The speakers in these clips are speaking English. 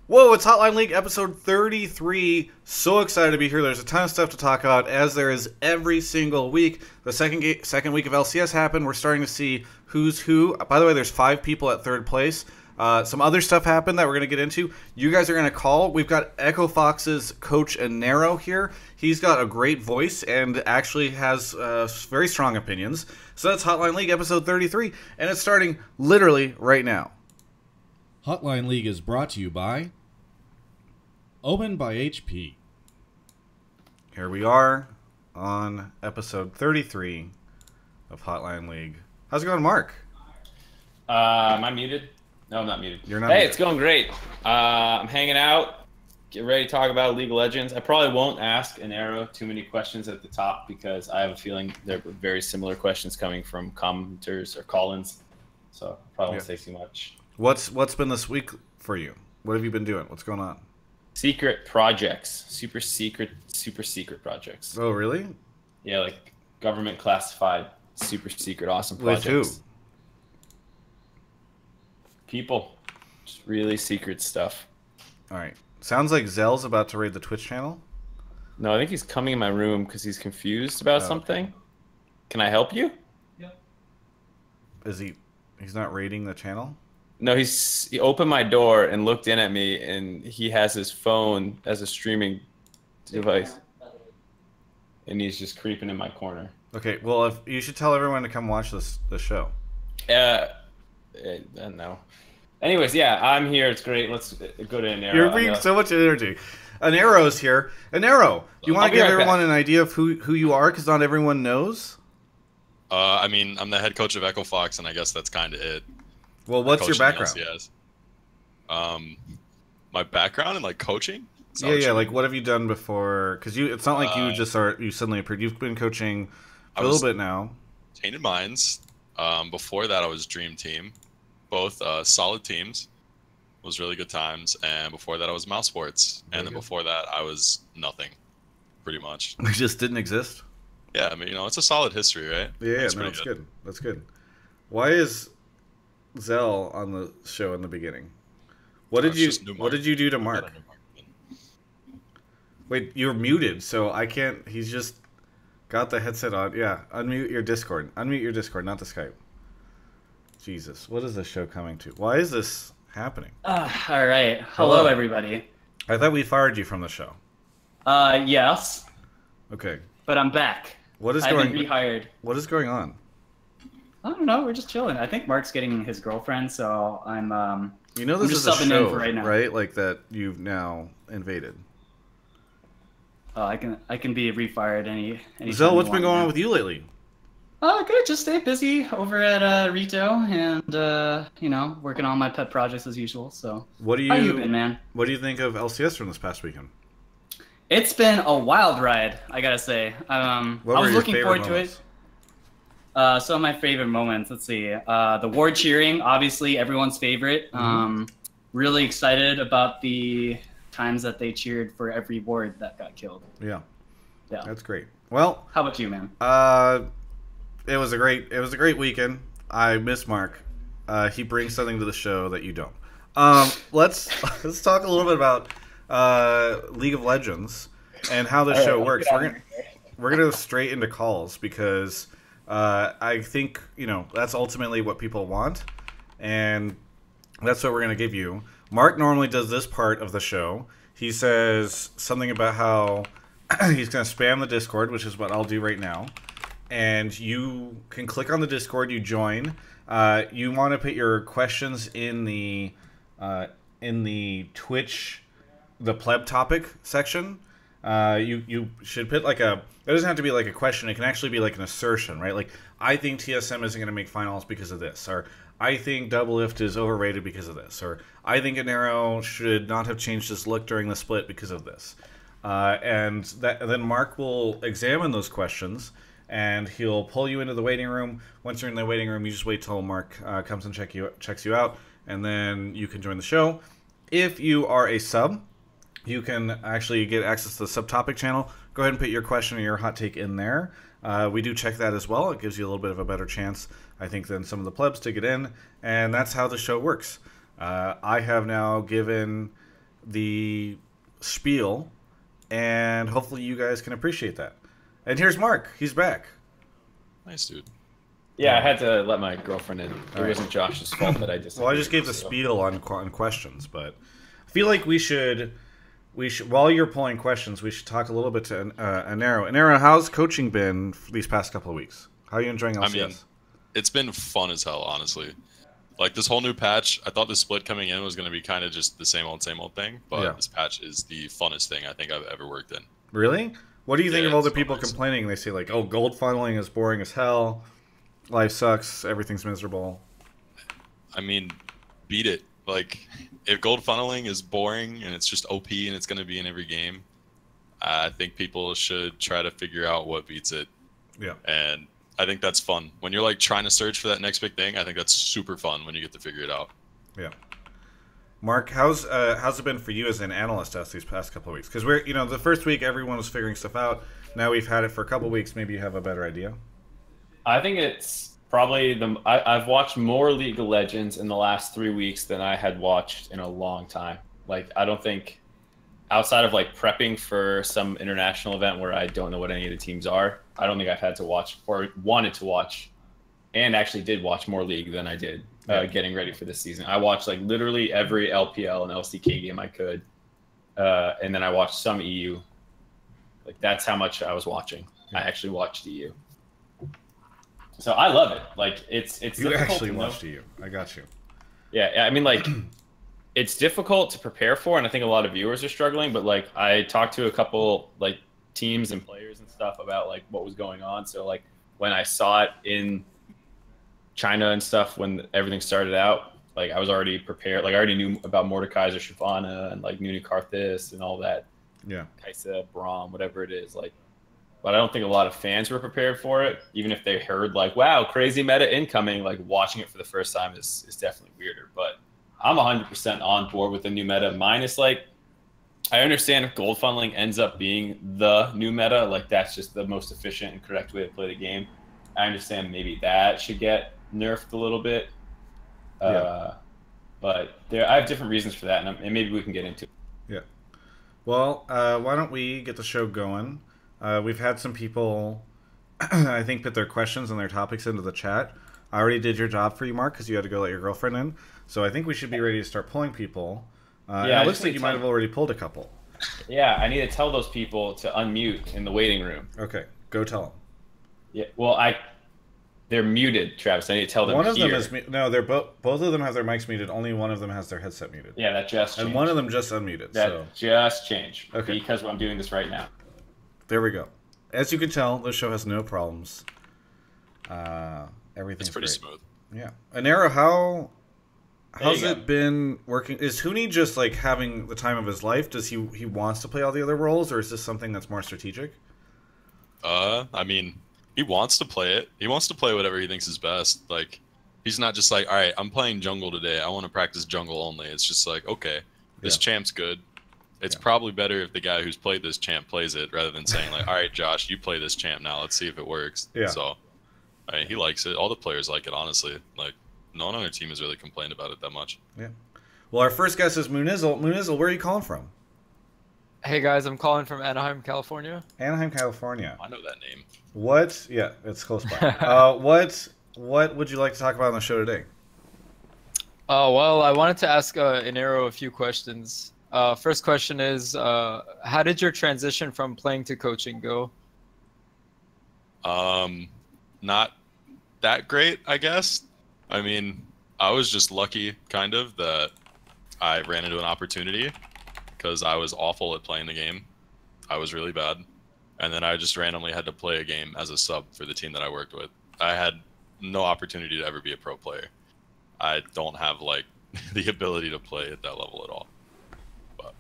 Whoa, it's Hotline League episode 33. So excited to be here. There's a ton of stuff to talk about, as there is every single week. The second week of LCS happened. We're starting to see who's who. By the way, there's 5 people at third place. Some other stuff happened that we're going to get into. You guys are going to call. We've got Echo Fox's coach Inero here. He's got a great voice and actually has very strong opinions. So that's Hotline League episode 33, and it's starting literally right now. Hotline League is brought to you by OMEN by HP. Here we are on episode 33 of Hotline League. How's it going, Mark? Am I muted? No, I'm not muted. You're not Hey, muted. it's going great. I'm hanging out. Get ready to talk about League of Legends. I probably won't ask Inero too many questions at the top because I have a feeling there are very similar questions coming from commenters or call-ins. So probably won't say too much. What's been this week for you? What have you been doing? What's going on? Secret projects. Super secret projects. Oh, really? Yeah, like government classified, super secret, awesome projects. With who? People. Just really secret stuff. All right. Sounds like Zell's about to raid the Twitch channel. No, I think he's coming in my room because he's confused about something. Can I help you? Yep. Is he? He's not raiding the channel? No, he opened my door and looked in at me, and he has his phone as a streaming device, and he's just creeping in my corner. Okay. Well, if you should tell everyone to come watch the show. No. Anyways, yeah, I'm here. It's great. Let's go to Inero. You're bringing so much energy. Inero's here. Inero, do you want to give everyone an idea of who you are? Because not everyone knows. I mean, I'm the head coach of Echo Fox, and I guess that's kind of it. Well, what's your background? Yes. My background in like coaching. Yeah. Like, what have you done before? Because it's not like you suddenly appeared. You've been coaching for a little bit now. Tainted Minds. Before that, I was Dream Team. Both solid teams. It was really good times. And before that, I was Mouse Sports. And then before that, I was nothing, pretty much. It just didn't exist. Yeah, I mean, it's a solid history, right? Yeah, that's good. That's good. Why is Zell on the show in the beginning? What did you do to Mark? Wait, you're muted, so I can't. He's just got the headset on. Yeah, unmute your Discord. Unmute your Discord, not the Skype. Jesus, what is this show coming to? Why is this happening? All right. Hello, everybody. I thought we fired you from the show. Yes. Okay. But I'm back. I've been rehired. What is going on? I don't know. We're just chilling. I think Mark's getting his girlfriend, so I'm. This is a subbing show, in for right now. right? Like that you've now invaded. I can be refired any. Zell, what's been going on with you lately? Good. Just stay busy over at Rito and working on my pet projects as usual. So. How you been, man? What do you think of LCS from this past weekend? It's been a wild ride, I gotta say. I was looking forward to it. Some of my favorite moments. Let's see. The ward cheering, obviously everyone's favorite. Really excited about the times that they cheered for every ward that got killed. Yeah. Yeah. That's great. Well, how about you, man? It was a great weekend. I miss Mark. He brings something to the show that you don't. Let's talk a little bit about League of Legends and how the show works. We're gonna go straight into calls because I think that's ultimately what people want, and that's what we're gonna give you. Mark normally does this part of the show. He says something about how he's gonna spam the Discord, which is what I'll do right now. And you can click on the Discord. You join. You want to put your questions in the Twitch, the pleb topic section. You should put like it doesn't have to be like a question. It can actually be like an assertion, right? Like, I think TSM isn't going to make finals because of this, or I think Double Lift is overrated because of this, or I think Inero should not have changed his look during the split because of this. And then Mark will examine those questions, and he'll pull you into the waiting room. Once you're in the waiting room, you just wait till Mark comes and checks you out, and then you can join the show. If you are a sub, you can actually get access to the subtopic channel. Go ahead and put your question or your hot take in there. We do check that as well. It gives you a little bit of a better chance, I think, than some of the plebs to get in, and that's how the show works. I have now given the spiel, and hopefully you guys can appreciate that. And here's Mark. He's back. Nice, dude. Yeah, I had to let my girlfriend in. It wasn't Josh's fault that I just. Well, I just gave the spiel on questions, but I feel like we should while you're pulling questions, we should talk a little bit to Inero. Inero, how's coaching been these past couple of weeks? How are you enjoying LCS? I mean, it's been fun as hell, honestly. Like, this whole new patch, I thought the split coming in was going to be kind of just the same old thing, but this patch is the funnest thing I think I've ever worked in. Really? What do you think of all the people complaining? They say, like, oh, gold funneling is boring as hell, life sucks, everything's miserable. I mean, beat it. Like, if gold funneling is boring and it's just OP and it's going to be in every game, I think people should try to figure out what beats it. Yeah. And I think that's fun. When you're like trying to search for that next big thing, I think that's super fun when you get to figure it out. Yeah. Mark, how's it been for you as an analyst these past couple of weeks? Because we're, the first week everyone was figuring stuff out. Now we've had it for a couple of weeks. Maybe you have a better idea. I think it's probably I've watched more League of Legends in the last 3 weeks than I had watched in a long time. Like, I don't think, outside of like prepping for some international event where I don't know what any of the teams are, I don't think I've had to watch or wanted to watch, and actually did watch more League than I did getting ready for this season. I watched like literally every LPL and LCK game I could, and then I watched some EU. Like, that's how much I was watching. I actually watched EU. So I love it. Like, it's you actually watched EU. I got you. Yeah, I mean, like, it's difficult to prepare for, and I think a lot of viewers are struggling. But like, I talked to a couple like teams and players and stuff about like what was going on. So like, when I saw it in China and stuff, when everything started out, like, I was already prepared. Like, I already knew about Mordekaiser, Shyvana, and like Nunu Karthus and all that. Yeah. Kaisa, Braum, whatever it is. Like, but I don't think a lot of fans were prepared for it. Even if they heard like, wow, crazy meta incoming, like watching it for the first time is definitely weirder. But I'm 100% on board with the new meta. Minus, like, I understand if gold funneling ends up being the new meta, like, that's just the most efficient and correct way to play the game. I understand maybe that should get nerfed a little bit. But I have different reasons for that, and maybe we can get into it. Yeah. Well, why don't we get the show going? We've had some people, I think, put their questions and their topics into the chat. I already did your job for you, Mark, because you had to go let your girlfriend in. So I think we should be ready to start pulling people. It looks like you might have already pulled a couple. Yeah, I need to tell those people to unmute in the waiting room. Okay, go tell them. Yeah, well, they're muted, Travis. I need to tell them. One of them is no. They're both of them have their mics muted. Only one of them has their headset muted. Yeah, that just changed. And one of them just unmuted. That just changed. Okay, because I'm doing this right now. There we go. As you can tell, this show has no problems. Everything's pretty great. Smooth. Yeah. Inero, how's it been working? Is Huni just like having the time of his life? Does he wants to play all the other roles, or is this something that's more strategic? I mean, he wants to play it. He wants to play whatever he thinks is best. Like, he's not just like, all right, I'm playing jungle today. I want to practice jungle only. It's just like, okay, this champ's good. It's probably better if the guy who's played this champ plays it rather than saying like, all right, Josh, you play this champ now. Let's see if it works. Yeah. So, I mean, he likes it. All the players like it, honestly. Like, no one on their team has really complained about it that much. Yeah. Well, our first guest is Moonizzle. Moonizzle, where are you calling from? Hey guys, I'm calling from Anaheim, California. Anaheim, California. I know that name. What? Yeah, it's close by. What would you like to talk about on the show today? Well, I wanted to ask Inero a few questions. First question is, how did your transition from playing to coaching go? Not that great, I guess. I mean, I was just lucky, kind of, that I ran into an opportunity because I was awful at playing the game. I was really bad. And then I just randomly had to play a game as a sub for the team that I worked with. I had no opportunity to ever be a pro player. I don't have, like, the ability to play at that level at all. But,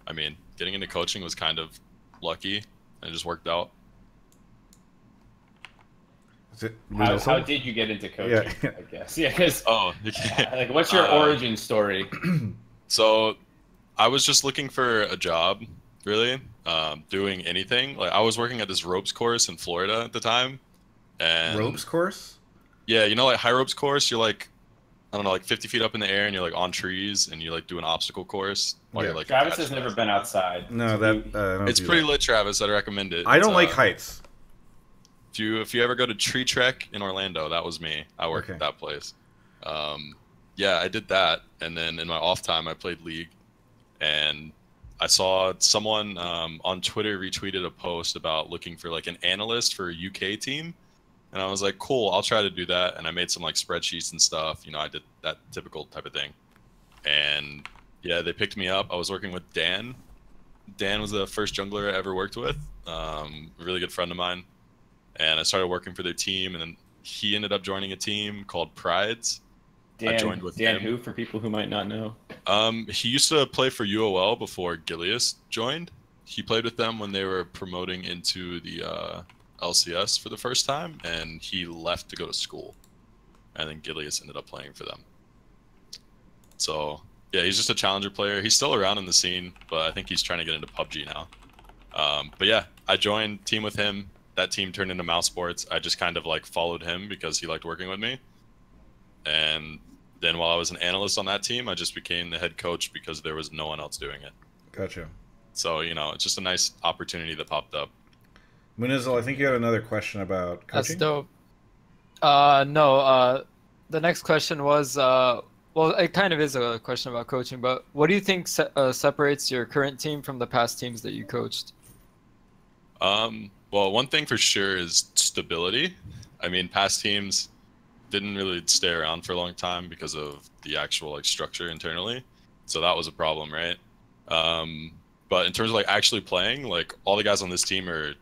I mean, getting into coaching was kind of lucky, and it just worked out. How did you get into coaching? Yeah. I guess. Yeah, because like, what's your origin story? So, I was just looking for a job, really, doing anything. Like, I was working at this ropes course in Florida at the time. And ropes course? Yeah, you know, like high ropes course. You're like, I don't know, like 50 feet up in the air, and you're like on trees, and you like do an obstacle course while you're like. Travis has never been outside. No, it's pretty lit, Travis. I'd recommend it. I don't like heights. If you ever go to Tree Trek in Orlando, that was me. I worked at that place. Yeah, I did that, and then in my off time, I played League, and I saw someone on Twitter retweeted a post about looking for like an analyst for a UK team. And I was like, cool, I'll try to do that. And I made some like spreadsheets and stuff. You know, I did that typical type of thing. And yeah, they picked me up. I was working with Dan. Dan was the first jungler I ever worked with. A really good friend of mine. And I started working for their team. And then he ended up joining a team called Prides. Dan, I joined with Dan him. who, for people who might not know? He used to play for UOL before Gilius joined. He played with them when they were promoting into the LCS for the first time, and he left to go to school, and then Gilius ended up playing for them. So yeah, he's just a challenger player. He's still around in the scene, but I think he's trying to get into PUBG now. But yeah, I joined team with him. That team turned into Mouse Sports. I just kind of like followed him because he liked working with me, and then while I was an analyst on that team, I just became the head coach because there was no one else doing it. Gotcha. So, you know, it's just a nice opportunity that popped up. Munizel, I think you had another question about coaching? That's dope. No, the next question was, well, it kind of is a question about coaching, but what do you think separates your current team from the past teams that you coached? Well, one thing for sure is stability. I mean, past teams didn't really stay around for a long time because of the actual like structure internally. So that was a problem, right? But in terms of like actually playing, like all the guys on this team are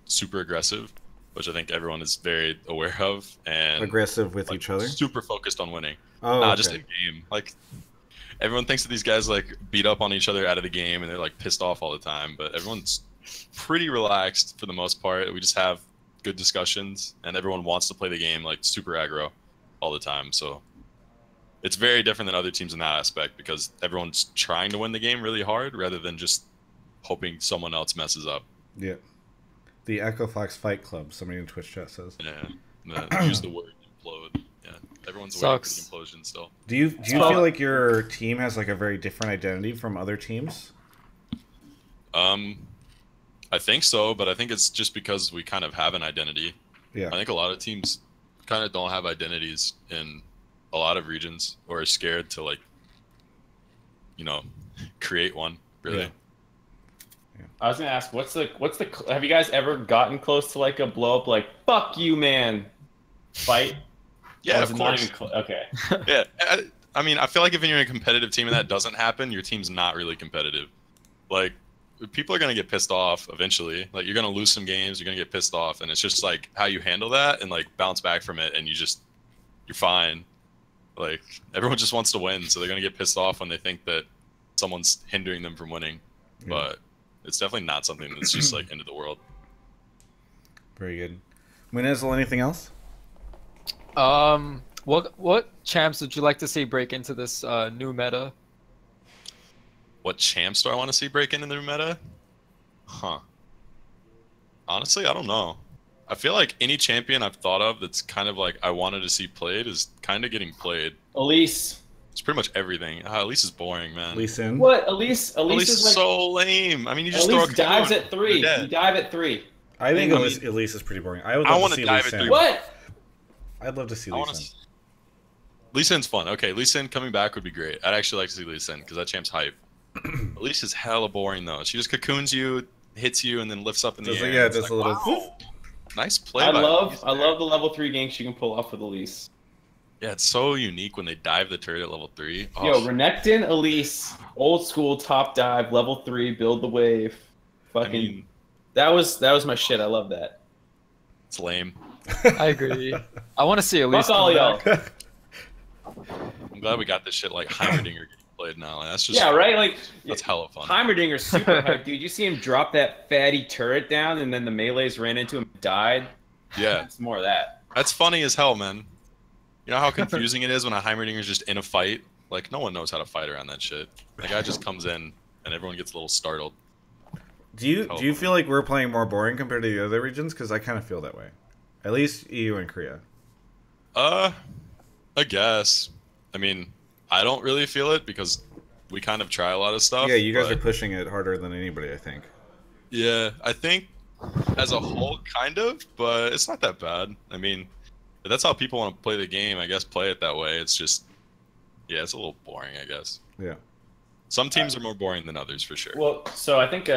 super aggressive, which I think everyone is very aware of, and aggressive with like, each other. Super focused on winning. Oh, okay. Just in game. Like everyone thinks that these guys like beat up on each other out of the game and they're like pissed off all the time, but everyone's pretty relaxed for the most part. We just have good discussions, and everyone wants to play the game like super aggro all the time. So it's very different than other teams in that aspect because everyone's trying to win the game really hard rather than just hoping someone else messes up. Yeah. The Echo Fox Fight Club, somebody in Twitch chat says. Yeah. Use the word implode. Yeah. Everyone's aware of the implosion still. Do you feel like your team has like a very different identity from other teams? I think so, but I think it's just because we kind of have an identity. Yeah. I think a lot of teams kind of don't have identities in a lot of regions or are scared to like, you know, create one really. Yeah. I was gonna ask, what's the have you guys ever gotten close to like a blow up like fuck you man fight? Yeah, of course. Okay. Yeah, I mean, I feel like if you're in a competitive team and that doesn't happen, your team's not really competitive. Like, people are gonna get pissed off eventually. Like, you're gonna lose some games, you're gonna get pissed off, and it's just like how you handle that and like bounce back from it, and you're fine. Like, everyone just wants to win, so they're gonna get pissed off when they think that someone's hindering them from winning. Yeah. But it's definitely not something that's just like end of the world. Very good. Munizel, anything else? What champs would you like to see break into this new meta? What champs do I want to see break into the meta? Huh. Honestly, I don't know. I feel like any champion I've thought of that's kind of like I wanted to see played is kind of getting played. Elise. It's pretty much everything. Elise is boring, man. Elise in? What? Elise is like, so lame. I mean, you just Elise throw a dives at 3. You dive at 3. I think Elise is pretty boring. I want to dive at 3. What? I'd love to see Lee Sin. Lee Sin's fun. Okay, Lee Sin coming back would be great. I'd actually like to see Lee Sin because that champ's hype. Elise is hella boring though. She just cocoons you, hits you, and then lifts up in the air. Yeah, just a little. Wow. Nice play. I love the level 3 ganks you can pull off with Elise. Yeah, it's so unique when they dive the turret at level 3. Oh. Yo, Renekton, Elise, old school top dive, level 3, build the wave. Fucking, I mean, that was my shit. I love that. It's lame. I agree. I want to see Elise. Fuck all y'all. I'm glad we got this shit like Heimerdinger getting played now. Like, that's just right. Like that's hella fun. Heimerdinger's super hype, dude. You see him drop that fatty turret down, and then the melees ran into him and died. Yeah, it's more of that. That's funny as hell, man. You know how confusing it is when a Heimerdinger's just in a fight? Like, no one knows how to fight around that shit. The guy just comes in, and everyone gets a little startled. Do you feel like we're playing more boring compared to the other regions? Because I kind of feel that way. At least EU and Korea. I guess. I mean, I don't really feel it because we kind of try a lot of stuff. Yeah, you guys are pushing it harder than anybody, I think. Yeah, I think as a whole, kind of, but it's not that bad. I mean, if that's how people want to play the game, I guess play it that way. It's just, yeah, it's a little boring, I guess. Yeah. Some teams are more boring than others, for sure. Well, so I think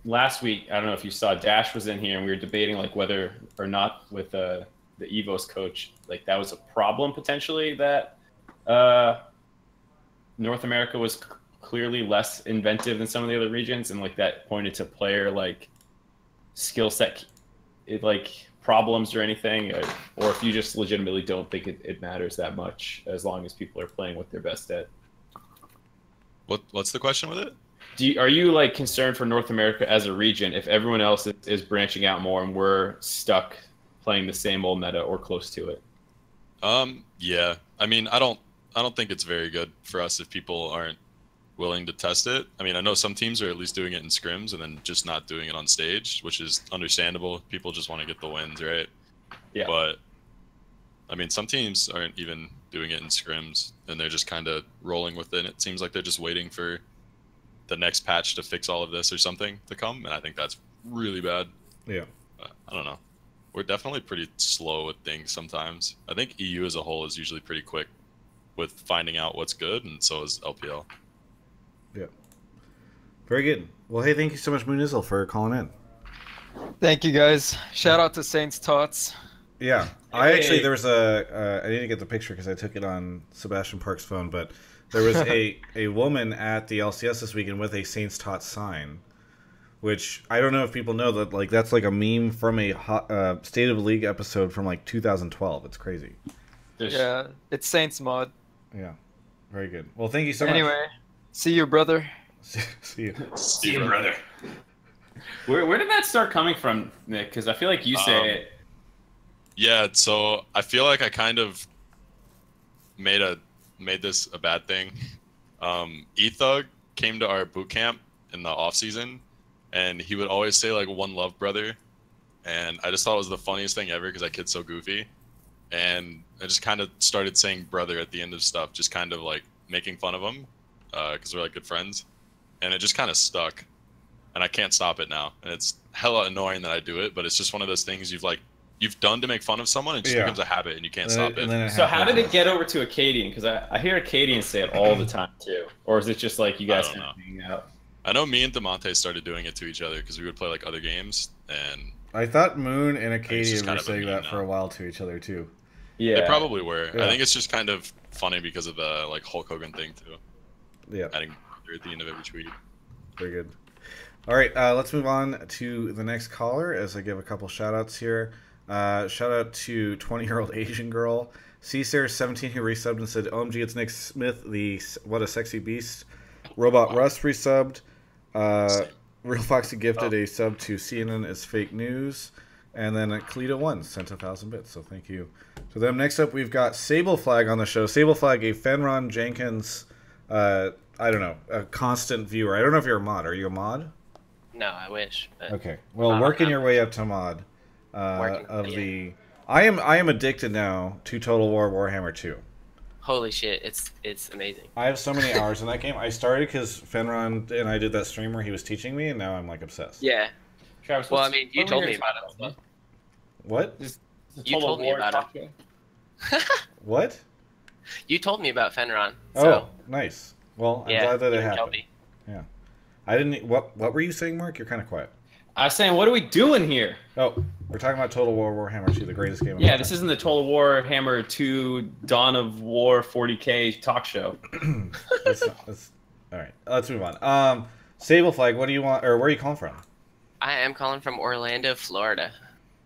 last week, I don't know if you saw, Dash was in here and we were debating like whether or not with the EVOS coach, like that was a problem potentially that North America was clearly less inventive than some of the other regions, and like that pointed to player like skill set like problems or anything, or if you just legitimately don't think it matters that much as long as people are playing what they're best at. What's the question with it? Are you like concerned for North America as a region if everyone else is branching out more and we're stuck playing the same old meta or close to it? Yeah. I mean, I don't think it's very good for us if people aren't willing to test it. I mean, I know some teams are at least doing it in scrims and then just not doing it on stage, which is understandable. People just want to get the wins, right? Yeah. But I mean, some teams aren't even doing it in scrims and they're just kind of rolling with it. It seems like they're just waiting for the next patch to fix all of this or something to come, and I think that's really bad. Yeah. I don't know. We're definitely pretty slow with things sometimes. I think EU as a whole is usually pretty quick with finding out what's good, and so is LPL. Yeah. Very good. Well, hey, thank you so much, Moonizel, for calling in. Thank you, guys. Shout out to Saints Tots. Yeah. I actually, there was I didn't get the picture because I took it on Sebastian Park's phone, but there was a woman at the LCS this weekend with a Saints Tot sign, which I don't know if people know that, like, that's like a meme from a State of the League episode from like 2012. It's crazy. Yeah, it's Saints mod. Yeah. Very good. Well, thank you so much. Anyway, see you, brother. See you. See you, brother. Where did that start coming from, Nick? Because I feel like you say it. Yeah, so I feel like I kind of made this a bad thing. E-Thug came to our boot camp in the off season, and he would always say like "One Love, brother," and I just thought it was the funniest thing ever because that kid's so goofy, and I just kind of started saying "brother" at the end of stuff, just kind of like making fun of him because we're like good friends, and it just kind of stuck, and I can't stop it now, and it's hella annoying that I do it, but it's just one of those things you've done to make fun of someone, it just becomes a habit and you can't stop it. So how did it get over to Acadian? Because I hear Acadians say it all the time too. Or is it just like you guys hang out? I know me and Demonte started doing it to each other because we would play like other games, and I thought Moon and Acadian were saying that for a while to each other too. Yeah, they probably were. Yeah. I think it's just kind of funny because of the like Hulk Hogan thing too. Yeah, adding at the end of every tweet. Very good. All right, let's move on to the next caller as I give a couple shout outs here. Shout out to 20-year-old Asian girl CSAR17 who resubbed and said, "OMG, it's Nick Smith, what a sexy beast." Robot Rust resubbed. Real Foxy gifted a sub to CNN is fake news, and then Kalita1 sent 1,000 bits. So thank you to them. Next up, we've got Sable Flag on the show. Sable Flag, a Fenron Jenkins, I don't know, a constant viewer. I don't know if you're a mod. Are you a mod? No, I wish. But okay, well, working your way up to mod. I am addicted now to Total War Warhammer 2. Holy shit, it's amazing. I have so many hours in that game. I started because Fenron and I did that stream where he was teaching me, and now I'm like obsessed. Yeah. Travis, well, I mean, you told me about it. What? You told me about it. What? You told me about Fenron. So. Oh, nice. Well, I'm glad that it happened. Yeah. I didn't. What were you saying, Mark? You're kind of quiet. I was saying, what are we doing here? Oh, we're talking about Total War Warhammer 2, the greatest game. Yeah, this isn't the Total War Hammer 2 Dawn of War 40K talk show. All right, let's move on. Sable Flag, what do you want, or where are you calling from? I am calling from Orlando, Florida.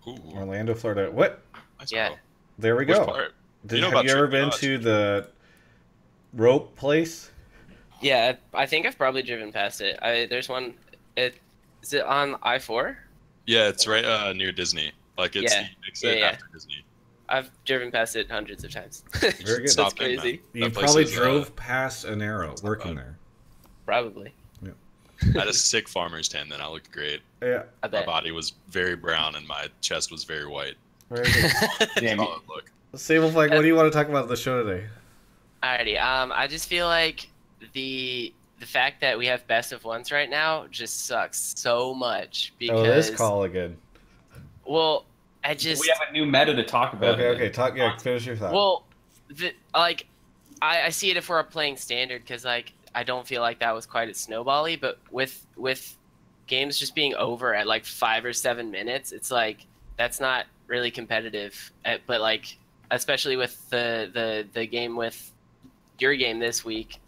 Ooh. Orlando, Florida. What? Yeah. There we go. Part? Have you ever been to the rope place? Yeah, I think I've probably driven past it. There's one. Is it on I-4? Yeah, it's right near Disney. Like it's the exit after Disney. I've driven past it hundreds of times. Very good. That's crazy. You probably drove past Inero working there. Probably. Yeah. I had a sick farmer's tan then. I looked great. Yeah. My body was very brown and my chest was very white. Very good. Solid look. Sable Flag, what do you want to talk about on the show today? Alrighty. I just feel like the fact that we have best of ones right now just sucks so much because. Oh, this call again. Well, we have a new meta to talk about. Okay. Talk. Yeah, finish your thought. Well, I see it if we're playing standard because like I don't feel like that was quite as snowbally, but with games just being over at like 5 or 7 minutes, it's like that's not really competitive. But like especially with the game with your game this week,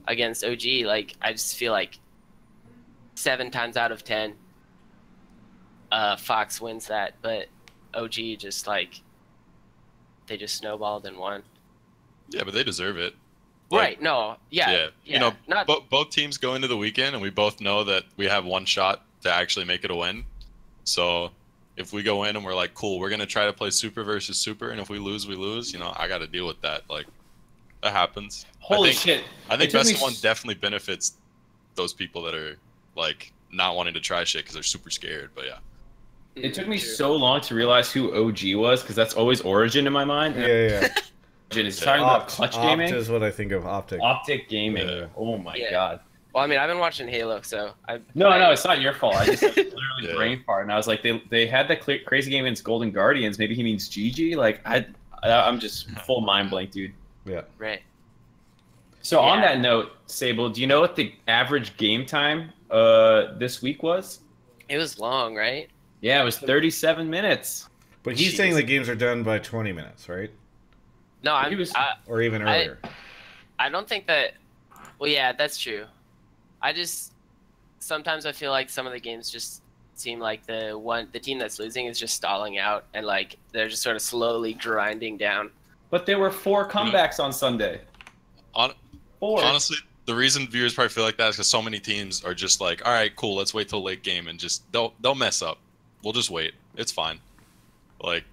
against OG, like I just feel like 7 times out of 10, Fox wins that, but OG just like they just snowballed and won. Yeah, but they deserve it. Right? No. Yeah. You know, both teams go into the weekend, and we both know that we have one shot to actually make it a win. So if we go in and we're like, cool, we're gonna try to play super versus super, and if we lose, we lose. You know, I got to deal with that. Like that happens. Holy shit! I think best of one definitely benefits those people that are like not wanting to try shit because they're super scared. But yeah. It took me so long to realize who OG was because that's always Origin in my mind. Yeah. Is talking about clutch gaming. Opt is what I think of Optic. Optic gaming. Yeah. Oh my god. Well, I mean, I've been watching Halo, so No, it's not your fault. I just literally brain fart, and I was like, they had that crazy game against Golden Guardians. Maybe he means GG. Like I'm just full mind blank, dude. Yeah. Right. So on that note, Sable, do you know what the average game time this week was? It was long, right? Yeah, it was 37 minutes. But he's saying the games are done by 20 minutes, right? No, or even earlier. I don't think that. Well, yeah, that's true. Sometimes I feel like some of the games just seem like the team that's losing is just stalling out and like they're just sort of slowly grinding down. But there were 4 comebacks on Sunday. 4. Honestly, the reason viewers probably feel like that is because so many teams are just like, all right, cool, let's wait till late game and just they'll mess up. We'll just wait. It's fine. Like,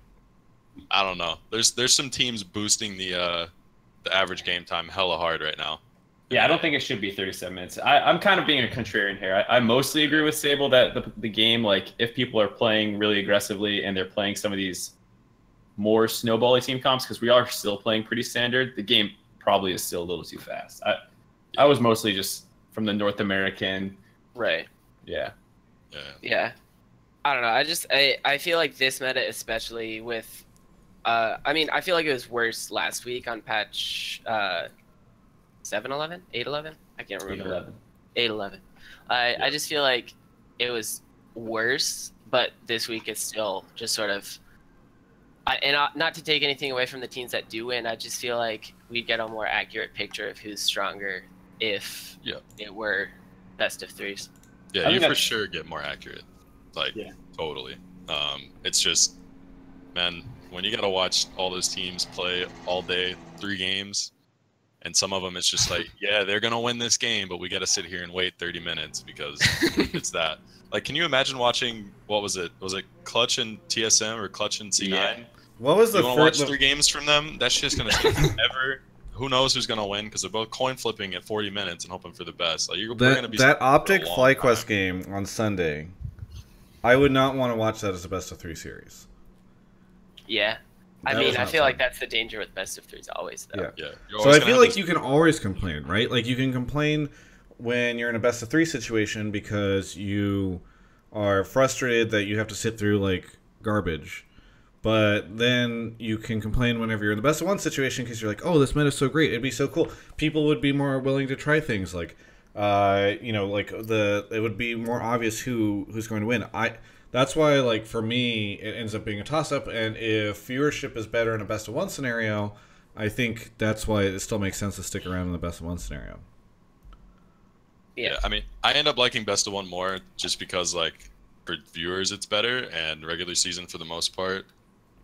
I don't know. There's some teams boosting the average game time hella hard right now. Yeah, I don't think it should be 37 minutes. I'm kind of being a contrarian here. I mostly agree with Sable that the game, like, if people are playing really aggressively and they're playing some of these more snowbally team comps, because we are still playing pretty standard, the game probably is still a little too fast. I was mostly just from the North American. Right. Yeah. Yeah. I don't know. I feel like this meta, especially with, I mean, I feel like it was worse last week on patch 7.11, 8.11. I can't remember. 8.11. I just feel like it was worse, but this week it's still just sort of. Not to take anything away from the teams that do win, I just feel like we'd get a more accurate picture of who's stronger if it were best of 3s. Yeah, you for sure get more accurate. Like, totally. It's just, man, when you gotta watch all those teams play all day, 3 games, and some of them it's just like, yeah, they're gonna win this game, but we gotta sit here and wait 30 minutes because it's that. Like, can you imagine watching, what was it? Was it Clutch and TSM or Clutch and C9? Yeah. What was the you want to watch 3 games from them? That shit's gonna take forever. Who knows who's gonna win? Because they're both coin flipping at 40 minutes and hoping for the best. Like, gonna be that Optic FlyQuest game on Sunday. I would not want to watch that as a best of 3 series. Yeah, I mean, I feel like that's the danger with best of 3s always, though. Yeah. So I feel like you can always complain, right? Like, you can complain when you're in a best of 3 situation because you are frustrated that you have to sit through like garbage. But then you can complain whenever you're in the best of 1 situation because you're like, oh, this meta is so great. It'd be so cool. People would be more willing to try things like, it would be more obvious who's going to win. That's why, like, for me, it ends up being a toss-up. And if viewership is better in a best of 1 scenario, I think that's why it still makes sense to stick around in the best of 1 scenario. Yeah, I mean, I end up liking best of 1 more just because, like, for viewers it's better, and regular season for the most part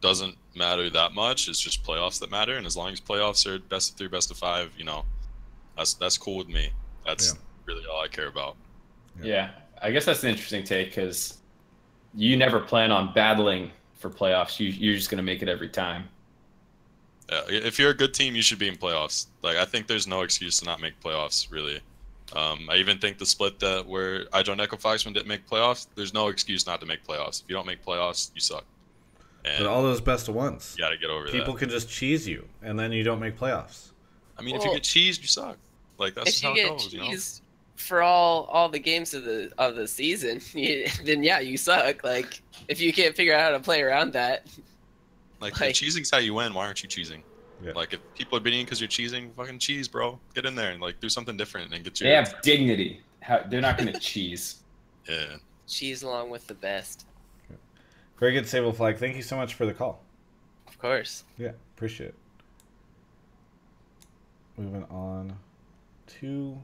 doesn't matter that much. It's just playoffs that matter, and as long as playoffs are best of 3, best of 5, you know, that's cool with me. That's really all I care about. Yeah, I guess that's an interesting take because you never plan on battling for playoffs. You're just gonna make it every time. Yeah, if you're a good team, you should be in playoffs. Like, I think there's no excuse to not make playoffs, really. I even think the split where I joined Echo Foxman didn't make playoffs, there's no excuse not to make playoffs. If you don't make playoffs, you suck. And but all those best of 1s, you gotta get over that. People can just cheese you, and then you don't make playoffs. I mean, if you get cheesed, you suck. Like that's if how you it get goes, cheesed for all the games of the season, then yeah, you suck. Like if you can't figure out how to play around that. Like if cheesing's how you win, why aren't you cheesing? Yeah. Like if people are beating you because you're cheesing, fucking cheese, bro. Get in there and like do something different and get your. They have dignity. They're not gonna cheese. Yeah. Cheese along with the best. Very good, Sable Flag. Thank you so much for the call. Of course. Yeah, appreciate it. Moving on to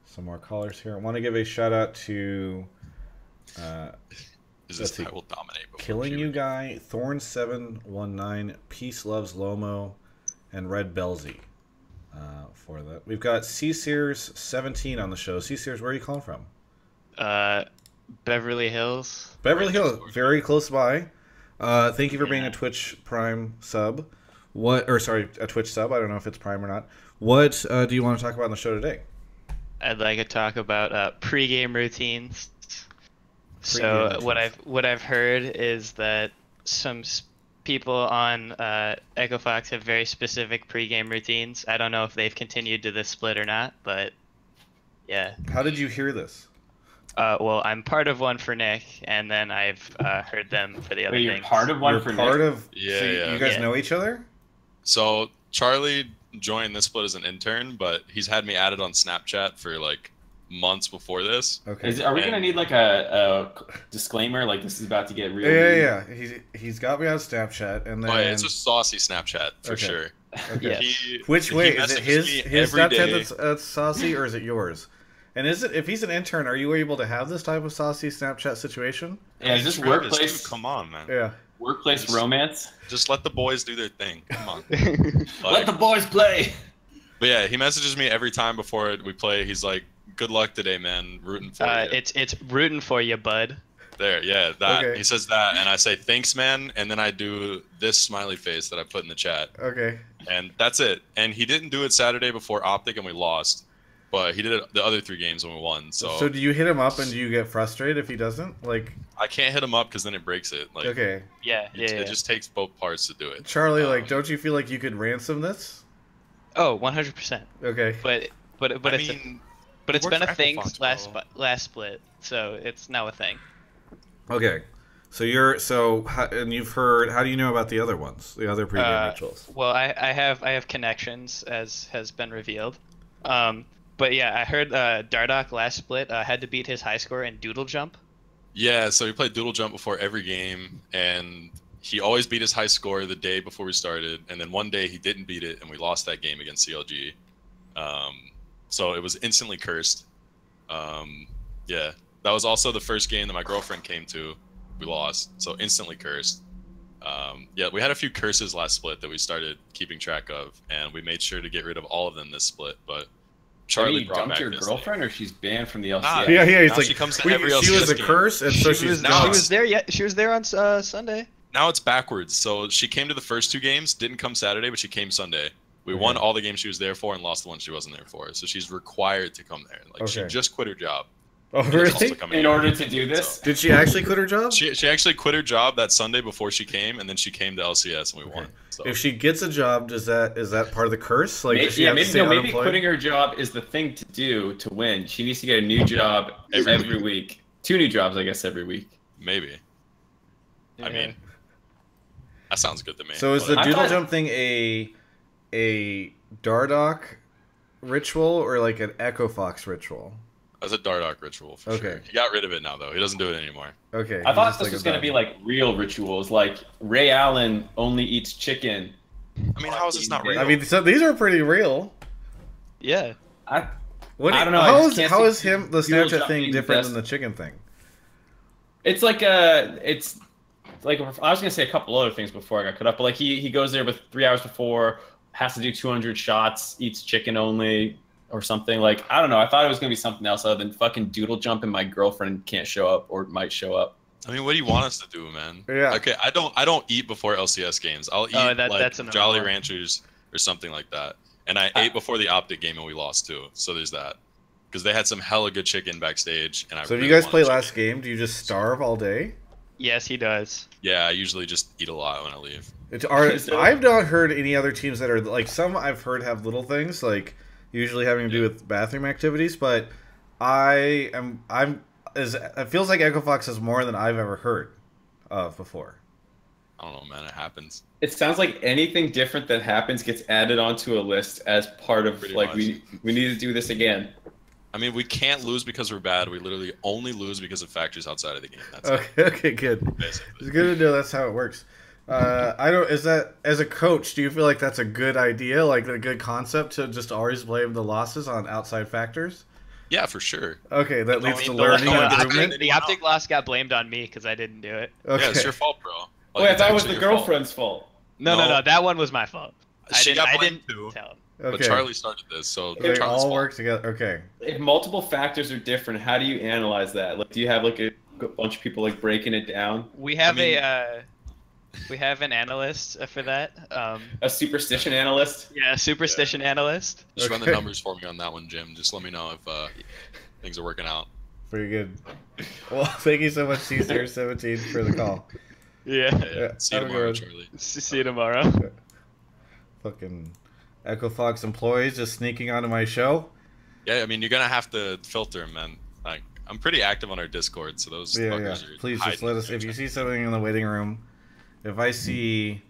some more callers here. I want to give a shout out to Is this I will dominate Killing You Guy, Thorn719, Peace Loves Lomo, and Red Belzy for that. We've got C-Sears17 on the show. C-Sears, where are you calling from? Beverly Hills. Beverly Hills, very close by. Thank you for being a Twitch Prime sub. A Twitch sub. I don't know if it's Prime or not. What do you want to talk about on the show today? I'd like to talk about pre-game routines. So what I've heard is that some people on Echo Fox have very specific pre-game routines. I don't know if they've continued to this split or not, but yeah. How did you hear this? Well, I'm part of one for Nick, and then I've heard them for the other things. You're part of one for Nick? Yeah, so you guys know each other? So Charlie joined this split as an intern, but he's had me added on Snapchat for like months before this. Okay. Are we gonna need like a disclaimer, like this is about to get real? Yeah. He's got me on Snapchat, and then it's a saucy Snapchat for sure. Okay. Yes. Which way is it? His Snapchat day. that's saucy, or is it yours? And is it, if he's an intern, are you able to have this type of saucy Snapchat situation? Yeah, is this workplace? Dude, come on, man. Yeah. Workplace romance? Just let the boys do their thing. Come on. Let the boys play. But yeah, he messages me every time before we play. He's like, "Good luck today, man. Rooting for you." It's rooting for you, bud. There, yeah, that. Okay. He says that, and I say, "Thanks, man," and then I do this smiley face that I put in the chat. Okay. And that's it. And he didn't do it Saturday before Optic, and we lost. But he did it the other 3 games when we won. So do you hit him up and do you get frustrated if he doesn't? Like, I can't hit him up because then it breaks it. Like, okay. Yeah. It just takes both parts to do it. Charlie, like, don't you feel like you could ransom this? Oh, 100%. Okay. But it's been a thing last split, so it's now a thing. Okay. So and you've heard. How do you know about the other ones? The other pregame rituals? Well, I have connections, as has been revealed. But yeah, I heard Dardoch last split had to beat his high score in Doodle Jump. Yeah, so he played Doodle Jump before every game, and he always beat his high score the day before we started, and then one day he didn't beat it, and we lost that game against CLG. So it was instantly cursed. Yeah, that was also the first game that my girlfriend came to. We lost, so instantly cursed. Yeah, we had a few curses last split that we started keeping track of, and we made sure to get rid of all of them this split, but Charlie brought dumped back your this girlfriend, or she's banned from the LCS? Yeah. He's now like, she comes to every she was LCS a game. curse, and so she's She was there. Yeah, she was there on Sunday. Now it's backwards. So she came to the first 2 games, didn't come Saturday, but she came Sunday. We won all the games she was there for and lost the one she wasn't there for. So she's required to come there. Like she just quit her job. Oh, really? In order to do this? So, did she actually quit her job? She actually quit her job that Sunday before she came, and then she came to LCS and we won. So. If she gets a job, is that part of the curse? Like, maybe quitting her job is the thing to do to win. She needs to get a new job every week. 2 new jobs, I guess, every week. Maybe. Yeah. I mean, that sounds good to me. So is the Doodle Jump thing a Dardoch ritual or like an Echo Fox ritual? That's a Dardoch ritual for sure. He got rid of it now though. He doesn't do it anymore. Okay. I thought this was gonna be like real rituals, like Ray Allen only eats chicken. I mean, how is this not real? I mean, so these are pretty real. Yeah. I don't know. How is the Snapchat thing different than the chicken thing? It's like I was gonna say a couple other things before I got cut up, but like he goes there with 3 hours before, has to do 200 shots, eats chicken only. Or something like, I don't know. I thought it was gonna be something else other than fucking Doodle Jump and my girlfriend can't show up or might show up. I mean, what do you want us to do, man? Yeah. Okay, I don't eat before LCS games. I'll eat that's Jolly Ranchers or something like that. And I ate before the Optic game and we lost too. So there's that. Because they had some hella good chicken backstage. And so if you guys play last game, do you just starve all day? Yes, he does. Yeah, I usually just eat a lot when I leave. I've not heard any other teams that are like, some I've heard have little things like usually having to do with bathroom activities, but it feels like Echo Fox has more than I've ever heard of before. I don't know, man. It happens. It sounds like anything different that happens gets added onto a list as part of we need to do this again. I mean, we can't lose because we're bad. We literally only lose because of factors outside of the game. That's okay, good. Basically. It's good to know that's how it works. Is that, as a coach, do you feel like that's a good idea, like a good concept to just always blame the losses on outside factors? Yeah, for sure. Okay, that leads to learning and improvement. The Optic loss got blamed on me because I didn't do it. Okay. Yeah, it's your fault, bro. Wait, I thought it was the girlfriend's fault. No, that one was my fault. I didn't tell him. Okay. But Charlie started this, so they all work together. Okay. If multiple factors are different, how do you analyze that? Like, do you have like a bunch of people like breaking it down? We have we have an analyst for that. A superstition analyst? Yeah, a superstition analyst. Just run the numbers for me on that one, Jim. Just let me know if things are working out. Pretty good. Well, thank you so much, Caesar17, for the call. Yeah. See you tomorrow, Charlie. See you tomorrow. Fucking Echo Fox employees just sneaking onto my show. Yeah, I mean, you're gonna have to filter them, man. Like, I'm pretty active on our Discord, so those fuckers are please just let us. If you see something in the waiting room, if I see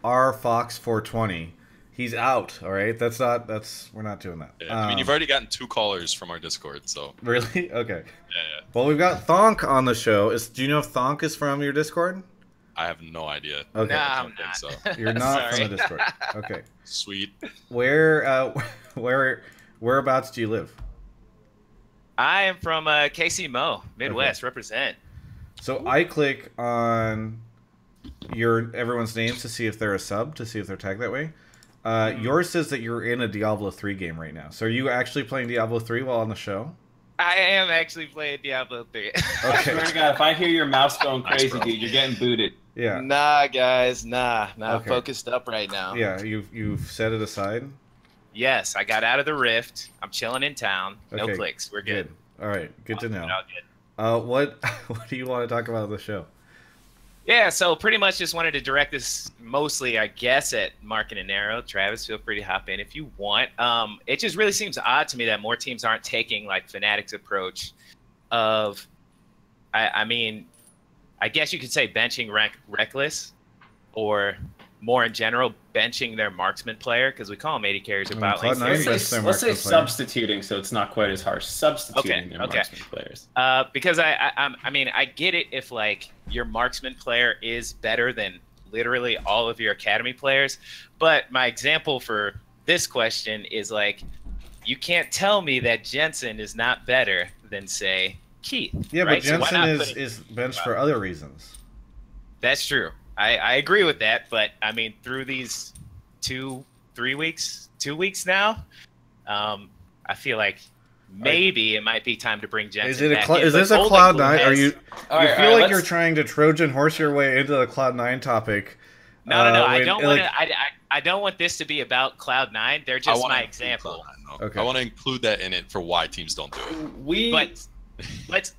R Fox 420, he's out. All right, we're not doing that. Yeah, I mean, you've already gotten 2 callers from our Discord, so. Really? Okay. Yeah. Well, we've got Thonk on the show. Do you know if Thonk is from your Discord? I have no idea. Okay. Nah, I'm not. So. You're not from the Discord. Okay. Sweet. Whereabouts do you live? I am from KC Mo, Midwest. Okay. Represent. So I click on everyone's names to see if they're a sub, to see if they're tagged that way. Yours says that you're in a Diablo 3 game right now. So are you actually playing Diablo 3 while on the show? I am actually playing Diablo 3. Okay. I swear to God, if I hear your mouse going crazy, dude, you're getting booted. Yeah. Nah, guys, nah. Okay. Focused up right now. Yeah, you've set it aside? Yes, I got out of the rift. I'm chilling in town. No clicks. We're good. All right, good to know. All good. What do you want to talk about on the show? Yeah, so pretty much just wanted to direct this mostly, I guess, at Mark and Inero. Travis, feel free to hop in if you want. It just really seems odd to me that more teams aren't taking like Fnatic's approach of, I mean, I guess you could say benching Reckless, or more in general, benching their marksman player, because we call them AD carries or bot lanes. Let's say substituting, so it's not quite as harsh. Substituting their marksman players. Because I mean, I get it if like your marksman player is better than literally all of your academy players, but my example for this question is like, you can't tell me that Jensen is not better than, say, Keith. Yeah, right? But Jensen is benched for other reasons. That's true. I agree with that, but I mean, through these 2 weeks now, I feel like maybe it might be time to bring Jensen back in. Is this a Cloud9? Are you? You feel like you're trying to Trojan horse your way into the Cloud9 topic? No. I don't want to. I don't want this to be about Cloud9. They're just my example. Okay. I want to include that in it for why teams don't do it. But let's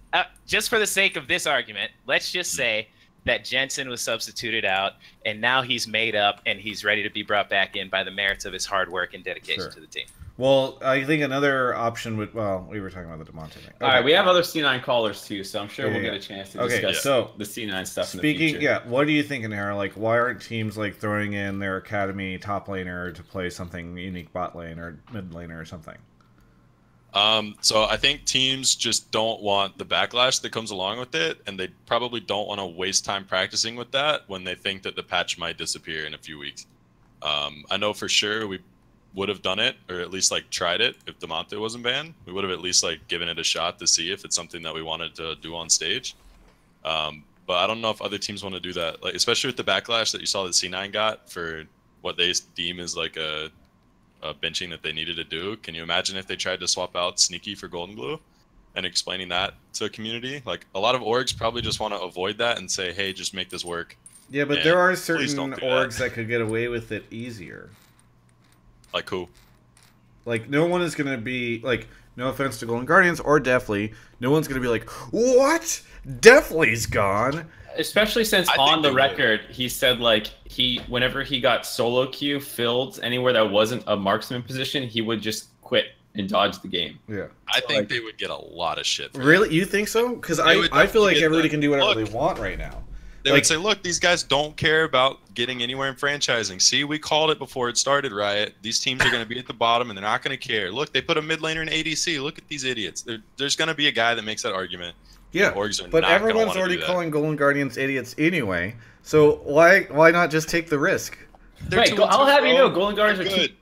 just for the sake of this argument, let's just say that Jensen was substituted out, and now he's made up, and he's ready to be brought back in by the merits of his hard work and dedication to the team. Well, I think another option would... Well, we were talking about the DeMonte thing. Okay. All right, we have other C9 callers, too, so I'm sure we'll get a chance to discuss the C9 stuff in the future. What do you think, Inero? Like, why aren't teams, like, throwing in their academy top laner to play something unique bot lane or mid laner or something? So I think teams just don't want the backlash that comes along with it, and they probably don't want to waste time practicing with that when they think that the patch might disappear in a few weeks. I know for sure we would have done it, or at least like tried it if DeMonte wasn't banned. We would have at least like given it a shot to see if it's something that we wanted to do on stage. But I don't know if other teams want to do that, like especially with the backlash that you saw that C9 got for what they deem is like a benching that they needed to do. Can you imagine if they tried to swap out Sneaky for Golden Glue and explaining that to a community? Like a lot of orgs probably just want to avoid that and say, hey, just make this work. Yeah, but there are certain orgs that could get away with it easier. Like who? Like no one is going to be like no offense to Golden Guardians or Deathly, no one's going to be like, what? Deathly's gone? Especially since on the record, he said like whenever he got solo queue filled anywhere that wasn't a marksman position, he would just quit and dodge the game. Yeah, I think they would get a lot of shit. Really? You think so? Because I feel like everybody can do whatever they want right now. They would say, look, these guys don't care about getting anywhere in franchising. See, we called it before it started, Riot. These teams are going to be at the bottom, and they're not going to care. Look, they put a mid laner in ADC. Look at these idiots. There's going to be a guy that makes that argument. Yeah, but everyone's already calling Golden Guardians idiots anyway, so why not just take the risk? Right, I'll have you know, Golden Guardians are good.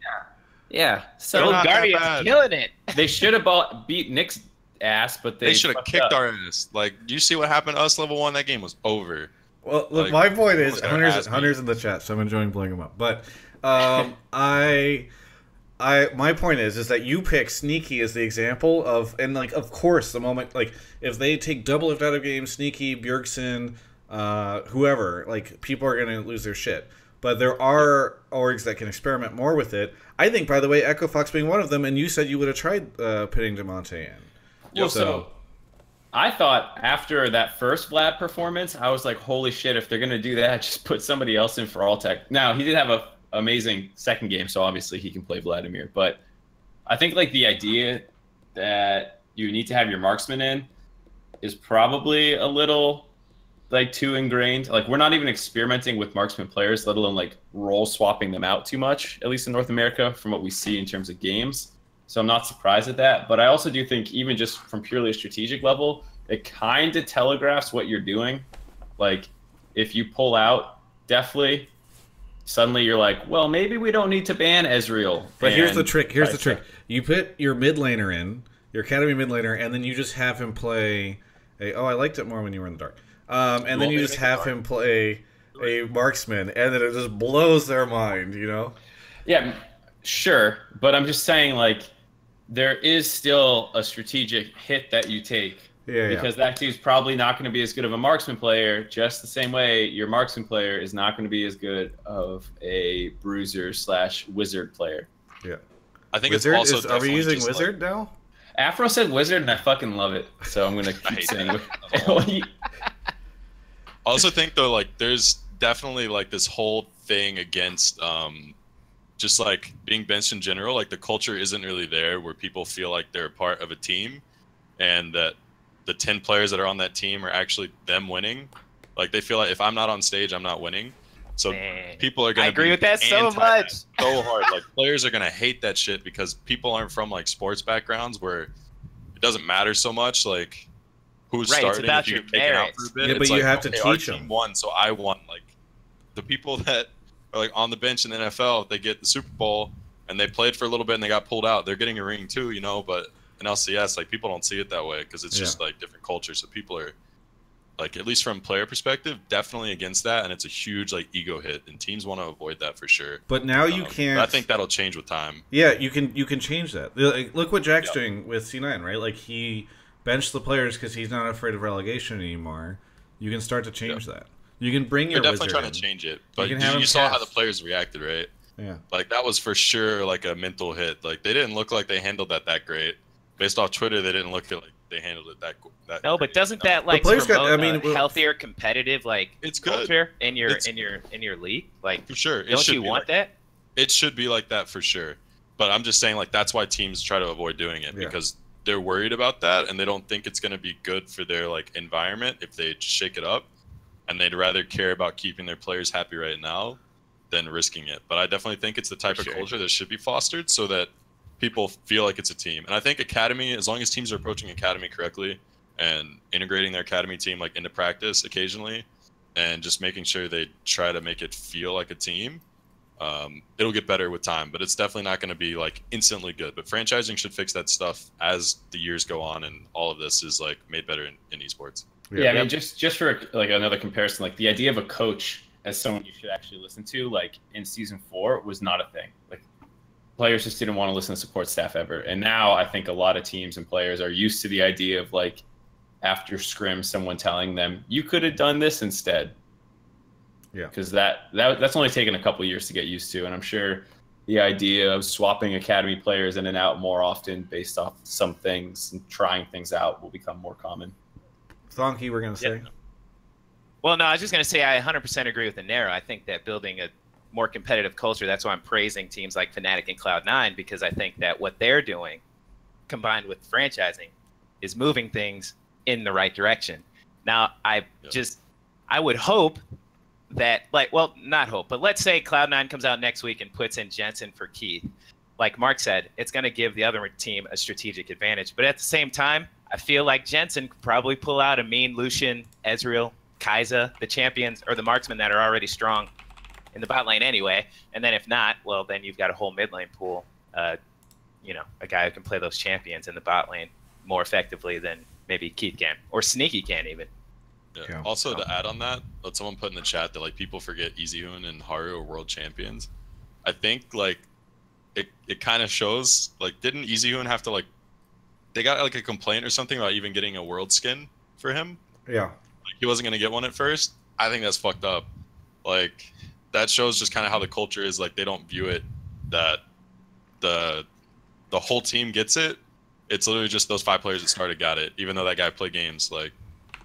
Yeah, so Golden Guardians killing it. They should have beat Nick's ass, but they should have kicked our ass. Like, do you see what happened to us level 1? That game was over. Well, look, my point is, Hunter's in the chat, so I'm enjoying playing him up. But my point is that you pick Sneaky as the example of, and like, of course, the moment, like, if they take Doublelift out of game, Sneaky, Bjergsen, whoever, like, people are going to lose their shit. But there are orgs that can experiment more with it. I think, by the way, Echo Fox being one of them, and you said you would have tried pitting Demonte in. Well, so I thought after that first Vlad performance, I was like, holy shit, if they're going to do that, just put somebody else in for all tech. Now, he did have an amazing second game, so obviously he can play Vladimir. But I think like the idea that you need to have your marksman in is probably a little like too ingrained. Like, we're not even experimenting with marksman players, let alone like role swapping them out too much, at least in North America, from what we see in terms of games. So I'm not surprised at that. But I also do think, even just from purely a strategic level, it kind of telegraphs what you're doing. Like, if you pull out Deathly, suddenly you're like, well, maybe we don't need to ban Ezreal. But here's the trick. You put your mid laner in, your academy mid laner, and then you just have him play I liked it more when you were in the dark. And then you just have him play a marksman, and then it just blows their mind, you know? Yeah, sure. But I'm just saying, like, there is still a strategic hit that you take. Yeah, because that dude's probably not going to be as good of a marksman player, just the same way your marksman player is not going to be as good of a bruiser/wizard player. Yeah. I think Wizard it's also are we using Wizard now? Afro said Wizard, and I fucking love it. So I'm going to keep saying it. I also think, though, like, there's definitely, like, this whole thing against just, like, being benched in general. Like, the culture isn't really there where people feel like they're a part of a team and that the 10 players that are on that team are actually them winning. Like, they feel like if I'm not on stage, I'm not winning. So people are going to agree with that so much. So hard. Like, players are going to hate that shit because people aren't from, like, sports backgrounds where it doesn't matter so much, like, who's starting if you get taken out for a bit. Yeah, but you have to teach them. Won, so I won. Like, the people that are, like, on the bench in the NFL, if they get the Super Bowl and they played for a little bit and they got pulled out, they're getting a ring too, you know, but in LCS, like, people don't see it that way because it's just, like, different cultures. So people are, like, at least from player perspective, definitely against that, and it's a huge, like, ego hit, and teams want to avoid that for sure. But now you can't. I think that'll change with time. Yeah, you can change that. Like, look what Jack's doing with C9, right? Like, he benched the players because he's not afraid of relegation anymore. You can start to change that. You can bring your definitely wizard trying to in. change it, but you saw how the players reacted, right? Yeah, like, that was for sure like a mental hit. Like, they didn't look like they handled that great. Based off Twitter, they didn't look like they handled it that. No, but doesn't that, like, promote healthier, competitive, like, it's good culture in your league? Like, for sure, don't you want that? It should be like that for sure. But I'm just saying, like, that's why teams try to avoid doing it because they're worried about that and they don't think it's going to be good for their, like, environment if they just shake it up, and they'd rather care about keeping their players happy right now than risking it. But I definitely think it's the type of culture that should be fostered so that people feel like it's a team. And I think Academy, as long as teams are approaching Academy correctly and integrating their Academy team, like, into practice occasionally and just making sure they try to make it feel like a team, it'll get better with time. But it's definitely not going to be, like, instantly good. But franchising should fix that stuff as the years go on, and all of this is, like, made better in esports. Yeah, I mean, just for, like, another comparison, like, the idea of a coach as someone you should actually listen to, like, in Season 4 was not a thing. Like, players just didn't want to listen to support staff ever. And now I think a lot of teams and players are used to the idea of, like, after scrim, someone telling them, you could have done this instead. Yeah. Because that's only taken a couple years to get used to. And I'm sure the idea of swapping academy players in and out more often based off some things and trying things out will become more common. Thonky, we're going to say? Yeah. Well, no, I was just going to say I 100% agree with Inero. I think that building a more competitive culture, that's why I'm praising teams like Fnatic and Cloud9, because I think that what they're doing, combined with franchising, is moving things in the right direction. Now, I would hope that, like, well, not hope, but let's say Cloud9 comes out next week and puts in Jensen for Keith. Like Mark said, it's going to give the other team a strategic advantage. But at the same time, I feel like Jensen could probably pull out a mean Lucian, Ezreal, Kai'Sa, the champions or the marksmen that are already strong in the bot lane anyway. And then if not, well, then you've got a whole mid lane pool. You know, a guy who can play those champions in the bot lane more effectively than maybe Keith can, or Sneaky can even. Yeah. Also, to add on that, what someone put in the chat that like people forget EasyHoon and Haru are world champions. I think like it kind of shows, like, didn't EasyHoon have to, like, they got like a complaint or something about even getting a world skin for him? Yeah. Like, he wasn't gonna get one at first. I think that's fucked up. Like, that shows just kind of how the culture is. Like, they don't view it that the whole team gets it. It's literally just those 5 players that started got it, even though that guy played games. Like,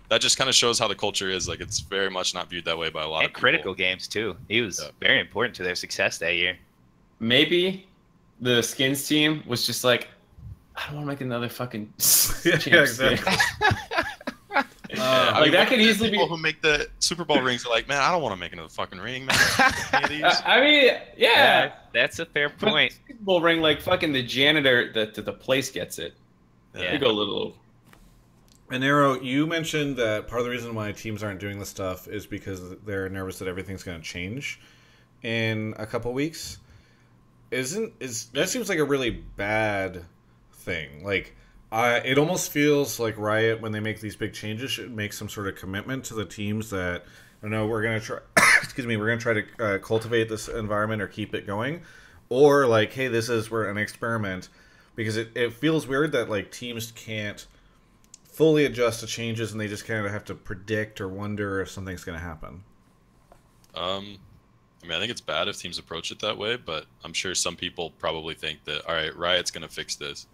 that just kind of shows how the culture is. Like, it's very much not viewed that way by a lot of people. Critical games too. He was very important to their success that year. Maybe the skins team was just like, I don't want to make another fucking yeah, exactly. Like, that could easily be people who make the Super Bowl rings are like, man, I don't want to make another fucking ring, man. Any of these? I mean, yeah, that's a fair point. Super Bowl ring, like fucking the janitor that the place gets it. Yeah. You go a little over. Inero, you mentioned that part of the reason why teams aren't doing this stuff is because they're nervous that everything's going to change in a couple weeks. That seems like a really bad thing. Like, it almost feels like Riot, when they make these big changes, should make some sort of commitment to the teams that, I don't know, we're going to try. Excuse me, we're going to try to cultivate this environment or keep it going, or like, hey, we're an experiment, because it feels weird that like teams can't fully adjust to changes and they just kind of have to predict or wonder if something's going to happen. I mean, I think it's bad if teams approach it that way, but I'm sure some people probably think that, all right, Riot's going to fix this,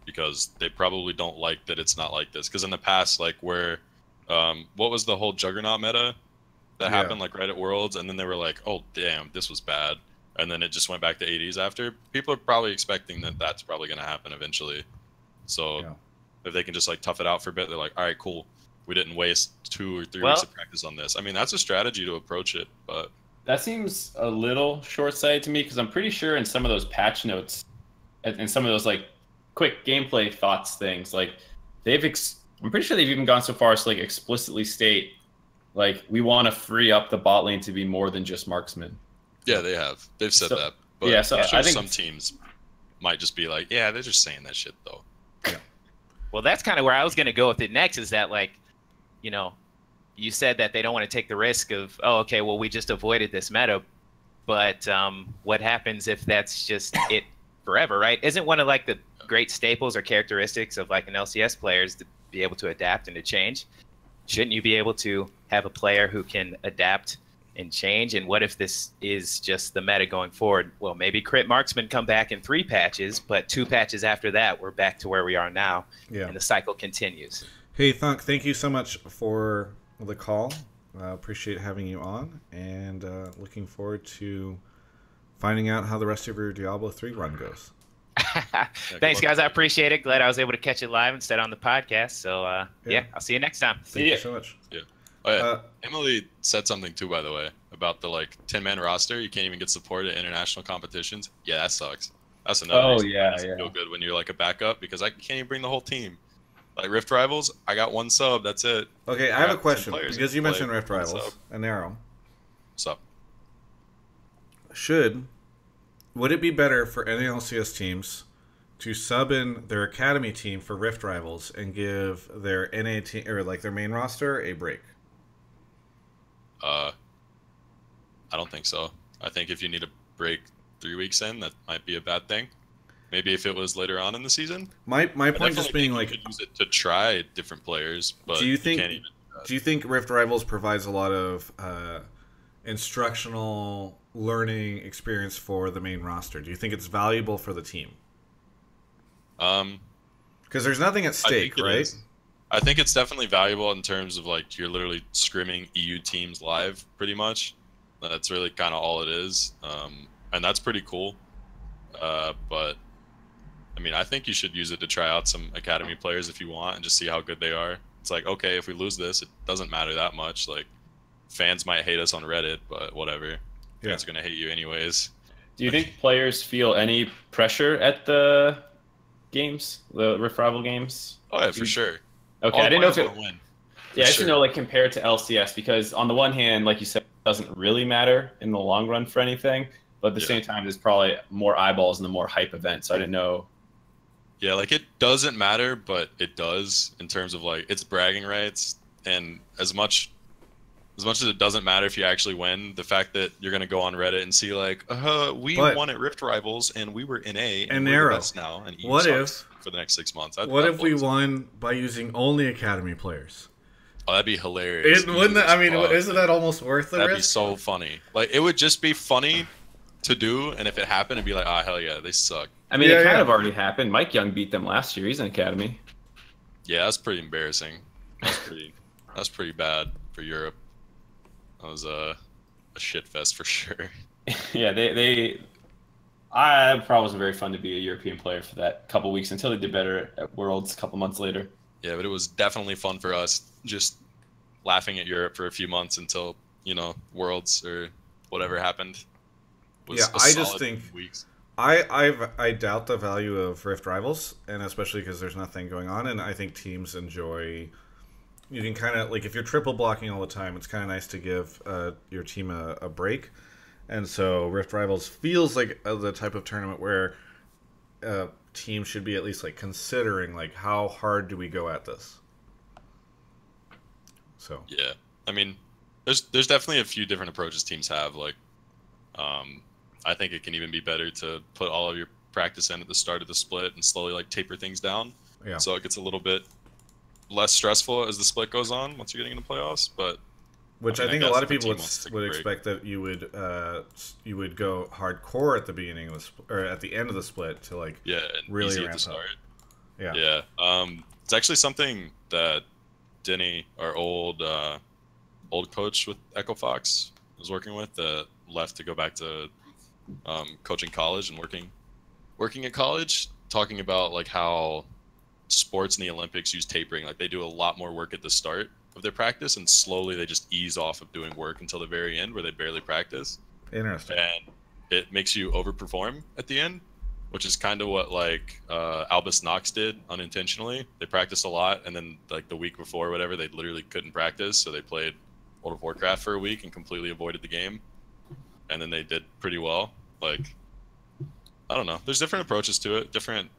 because they probably don't like that it's not like this. Because in the past, like, where, what was the whole Juggernaut meta that happened, like, right at Worlds, and then they were like, oh, damn, this was bad, and then it just went back to 80s after. People are probably expecting that that's probably going to happen eventually. So if they can just, like, tough it out for a bit, they're like, all right, cool, we didn't waste 2 or 3 weeks of practice on this. I mean, that's a strategy to approach it, but... That seems a little short-sighted to me, because I'm pretty sure in some of those patch notes and some of those, like, quick gameplay thoughts things, like, I'm pretty sure they've even gone so far as to, like, explicitly state, like, we want to free up the bot lane to be more than just marksmen. Yeah, they have. They've said that. But yeah, so I'm sure I think some teams might just be like, yeah, they're just saying that shit, though. Yeah. Well, that's kind of where I was going to go with it next, is that, like, you know, you said that they don't want to take the risk of, oh, okay, well, we just avoided this meta, but what happens if that's just it forever, right? Isn't one of, like, the great staples or characteristics of, like, an LCS player is to be able to adapt and to change? Shouldn't you be able to have a player who can adapt and change? And what if this is just the meta going forward? Well, maybe crit marksmen come back in 3 patches, but 2 patches after that, we're back to where we are now, and the cycle continues. Hey, Thunk, thank you so much for the call. Appreciate having you on, and looking forward to finding out how the rest of your Diablo 3 run goes. Thanks, guys. I appreciate it. Glad I was able to catch it live instead on the podcast. So, yeah, I'll see you next time. Thank you so much. Yeah. Oh, yeah. Emily said something, too, by the way, about the, like, 10-man roster. You can't even get support at international competitions. Yeah, that sucks. That's another reason why it doesn't feel good when you're, like, a backup, because I can't even bring the whole team. Like, Rift Rivals, I got 1 sub, that's it. Okay, I have a question, because you mentioned Rift Rivals. Inero. What's up? Would it be better for any LCS teams to sub in their academy team for Rift Rivals and give their NA team, or like their main roster, a break? I don't think so. I think if you need a break 3 weeks in, that might be a bad thing. Maybe if it was later on in the season. My point just being, like, you could use it to try different players, but do you think Rift Rivals provides a lot of instructional learning experience for the main roster? Do you think it's valuable for the team? Because there's nothing at stake, right? I think it's definitely valuable in terms of like you're literally scrimming EU teams live, pretty much. That's really kind of all it is, and that's pretty cool. But I mean, I think you should use it to try out some academy players if you want and just see how good they are. It's like, okay, if we lose this, it doesn't matter that much. Like, fans might hate us on Reddit, but whatever. Yeah. Fans are gonna hate you anyways. Do you think players feel any pressure at the games, the Rift Rival games? Oh yeah, for sure. Okay, all I didn't know if it. Win, yeah, I just know like compared to LCS, because on the one hand, like you said, it doesn't really matter in the long run for anything, but at the same time, there's probably more eyeballs and the more hype event. So I didn't know. Yeah, like it doesn't matter, but it does in terms of like it's bragging rights, and as much as it doesn't matter if you actually win, the fact that you're gonna go on Reddit and see like, we won at Rift Rivals and we were in A and we're the best now, and what if for the next 6 months? What if we won by using only academy players? Oh, that'd be hilarious. Wouldn't that, I mean, isn't that almost worth the risk? That'd be so funny. Like, it would just be funny to do, and if it happened, it'd be like, hell yeah, they suck. I mean, it kind of already happened. Mike Young beat them last year. He's in academy. Yeah, that's pretty embarrassing. That's pretty bad for Europe. That was a shit fest for sure. Yeah, I probably wasn't very fun to be a European player for that couple weeks until they did better at Worlds a couple months later. Yeah, but it was definitely fun for us, just laughing at Europe for a few months until, Worlds or whatever happened. I just think weeks. I doubt the value of Rift Rivals, and especially because there's nothing going on, and I think teams enjoy. You can kind of, like, if you're triple blocking all the time, it's kind of nice to give your team a break. And so Rift Rivals feels like the type of tournament where teams should be at least, like, considering, like, how hard do we go at this? So. Yeah. I mean, there's definitely a few different approaches teams have. Like, I think it can even be better to put all of your practice in at the start of the split and slowly, like, taper things down. Yeah. So it gets a little bit less stressful as the split goes on once you're getting into playoffs, but I think a lot of people would expect that you would go hardcore at the beginning of the or at the end of the split to like really ramp up. Yeah. It's actually something that Denny, our old coach with Echo Fox, was working with, that left to go back to coaching college and working at college, talking about like how sports in the Olympics use tapering. Like, they do a lot more work at the start of their practice, and slowly they just ease off of doing work until the very end where they barely practice. Interesting. And it makes you overperform at the end, which is kind of what like Albus Nox did unintentionally. They practiced a lot, and then like the week before or whatever, they literally couldn't practice, so they played World of Warcraft for a week and completely avoided the game, and then they did pretty well. Like, I don't know, there's different approaches to it, different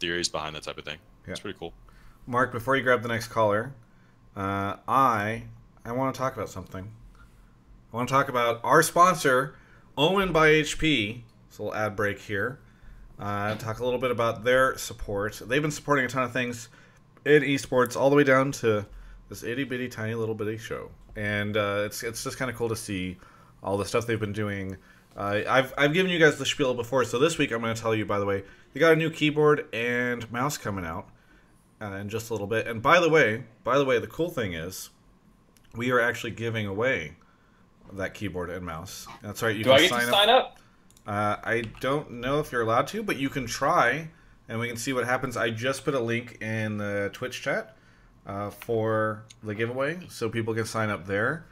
theories behind that type of thing. It's pretty cool. Mark, before you grab the next caller, I want to talk about something. I want to talk about our sponsor, OMEN by HP. It's a little ad break here. Talk a little bit about their support. They've been supporting a ton of things in esports, all the way down to this itty bitty tiny little bitty show, and it's just kind of cool to see all the stuff they've been doing. I've given you guys the spiel before, so this week I'm going to tell you, by the way, they got a new keyboard and mouse coming out in just a little bit. And by the way, the cool thing is we are actually giving away that keyboard and mouse. That's right. You can sign up? I don't know if you're allowed to, but you can try, and we can see what happens. I just put a link in the Twitch chat for the giveaway, so people can sign up there.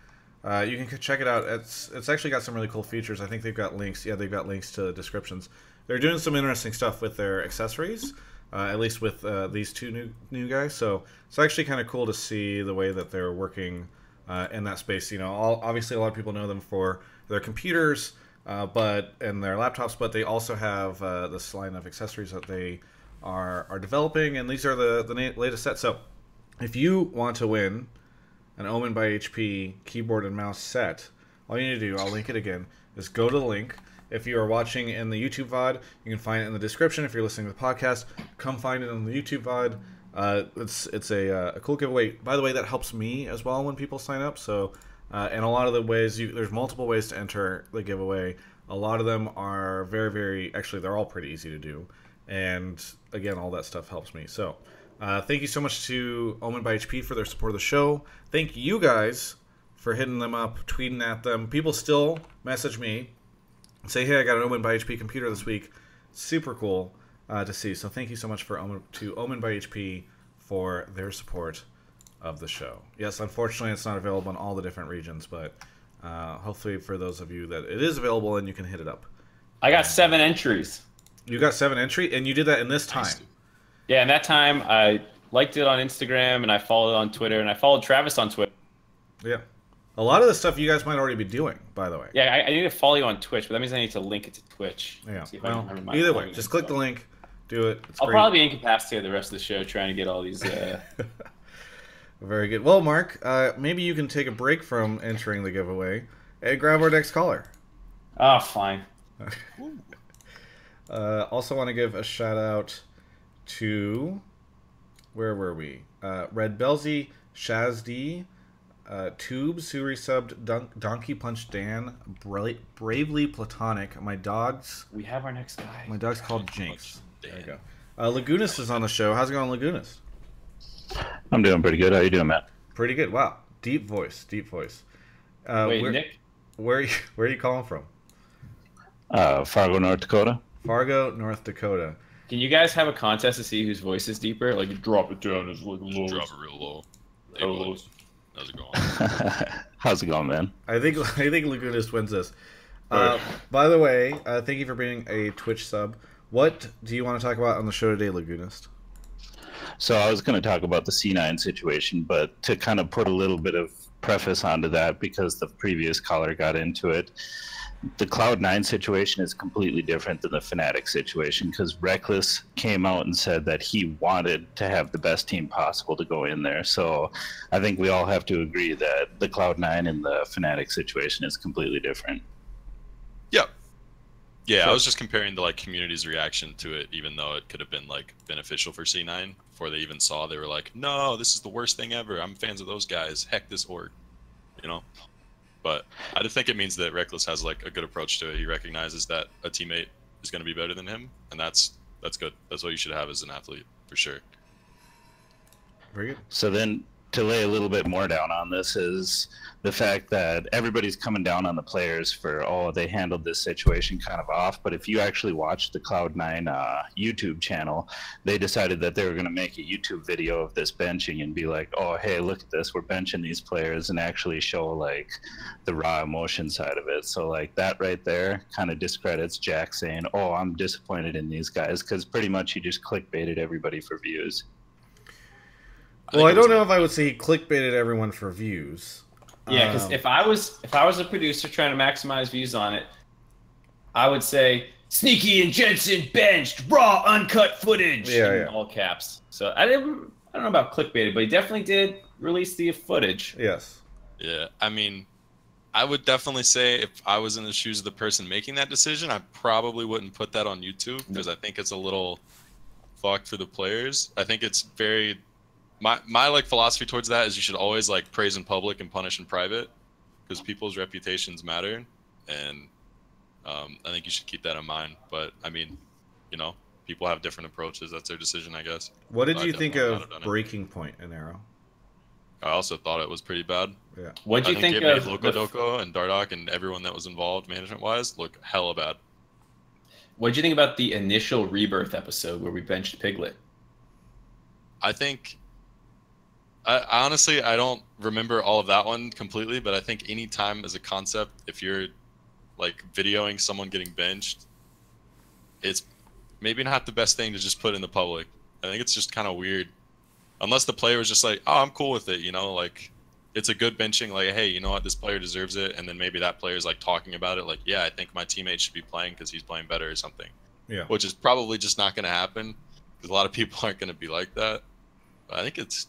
You can check it out. It's actually got some really cool features. I think they've got links. Yeah, they've got links to the descriptions. They're doing some interesting stuff with their accessories, at least with these two new guys. So it's actually kind of cool to see the way that they're working in that space. Obviously a lot of people know them for their computers, and their laptops, but they also have this line of accessories that they are developing, and these are the latest set. So if you want to win an OMEN by HP keyboard and mouse set, all you need to do, I'll link it again, is go to the link. If you are watching in the YouTube VOD, you can find it in the description. If you're listening to the podcast, come find it on the YouTube VOD. It's a cool giveaway. By the way, that helps me as well when people sign up. So And a lot of the ways, there's multiple ways to enter the giveaway. A lot of them are very, very, actually, they're all pretty easy to do. And again, all that stuff helps me. So thank you so much to OMEN by HP for their support of the show. Thank you guys for hitting them up, tweeting at them. People still message me, say, hey, I got an OMEN by HP computer this week. Super cool to see. So thank you so much to OMEN by HP for their support of the show. Yes, unfortunately, it's not available in all the different regions, but hopefully for those of you that it is available and you can hit it up. I got 7 entries. You got 7 entry, and you did that in this time. Yeah, and that time I liked it on Instagram, and I followed it on Twitter, and I followed Travis on Twitter. Yeah. A lot of the stuff you guys might already be doing, by the way. Yeah, I need to follow you on Twitch, but that means I need to link it to Twitch. Yeah. Well, either way, just click the link, do it. I'll probably be incapacitated the rest of the show trying to get all these... Very good. Well, Mark, maybe you can take a break from entering the giveaway and grab our next caller. Oh, fine. Also want to give a shout out to, where were we? Red Belzy, Shazd, Tubes, who resubbed, Donkey Punch Dan, Bravely Platonic, my dogs. We have our next guy. My dog's called Jinx. There you go. Lagunas is on the show. How's it going, Lagunas? I'm doing pretty good. How you doing, Matt? Pretty good. Wow. Deep voice. Deep voice. Wait, Nick? Where are you calling from? Fargo, North Dakota. Fargo, North Dakota. Can you guys have a contest to see whose voice is deeper? Like, drop it down as like low. Drop it real low. Hey, how's it going? How's it going, man? I think Lagunas wins this. By the way, thank you for being a Twitch sub. What do you want to talk about on the show today, Lagunist? So I was going to talk about the C9 situation, but to kind of put a little bit of preface onto that, because the previous caller got into it, the Cloud9 situation is completely different than the Fnatic situation, because Reckless came out and said that he wanted to have the best team possible to go in there. So I think we all have to agree that the Cloud9 and the Fnatic situation is completely different. Yep. Yeah, I was just comparing the community's reaction to it, even though it could have been beneficial for C9. Before they even saw, they were like, "No, this is the worst thing ever. I'm fans of those guys. Heck this org," you know. But I do think it means that Reckless has a good approach to it. He recognizes that a teammate is going to be better than him, and that's good. That's what you should have as an athlete, for sure. Very good. So then, to lay a little bit more down on this is the fact that everybody's coming down on the players for, oh, they handled this situation kind of off. But if you actually watch the Cloud9 YouTube channel, they decided that they were going to make a YouTube video of this benching and be like, oh, hey, look at this. We're benching these players, and actually show the raw emotion side of it. So that right there kind of discredits Jack saying, oh, I'm disappointed in these guys, because pretty much he just clickbaited everybody for views. Well, I don't know if I would say he clickbaited everyone for views. Yeah, because if I was a producer trying to maximize views on it, I would say Sneaky and Jensen benched raw uncut footage in all caps. So I don't know about clickbaited, but he definitely did release the footage. Yes. Yeah, I mean, I would definitely say if I was in the shoes of the person making that decision, I probably wouldn't put that on YouTube, because I think it's a little fucked for the players. I think it's very... My philosophy towards that is you should always praise in public and punish in private, because people's reputations matter, and I think you should keep that in mind. But I mean, people have different approaches. That's their decision, I guess. What did you think of Breaking Point in Inero? I also thought it was pretty bad. Yeah. What do you think it of made Loco and Dardoch and everyone that was involved management-wise look hella bad? What did you think about the initial Rebirth episode where we benched Piglet? I think... I honestly, I don't remember all of that one completely, but I think any time as a concept, if you're videoing someone getting benched, it's maybe not the best thing to just put in the public. I think it's just kind of weird, unless the player was just oh, I'm cool with it, it's a good benching, hey, you know what, this player deserves it, and then maybe that player's talking about it, yeah, I think my teammate should be playing because he's playing better or something. Yeah. Which is probably just not going to happen, because a lot of people aren't going to be like that. But I think it's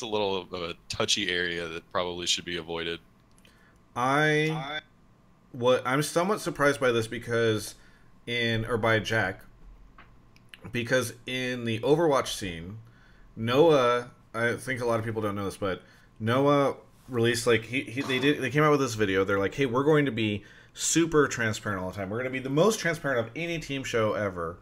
a little of a touchy area that probably should be avoided. I'm somewhat surprised by this by Jack, because in the Overwatch scene, Noah, I think a lot of people don't know this, but Noah released like they came out with this video. They're like, hey, we're going to be super transparent all the time. We're going to be the most transparent of any team show ever.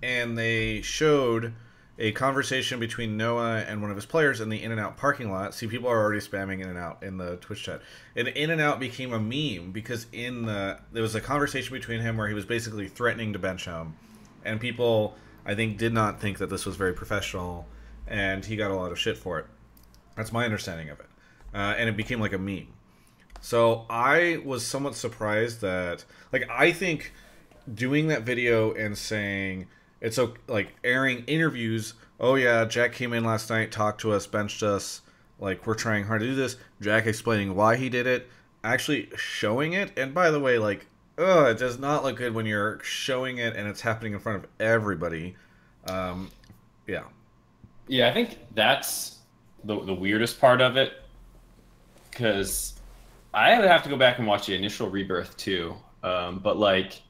And they showed a conversation between Noah and one of his players in the In-N-Out parking lot. See, people are already spamming In-N-Out in the Twitch chat. And In-N-Out became a meme because there was a conversation between him where he was basically threatening to bench him. And people, I think, did not think that this was very professional, and he got a lot of shit for it. That's my understanding of it. And it became like a meme. So I was somewhat surprised that, like, I think doing that video and saying, it's like airing interviews, oh yeah, Jack came in last night, talked to us, benched us, like, we're trying hard to do this, Jack explaining why he did it, actually showing it, and by the way, like, it does not look good when you're showing it and it's happening in front of everybody. Yeah. Yeah, I think that's the weirdest part of it, because I would have to go back and watch the initial Rebirth too, but, like,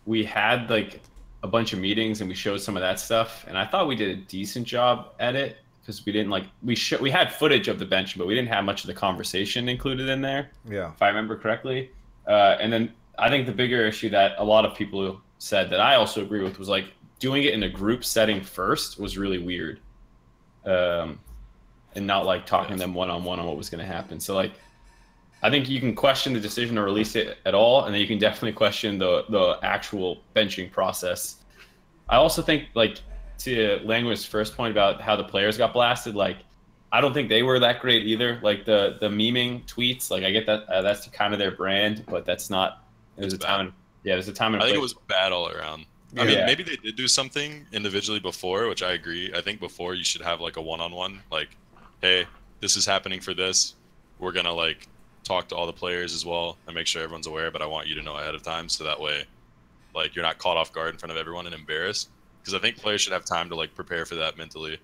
we had, like, a bunch of meetings and we showed some of that stuff, and I thought we did a decent job at it, because we didn't, like, we had footage of the bench, but we didn't have much of the conversation included in there. Yeah, if I remember correctly. And then I think the bigger issue that a lot of people said that I also agree with was, like, doing it in a group setting first was really weird, and not, like, talking to them one-on-one on what was going to happen. So, like, I think you can question the decision to release it at all, and then you can definitely question the actual benching process. I also think, like, to Langwood's first point about how the players got blasted, like, I don't think they were that great either. Like, the memeing tweets, like, I get that that's kind of their brand, but that's not. There's a time. Yeah, there's a time and a I place. think it was bad all around. I mean, maybe they did do something individually before, which I agree. I think before you should have, like, a one-on-one, like, hey, this is happening for this. We're gonna, like, talk to all the players as well and make sure everyone's aware, but I want you to know ahead of time, so that way, like, you're not caught off guard in front of everyone and embarrassed, because I think players should have time to, like, prepare for that mentally,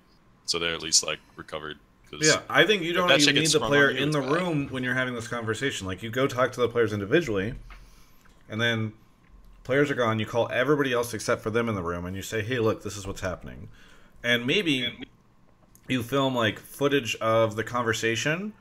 so they're at least, like, recovered. Yeah, I think you don't even need the player in the room when you're having this conversation. Like, you go talk to the players individually, and then players are gone, you call everybody else except for them in the room, and you say, hey, look, this is what's happening. And maybe you film, like, footage of the conversation.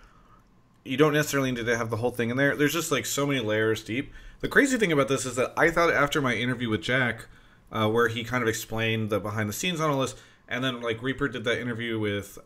You don't necessarily need to have the whole thing in there. There's just, like, so many layers deep. The crazy thing about this is that I thought after my interview with Jack, where he kind of explained the behind the scenes on all this, and then, like, Reaper did that interview with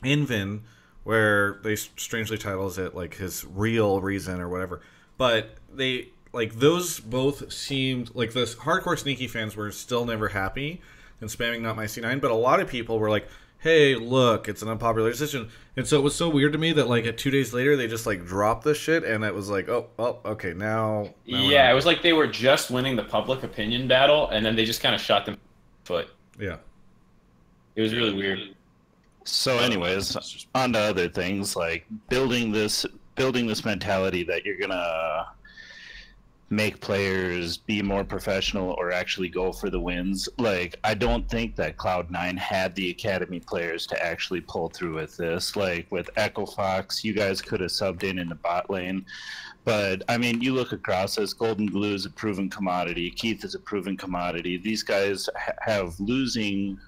Invin, where they strangely titles it, like, his real reason or whatever. But they, like, those both seemed, like, the hardcore sneaky fans were still never happy and spamming not my C9, but a lot of people were like, hey, look, it's an unpopular decision. And so it was so weird to me that, like, 2 days later, they just, like, dropped this shit, and it was like, oh, okay, now yeah, it was like they were just winning the public opinion battle, and then they just kind of shot them foot. Yeah. It was really weird. So anyways, on to other things, like building this mentality that you're gonna make players be more professional or actually go for the wins. Like, I don't think that Cloud9 had the academy players to actually pull through with this. Like, with Echo Fox, you guys could have subbed in the bot lane. But, I mean, you look across this, Golden Glue is a proven commodity, Keith is a proven commodity. These guys have losing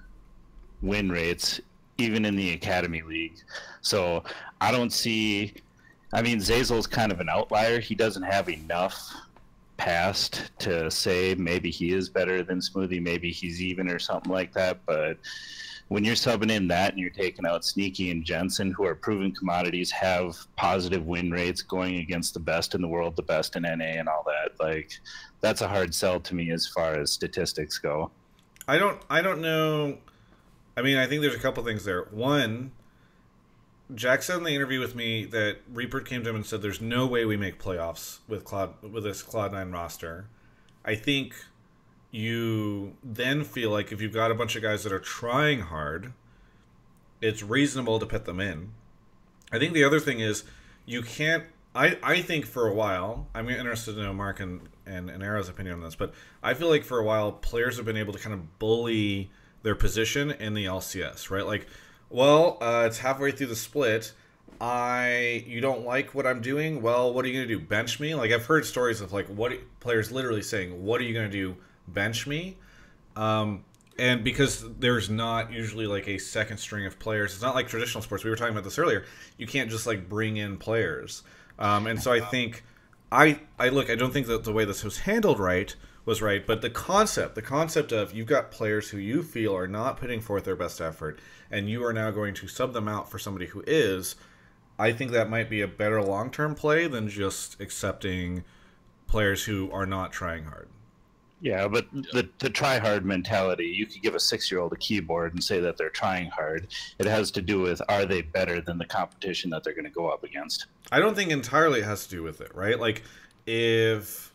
win rates, even in the Academy League. So, I don't see... I mean, Zazel's kind of an outlier. He doesn't have enough past to say maybe he is better than Smoothie, maybe he's even or something like that. But when you're subbing in that and you're taking out Sneaky and Jensen, who are proven commodities, have positive win rates going against the best in the world, the best in NA and all that, like, that's a hard sell to me as far as statistics go. I don't know. I mean, I think there's a couple things there. One, Jack said in the interview with me that Reaper came to him and said there's no way we make playoffs with this Cloud9 roster. I think you then feel like if you've got a bunch of guys that are trying hard, it's reasonable to put them in. I think the other thing is you can't... I think for a while, I'm interested to know Mark and Inero's opinion on this, but I feel like for a while players have been able to kind of bully their position in the LCS, right? Like, well, it's halfway through the split. You don't like what I'm doing? Well, what are you going to do? Bench me? Like, I've heard stories of, like, players literally saying, what are you going to do? Bench me? And because there's not usually like a second string of players, it's not like traditional sports. We were talking about this earlier. You can't just like bring in players. And so I think I don't think that the way this was handled was right, but the concept of you've got players who you feel are not putting forth their best effort, and you are now going to sub them out for somebody who is, I think that might be a better long-term play than just accepting players who are not trying hard. Yeah, but the try-hard mentality, you could give a 6-year-old a keyboard and say that they're trying hard. It has to do with, are they better than the competition that they're going to go up against? I don't think entirely it has to do with it, right? Like, if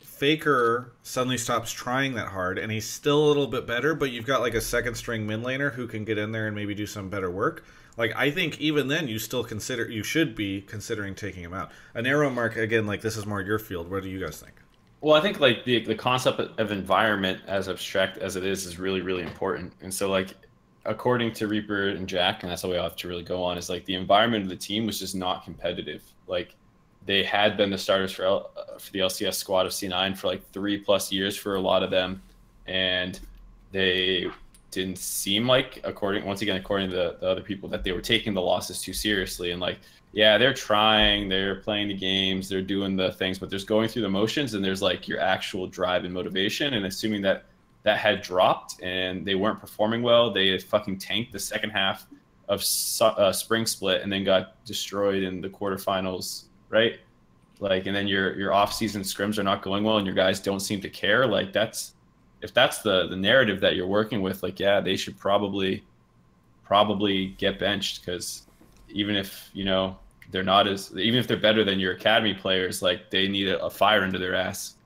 Faker suddenly stops trying that hard and he's still a little bit better, but you've got like a second-string mid laner who can get in there and maybe do some better work, like, I think even then you should be considering taking him out. Inero, Mark, again, like, this is more your field. What do you guys think? Well, I think like the concept of environment, as abstract as it is really, really important. And so like, according to Reaper and Jack, and that's all we have to really go on, is like the environment of the team was just not competitive. Like, they had been the starters for the LCS squad of C9 for like 3+ years for a lot of them, and they didn't seem like, according to the other people, that they were taking the losses too seriously. And like, yeah, they're trying, they're playing the games, they're doing the things, but there's going through the motions, and there's like your actual drive and motivation. And assuming that had dropped and they weren't performing well, they had fucking tanked the second half of Spring Split and then got destroyed in the quarterfinals, right? Like, and then your off-season scrims are not going well and your guys don't seem to care. Like, if that's the narrative that you're working with, like, yeah, they should probably get benched, because even if, you know, even if they're better than your academy players, like, they need a fire under their ass.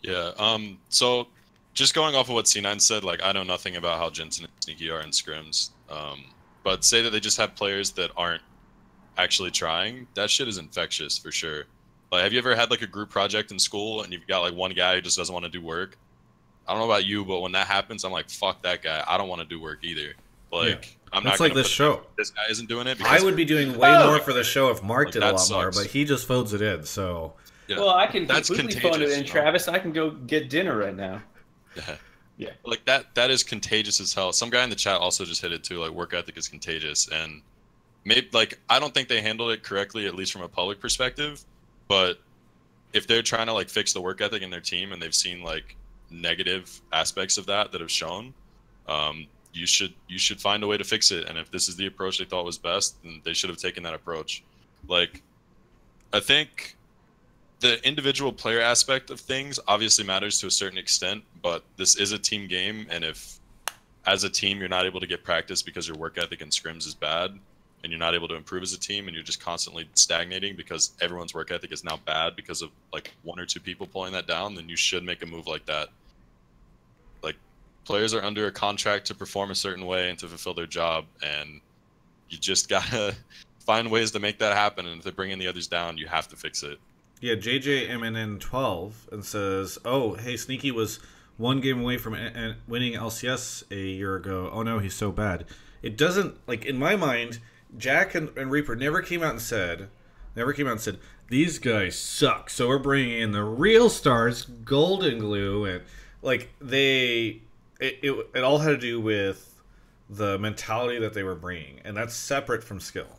Yeah. So just going off of what C9 said, like, I know nothing about how Jensen and Sneaky are in scrims. But say that they just have players that aren't actually trying. That shit is infectious for sure. Like, have you ever had like a group project in school and you've got like one guy who just doesn't want to do work? I don't know about you, but when that happens, I'm like, fuck that guy. I don't want to do work either. Like, yeah. I'm not like this show. This guy isn't doing it. I would be doing way more for the show if Mark did a lot more, but he just phones it in. So, yeah. Well, I can completely phone it in, Travis. I can go get dinner right now. Yeah. Yeah. Like that is contagious as hell. Some guy in the chat also just hit it too. Like, work ethic is contagious, and maybe, like, I don't think they handled it correctly, at least from a public perspective. But if they're trying to like fix the work ethic in their team and they've seen like negative aspects of that have shown, you should find a way to fix it. And if this is the approach they thought was best, then they should have taken that approach. Like, I think the individual player aspect of things obviously matters to a certain extent, but this is a team game, and if as a team you're not able to get practice because your work ethic in scrims is bad, and you're not able to improve as a team, and you're just constantly stagnating because everyone's work ethic is now bad because of like 1 or 2 people pulling that down, then you should make a move like that. Like, players are under a contract to perform a certain way and to fulfill their job, and you just gotta find ways to make that happen. And if they're bringing the others down, you have to fix it. Yeah, JJMNN12 and says, "Oh, hey, Sneaky was 1 game away from winning LCS a year ago. Oh no, he's so bad." It doesn't, like, in my mind, Jack and Reaper never came out and said, these guys suck, so we're bringing in the real stars, Golden Glue, and like it all had to do with the mentality that they were bringing, and that's separate from skill.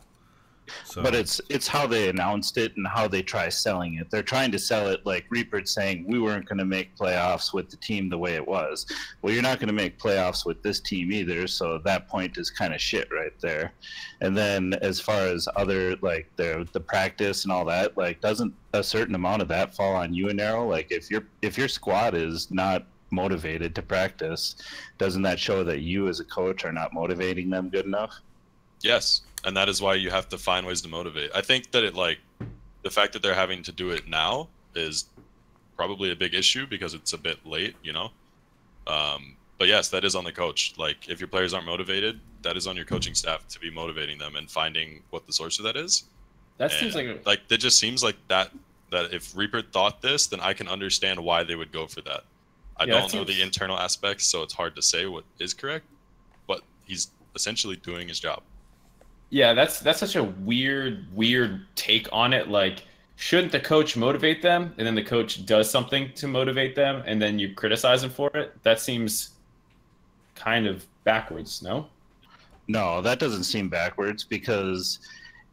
So. But it's how they announced it and how they try selling it. They're trying to sell it like Reaper's saying, we weren't going to make playoffs with the team the way it was. Well, you're not going to make playoffs with this team either, so that point is kind of shit right there. And then as far as other, like, the practice and all that, like, doesn't a certain amount of that fall on you, Inero? Like, if your squad is not motivated to practice, doesn't that show that you as a coach are not motivating them good enough? Yes. And that is why you have to find ways to motivate. I think that the fact that they're having to do it now is probably a big issue because it's a bit late, you know? But yes, that is on the coach. Like, if your players aren't motivated, that is on your coaching staff to be motivating them and finding what the source of that is. That seems like that just seems like that if Reaper thought this, then I can understand why they would go for that. I don't know the internal aspects, so it's hard to say what is correct, but he's essentially doing his job. Yeah, that's such a weird take on it. Like, shouldn't the coach motivate them, and then the coach does something to motivate them, and then you criticize him for it? That seems kind of backwards, no? No, that doesn't seem backwards, because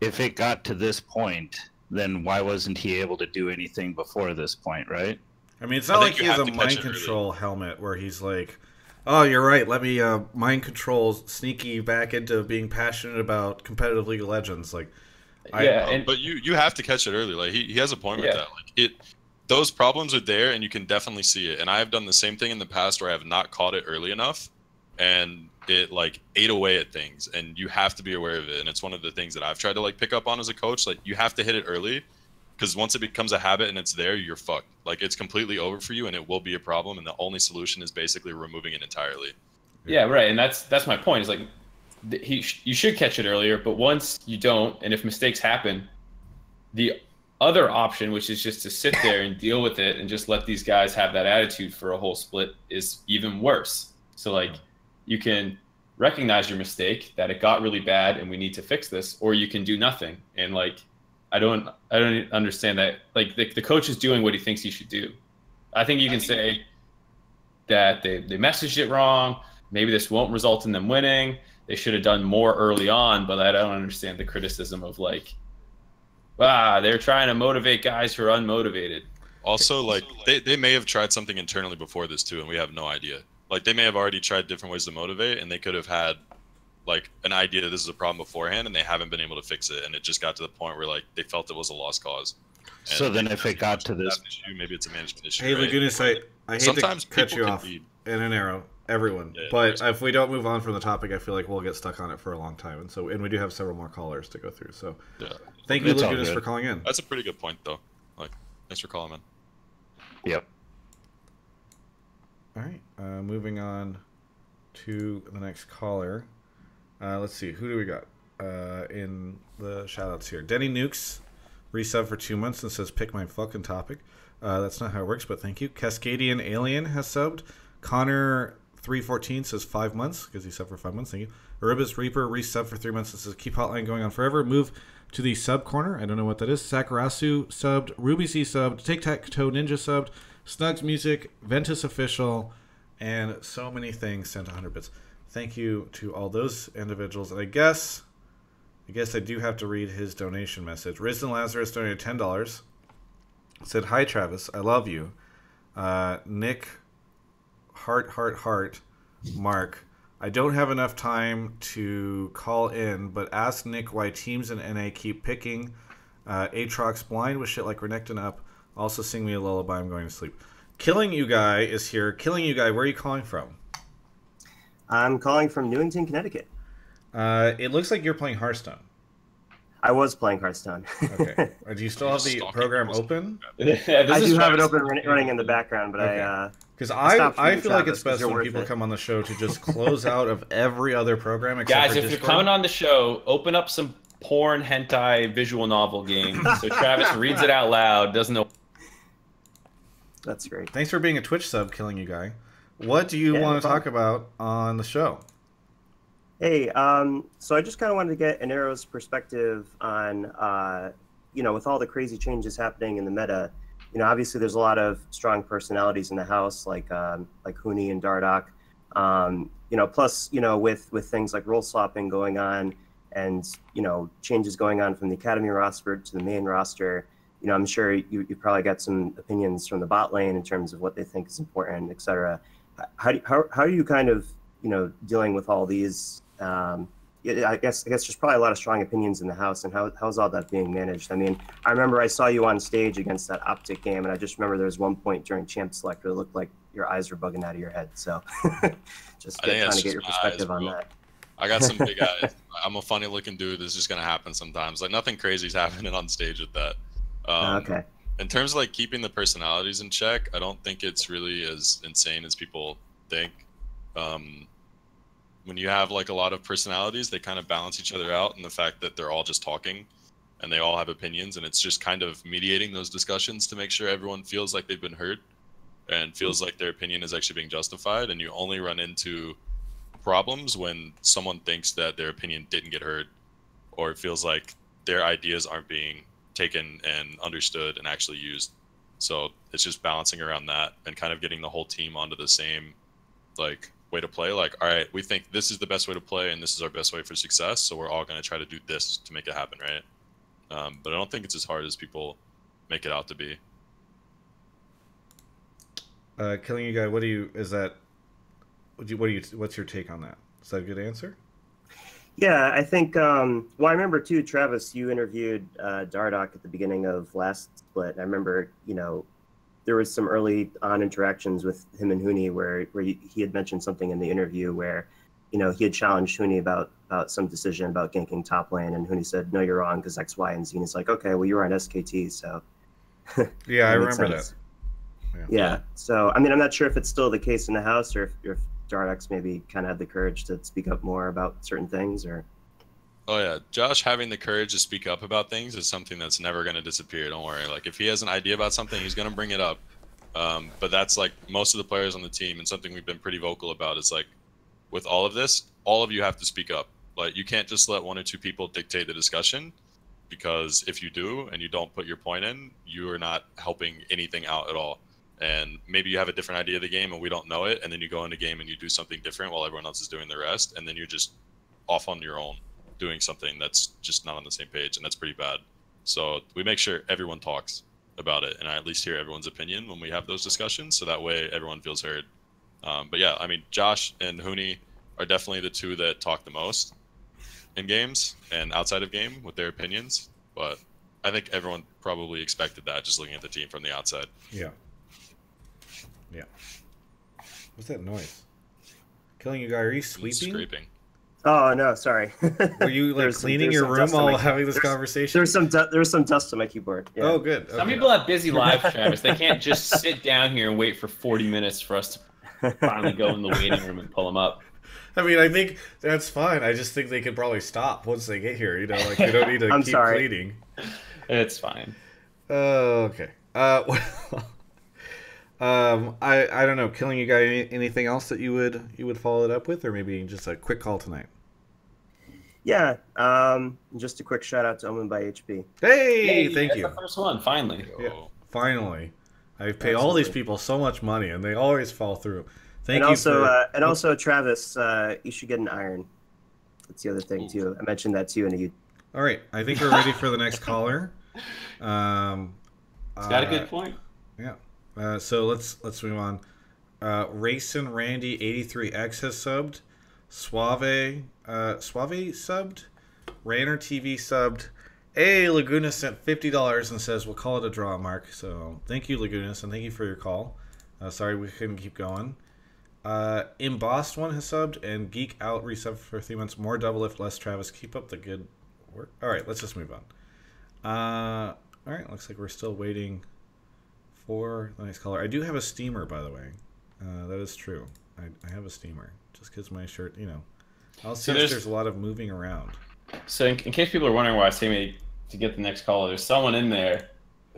if it got to this point, then why wasn't he able to do anything before this point, right? I mean, it's not like he has a mind control helmet where he's like, oh, you're right, let me mind control Sneaky back into being passionate about competitive League of Legends. Like, but you have to catch it early. Like he has a point with that. Like those problems are there, and you can definitely see it. And I have done the same thing in the past where I have not caught it early enough, and it like ate away at things. And you have to be aware of it. And it's one of the things that I've tried to like pick up on as a coach. Like you have to hit it early, because once it becomes a habit and it's there, you're fucked. Like it's completely over for you, and it will be a problem. And the only solution is basically removing it entirely. Yeah, right. And that's my point. Is like you should catch it earlier, but once you don't, and if mistakes happen, the other option, which is just to sit there and deal with it and just let these guys have that attitude for a whole split, is even worse. So like you can recognize your mistake, that it got really bad and we need to fix this, or you can do nothing. And like I don't understand that. Like the coach is doing what he thinks he should do. I think you can say that they messaged it wrong. Maybe this won't result in them winning. They should have done more early on, but I don't understand the criticism of like, they're trying to motivate guys who are unmotivated. Also, like they may have tried something internally before this too, and we have no idea. Like they may have already tried different ways to motivate, and they could have had like an idea that this is a problem beforehand, and they haven't been able to fix it, and it just got to the point where like they felt it was a lost cause. And so then if it got to this issue, maybe it's a management issue. Hey, right? Lagunas, I hate Sometimes to cut you people off can in an arrow, everyone. Yeah, but if we don't move on from the topic, I feel like we'll get stuck on it for a long time. And we do have several more callers to go through. So thank you, Lagunas, for calling in. That's a pretty good point, though. Like, thanks for calling, man. Yep. All right, moving on to the next caller. Let's see, who do we got in the shoutouts here? Denny Nukes resub for 2 months and says, pick my fucking topic. That's not how it works, but thank you. Cascadian Alien has subbed. Connor 314 says 5 months, because he subbed for 5 months. Thank you. Aribus Reaper resub for 3 months and says, keep Hotline going on forever. Move to the sub corner. I don't know what that is. Sakurasu subbed. Ruby C subbed. Tic Tac Toe Ninja subbed. Snugs Music, Ventus Official, and so many things sent 100 bits. Thank you to all those individuals. And I guess I do have to read his donation message. Risen Lazarus donated $10. Said, hi, Travis. I love you. Nick, heart, Mark. I don't have enough time to call in, but ask Nick why teams in NA keep picking Aatrox blind with shit like Renekton up. Also sing me a lullaby, I'm going to sleep. Killing You Guy is here. Killing You Guy, where are you calling from? I'm calling from Newington, Connecticut. It looks like you're playing Hearthstone. I was playing Hearthstone. Okay. Do you still have the program open? I do have it open running in the background, but okay. Because I feel like it's best when people come on the show to just close out of every other program except Guys, for if you're coming on the show, open up some porn hentai visual novel game so Travis reads it out loud, doesn't know. That's great. Thanks for being a Twitch sub, Killing You Guy. What do you want to talk about on the show? Hey, so I just kind of wanted to get Inero's perspective on, with all the crazy changes happening in the meta. Obviously there's a lot of strong personalities in the house, like Huni and Dardoch. Plus, with things like role swapping going on, and changes going on from the academy roster to the main roster. I'm sure you probably got some opinions from the bot lane in terms of what they think is important, etc. How are you kind of dealing with all these? I guess there's probably a lot of strong opinions in the house, and how's all that being managed? I mean, I remember I saw you on stage against that Optic game, and I just remember there was one point during Champ Select where it looked like your eyes were bugging out of your head. So just trying to get your perspective on that. I got some big eyes. I'm a funny looking dude. It's just gonna happen sometimes. Like nothing crazy is happening on stage with that. Okay. In terms of like keeping the personalities in check, I don't think it's really as insane as people think. When you have like a lot of personalities, they kind of balance each other out, and the fact that they're all just talking and they all have opinions, and it's just kind of mediating those discussions to make sure everyone feels like they've been heard and feels like their opinion is actually being justified. And you only run into problems when someone thinks that their opinion didn't get heard, or it feels like their ideas aren't being taken and understood and actually used. So it's just balancing around that and kind of getting the whole team onto the same like way to play. Like, all right, we think this is the best way to play and this is our best way for success, so we're all going to try to do this to make it happen, right? But I don't think it's as hard as people make it out to be. Killing You Guy, what's your take on that? Is that a good answer? Yeah, I think, well, I remember too, Travis, you interviewed Dardoch at the beginning of last split. I remember, you know, there was some early on interactions with him and Huni where he had mentioned something in the interview where, you know, he had challenged Huni about some decision about ganking top lane, and Huni said, no, you're wrong because X, Y, and Z. And he's like, okay, well, you were on SKT, so. Yeah, I remember that. Yeah. So, I mean, I'm not sure if it's still the case in the house or if Dardoch maybe kind of had the courage to speak up more about certain things, or. Oh yeah, Josh having the courage to speak up about things is something that's never going to disappear. Don't worry. Like, if he has an idea about something, he's going to bring it up. But that's like most of the players on the team, and something we've been pretty vocal about is like, with all of this, all of you have to speak up. Like, you can't just let one or two people dictate the discussion, because if you do and you don't put your point in, you are not helping anything out at all. And maybe you have a different idea of the game and we don't know it, and then you go into game and you do something different while everyone else is doing the rest, and then you're just off on your own doing something that's just not on the same page, and that's pretty bad. So we make sure everyone talks about it, and I at least hear everyone's opinion when we have those discussions, so that way everyone feels heard. But yeah, I mean, Josh and Huni are definitely the two that talk the most in games and outside of game with their opinions, but I think everyone probably expected that just looking at the team from the outside. Yeah. Yeah. What's that noise? Killing You Guy, are you sweeping? Scraping. Oh no, sorry. Were you like cleaning your room while having this conversation? There's some dust on my keyboard. Yeah. Oh, good. Okay. Some people have busy lives, Travis. They can't just sit down here and wait for 40 minutes for us to finally go in the waiting room and pull them up. I mean, I think that's fine. I just think they could probably stop once they get here. You know, like they don't need to keep cleaning. It's fine. Okay. I don't know. Killing You Guy, anything else that you would follow it up with, or maybe just a quick call tonight? Yeah. Just a quick shout out to OMEN by HP. Hey, thank you. That's the first one, finally. Yeah, finally. I pay all these people so much money, and they always fall through. Thank you. And also, Travis, you should get an iron. That's the other thing too. I mentioned that to you in a. All right, I think we're ready for the next caller. It's got a good point. Yeah. So let's move on. Racing Randy 83X has subbed. Suave subbed. Rainer TV subbed. Hey, Laguna sent $50 and says we'll call it a draw, Mark. So thank you, Lagunas, and thank you for your call. Sorry we couldn't keep going. Embossed one has subbed, and Geek Out resubbed for 3 months. More double lift, less Travis. Keep up the good work. All right, let's just move on. All right, looks like we're still waiting for the next caller. I do have a steamer, by the way. That is true. I have a steamer. Just because my shirt, you know. I'll see if there's a lot of moving around. So in case people are wondering why I say me to get the next caller, there's someone in there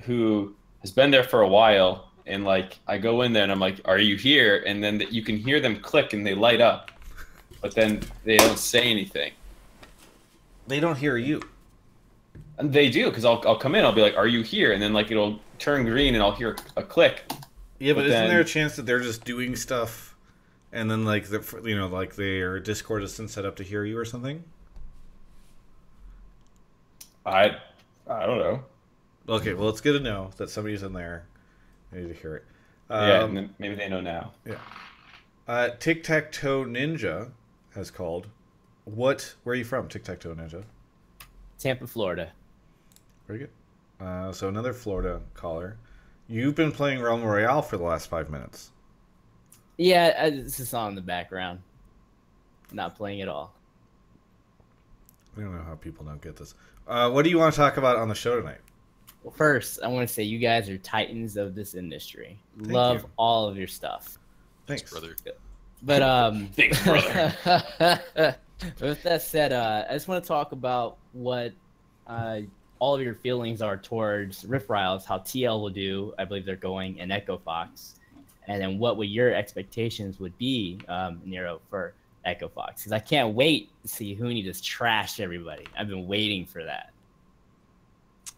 who has been there for a while, and like I go in there and I'm like, are you here? And then you can hear them click and they light up, but then they don't say anything. They don't hear you. And they do, because I'll come in, I'll be like, are you here? And then like it'll turn green and I'll hear a click. Yeah, but isn't there a chance that they're just doing stuff and then like like their Discord is set up to hear you or something? I don't know. Okay, well, it's good to know that somebody's in there. I need to hear it. Yeah, and then maybe they know now. Yeah. Tic Tac Toe Ninja has called. Where are you from, Tic Tac Toe Ninja? Tampa, Florida. Very good. So another Florida caller. You've been playing Realm Royale for the last 5 minutes. Yeah, it's a song in the background. Not playing at all. I don't know how people don't get this. What do you want to talk about on the show tonight? Well, first, I want to say you guys are titans of this industry. Love all of your stuff. Thanks, brother. But thanks, brother. With that said, I just want to talk about what all of your feelings are towards Rift Riles, how TL will do. I believe they're going in Echo Fox, and then what would your expectations would be, Inero, for Echo Fox? Because I can't wait to see Huni just trash everybody. I've been waiting for that.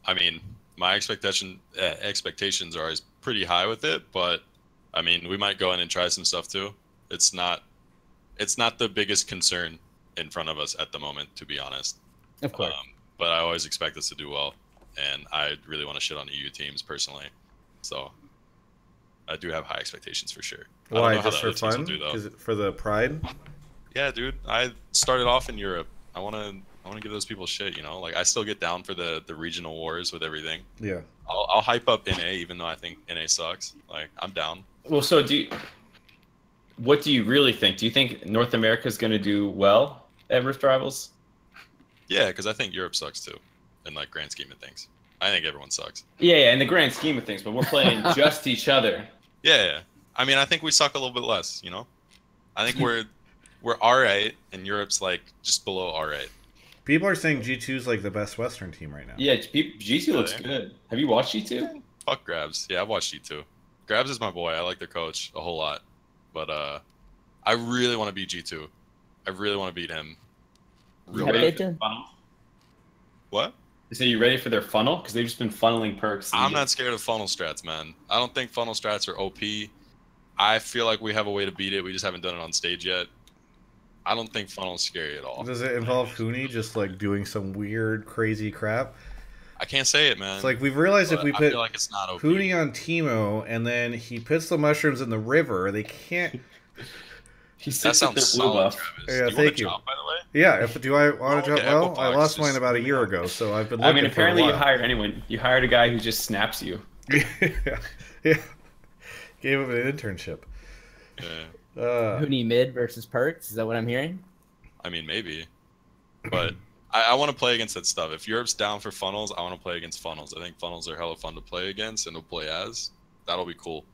I mean, my expectations are always pretty high with it, but I mean, we might go in and try some stuff too. It's not it's not the biggest concern in front of us at the moment, to be honest. Of course. But I always expect us to do well, and I really want to shit on EU teams personally. So I do have high expectations for sure. Why? Just for fun? For the pride? Yeah, dude. I started off in Europe. I want to give those people shit, you know. Like I still get down for the regional wars with everything. Yeah. I'll hype up NA even though I think NA sucks. Like I'm down. Well, so what do you really think? Do you think North America is going to do well at Rift Rivals? Yeah, because I think Europe sucks too, in like grand scheme of things. I think everyone sucks. Yeah, in the grand scheme of things, but we're playing just each other. Yeah. I mean, I think we suck a little bit less, you know? I think we're alright, and Europe's like just below alright. People are saying G2 is like the best Western team right now. Yeah, G2 looks good. Have you watched G2? Fuck Grabs. Yeah, I've watched G2. Grabs is my boy. I like their coach a whole lot. But I really want to beat G2. I really want to beat him. What? They say you ready for their funnel? Because they've just been funneling perks. I'm not scared of funnel strats, man. I don't think funnel strats are OP. I feel like we have a way to beat it. We just haven't done it on stage yet. I don't think funnel's scary at all. Does it involve Huni just like doing some weird, crazy crap? I can't say it, man. It's like we've realized if we put like it's not OP. Huni on Teemo and then he puts the mushrooms in the river, they can't. That sounds solid, Travis. Yeah, do you thank you. Job, by the way? Yeah, do I want to drop? Okay, well, I lost mine about a year ago, so I've been looking. I mean, apparently for a you while. hired anyone. You hired a guy who just snaps you. yeah. Gave him an internship. Yeah. Huni mid versus perks. Is that what I'm hearing? I mean, maybe, but I want to play against that stuff. If Europe's down for funnels, I want to play against funnels. I think funnels are hella fun to play against and to play as. That'll be cool.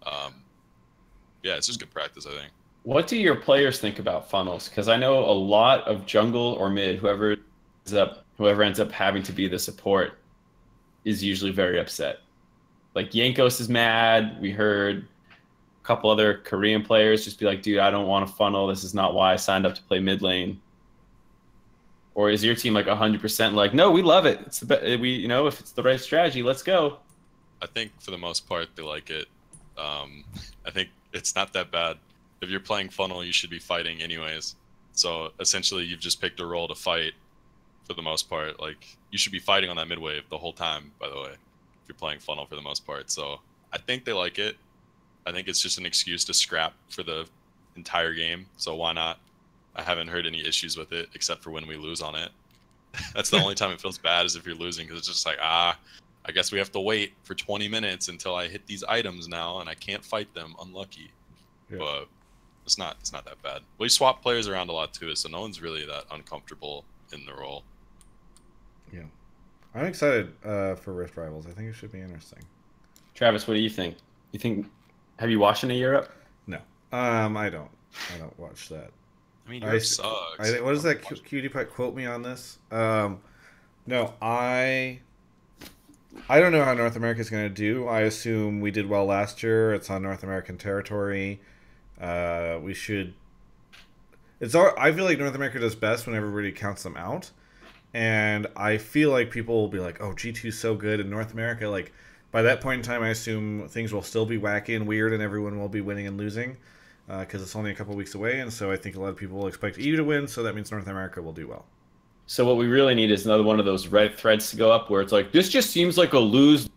Yeah, it's just good practice, I think. What do your players think about funnels? Because I know a lot of jungle or mid, whoever ends up having to be the support, is usually very upset. Like Yankos is mad. We heard a couple other Korean players just be like, "Dude, I don't want to funnel. This is not why I signed up to play mid lane." Or is your team like 100% like, "No, we love it. It's the we, you know, if it's the right strategy, let's go." I think for the most part they like it. I think it's not that bad. If you're playing funnel, you should be fighting anyways. So essentially, you've just picked a role to fight for the most part. Like you should be fighting on that mid wave the whole time. By the way, if you're playing funnel for the most part, so I think they like it. I think it's just an excuse to scrap for the entire game. So why not? I haven't heard any issues with it except for when we lose on it. That's the only time it feels bad is if you're losing because it's just like I guess we have to wait for 20 minutes until I hit these items now and I can't fight them. Unlucky. Yeah. But it's not that bad. We swap players around a lot too, so no one's really that uncomfortable in the role. Yeah. I'm excited for Rift Rivals. I think it should be interesting. Travis, what do you think? Have you watched any Europe? No. I don't watch that. I mean, Europe sucks. What is that cutie pie quote me on this? No, I don't know how North America is going to do. I assume we did well last year. It's on North American territory. We should. I feel like North America does best when everybody counts them out, and I feel like people will be like, "Oh, G2's so good," in North America. Like by that point in time, I assume things will still be wacky and weird, and everyone will be winning and losing because it's only a couple weeks away. And so I think a lot of people will expect EU to win. So that means North America will do well. So what we really need is another one of those red threads to go up where it's like, this just seems like a lose.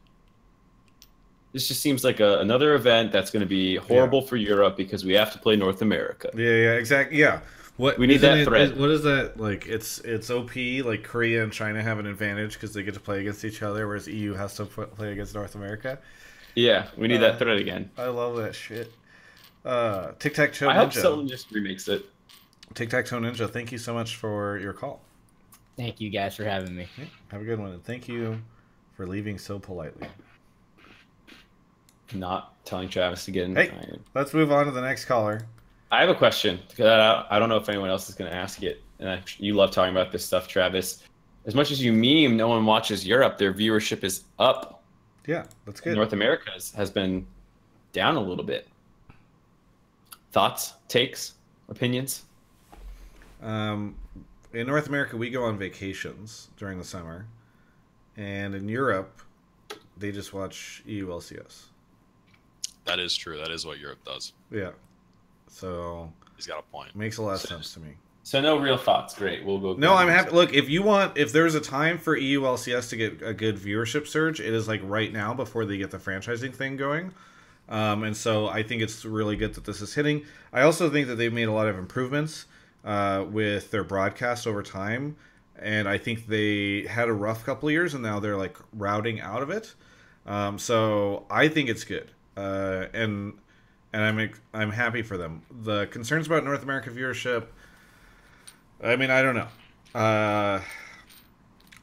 This just seems like another event that's going to be horrible for Europe because we have to play North America. Yeah, exactly. Yeah. We need that thread. What is that? Like, it's OP, like Korea and China have an advantage because they get to play against each other, whereas EU has to play against North America. Yeah, we need that thread again. I love that shit. Tic-Tac-Toe Ninja. I hope someone just remakes it. Tic-Tac-Toe Ninja, thank you so much for your call. Thank you guys for having me. Yeah, have a good one, and thank you for leaving so politely. Not telling Travis to get in. Hey, let's move on to the next caller. I have a question. I don't know if anyone else is going to ask it. And you love talking about this stuff, Travis. As much as you meme, no one watches Europe. Their viewership is up. Yeah, that's good. North America has been down a little bit. Thoughts, takes, opinions? In North America, we go on vacations during the summer. And in Europe, they just watch EU LCS. That is true. That is what Europe does. Yeah. So he's got a point. Makes a lot of sense to me. So no real thoughts. Great. We'll go. No, I'm happy. Look, if there's a time for EU LCS to get a good viewership surge, it is like right now before they get the franchising thing going. And so I think it's really good that this is hitting. I also think that they've made a lot of improvements with their broadcast over time. And I think they had a rough couple of years, and now they're like routing out of it. So I think it's good, and I'm happy for them. The concerns about North America viewership, I mean, I don't know.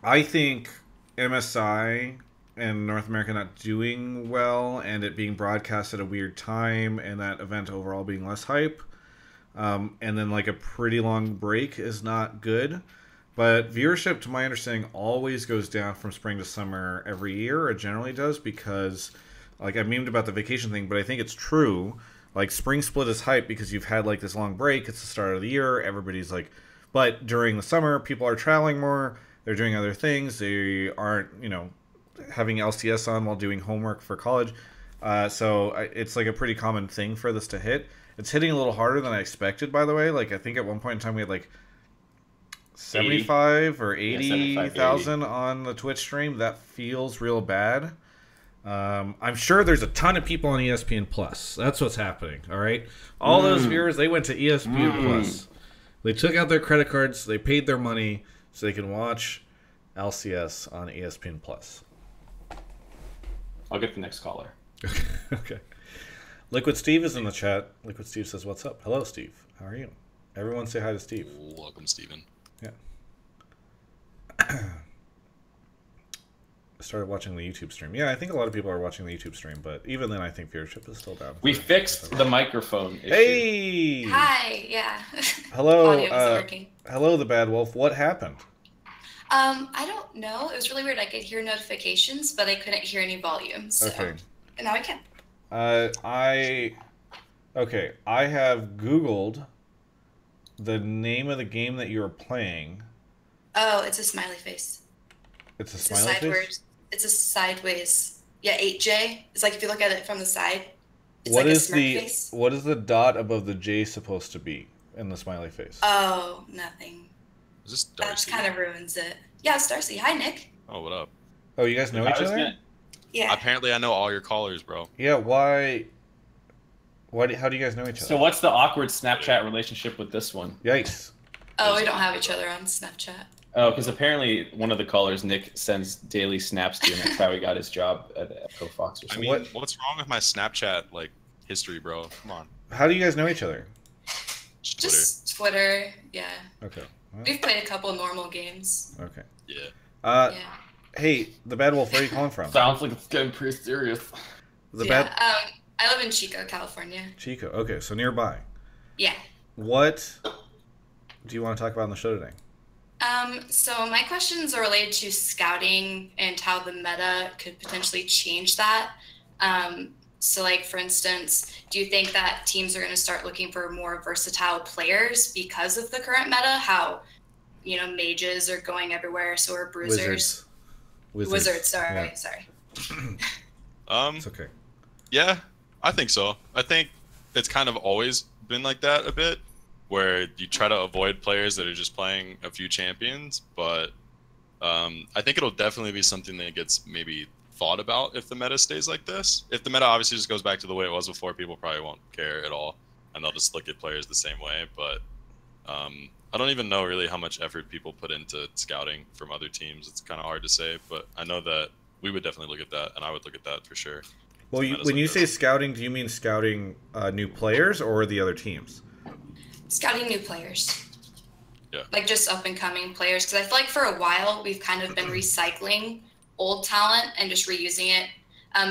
I think MSI and North America not doing well, and it being broadcast at a weird time, and that event overall being less hype, and then like a pretty long break is not good. But viewership, to my understanding, always goes down from spring to summer every year. It generally does because, like, I memed about the vacation thing, but I think it's true. Like, spring split is hype because you've had, like, this long break. It's the start of the year. Everybody's, like... But during the summer, people are traveling more. They're doing other things. They aren't, having LCS on while doing homework for college. So it's, like, a pretty common thing for this to hit. It's hitting a little harder than I expected, by the way. Like, I think at one point in time we had, like... 75 or 80,000 on the Twitch stream. That feels real bad. I'm sure there's a ton of people on ESPN Plus. That's what's happening. All right, all those viewers, they went to ESPN Plus. They took out their credit cards. They paid their money so they can watch LCS on ESPN Plus. I'll get the next caller. Okay. Liquid Steve is in the chat. Liquid Steve says, "What's up?" Hello, Steve. How are you? Everyone say hi to Steve. Welcome, Steven. Yeah. I started watching the YouTube stream. Yeah, I think a lot of people are watching the YouTube stream, but even then I think viewership is still down. We fixed the microphone issue. Hey! Hi, yeah. Hello, Audio wasn't working. Hello, the Bad Wolf. What happened? I don't know. It was really weird. I could hear notifications, but I couldn't hear any volume. So. Okay. And now I can. I have Googled the name of the game that you were playing. Oh, it's a smiley face. It's a smiley face? It's a sideways. Yeah, 8J. It's like if you look at it from the side, it's What like is a smirk face. what is the dot above the J supposed to be in the smiley face? Oh, nothing. Is this That just kind of ruins it. Yeah, it's Darcy. Hi, Nick. Oh, what up? Oh, you guys know each other? Yeah. Apparently, I know all your callers, bro. Yeah, why? How do you guys know each other? So what's the awkward Snapchat relationship with this one? Yikes. Oh, we don't have each other on Snapchat. Oh, because apparently one of the callers, Nick, sends daily snaps to you, and that's how he got his job at Echo Fox or something. I mean, what's wrong with my Snapchat history, bro? Come on. How do you guys know each other? Just Twitter, yeah. Okay. Well, We've played a couple normal games. okay. Yeah. Hey, the Bad Wolf, where are you calling from? Sounds like it's getting pretty serious. I live in Chico, California. Chico. Okay, so nearby. Yeah. What do you want to talk about on the show today? So my questions are related to scouting and how the meta could potentially change that. So like, for instance, do you think that teams are going to start looking for more versatile players because of the current meta? How, mages are going everywhere, so are bruisers. Wizards, sorry. It's okay. Yeah, I think so. I think it's kind of always been like that a bit, where you try to avoid players that are just playing a few champions, but I think it'll definitely be something that gets maybe thought about if the meta stays like this. If the meta obviously just goes back to the way it was before, people probably won't care at all, and they'll just look at players the same way, but I don't even know really how much effort people put into scouting from other teams. It's kind of hard to say, but I know that we would definitely look at that, and I would look at that for sure. Well, when you say scouting, do you mean scouting new players or the other teams? Scouting new players. Yeah. Like just up and coming players, because I feel like for a while we've kind of been recycling old talent and just reusing it.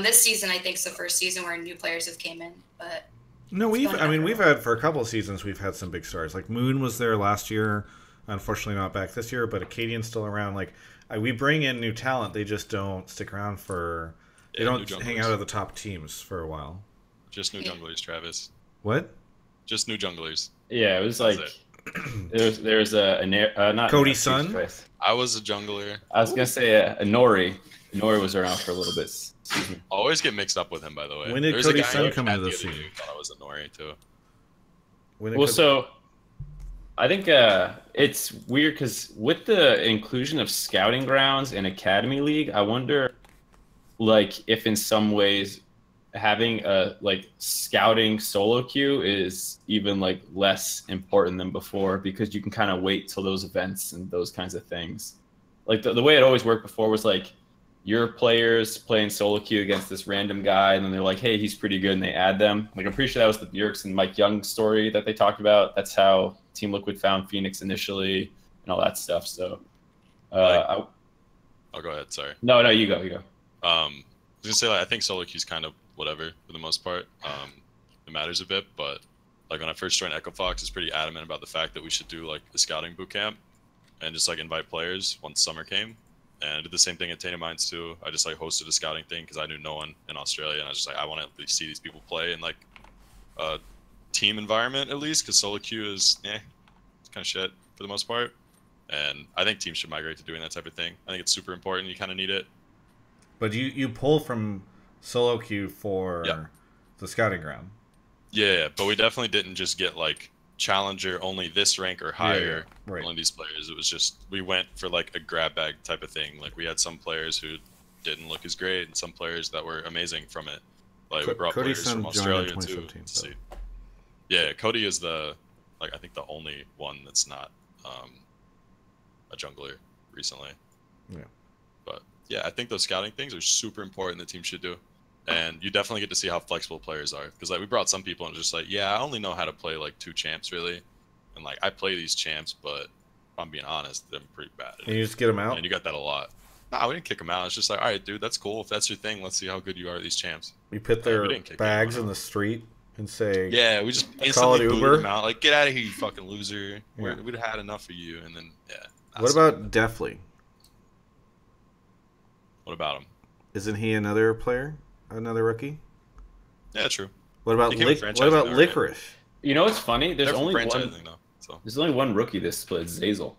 This season, I think, is the first season where new players have came in, but no, we've had for a couple of seasons we've had some big stars. Like Moon was there last year, unfortunately not back this year, but Acadian's still around. Like we bring in new talent, they just don't stick around for. They don't hang out at the top teams for a while. Just new junglers, Travis. What? Just new junglers. Yeah, it was like there was a not Cody's son. I was a jungler. I was gonna say a Nori. Nori was around for a little bit. I always get mixed up with him, by the way. When did Cody's son come into the scene? Thought I was a Nori too. Well, so I think it's weird because with the inclusion of scouting grounds in Academy League, I wonder, like, if in some ways having a like scouting solo queue is even like less important than before, because you can kind of wait till those events and those kinds of things. Like the way it always worked before was like your players playing solo queue against this random guy, and then they're like, hey, he's pretty good, and they add them. Like, I'm pretty sure that was the Bjerks and Mike Young story that they talked about. That's how Team Liquid found Phoenix initially and all that stuff. So oh, go ahead, sorry. No, you go. I was gonna say, like, I think solo queue's kind of whatever for the most part. It matters a bit, but like when I first joined Echo Fox, it's pretty adamant about the fact that we should do like a scouting boot camp and just like invite players once summer came. And I did the same thing at Tainted Minds too. I just like hosted a scouting thing because I knew no one in Australia, and I was just like, I want to at least see these people play in like a team environment at least, because solo queue is it's kind of shit for the most part. And I think teams should migrate to doing that type of thing. I think it's super important. You kind of need it. But you pull from solo queue for the scouting ground. Yeah, but we definitely didn't just get like challenger only this rank or higher right. on these players. It was just we went for like a grab bag type of thing. Like we had some players who didn't look as great and some players that were amazing from it. Like we brought players from Australia too. So. Yeah, Cody is the like I think the only one that's not a jungler recently. Yeah. But yeah, I think those scouting things are super important that teams should do. And you definitely get to see how flexible players are. Because like we brought some people and just like, yeah, I only know how to play like 2 champs really. And like I play these champs, but if I'm being honest, they're pretty bad. And you just get them out? And you got that a lot. Nah, we didn't kick them out. It's just like, all right, dude, that's cool. If that's your thing, let's see how good you are at these champs. We put their bags in the street and say, yeah, we just instantly booted them out. Like, get out of here, you fucking loser. Yeah. We'd have had enough of you. And then, yeah. What about Deathly? What about him? Isn't he another player? Another rookie? Yeah, true. What about Licorice? You know what's funny? There's only one rookie this split, Zazel.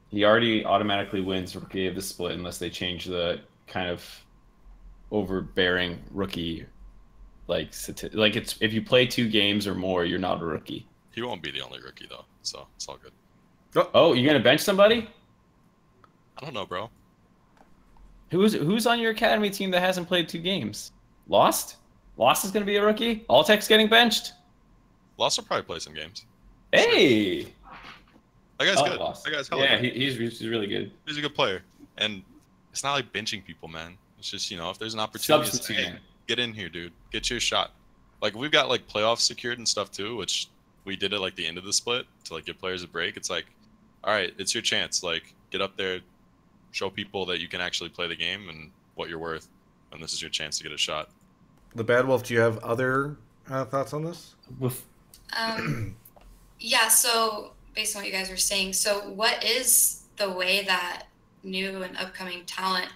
He already automatically wins rookie of the split unless they change the kind of overbearing rookie it's if you play 2 games or more, you're not a rookie. He won't be the only rookie though, so it's all good. Oh, you're gonna bench somebody? I don't know, bro. Who's on your academy team that hasn't played 2 games? Lost? Lost is going to be a rookie? Alltech's getting benched? Lost will probably play some games. Hey! That guy's good. Lost. That guy's he's really good. He's a good player. And it's not like benching people, man. It's just, if there's an opportunity, hey, get in here, dude. Get your shot. Like, we've got, like, playoffs secured and stuff, too, which we did at, like, the end of the split to, like, give players a break. It's like, all right, it's your chance. Like, get up there, show people that you can actually play the game and what you're worth. And this is your chance to get a shot. The Bad Wolf, do you have other thoughts on this? Yeah, so based on what you guys were saying, so what is the way that new and upcoming talent,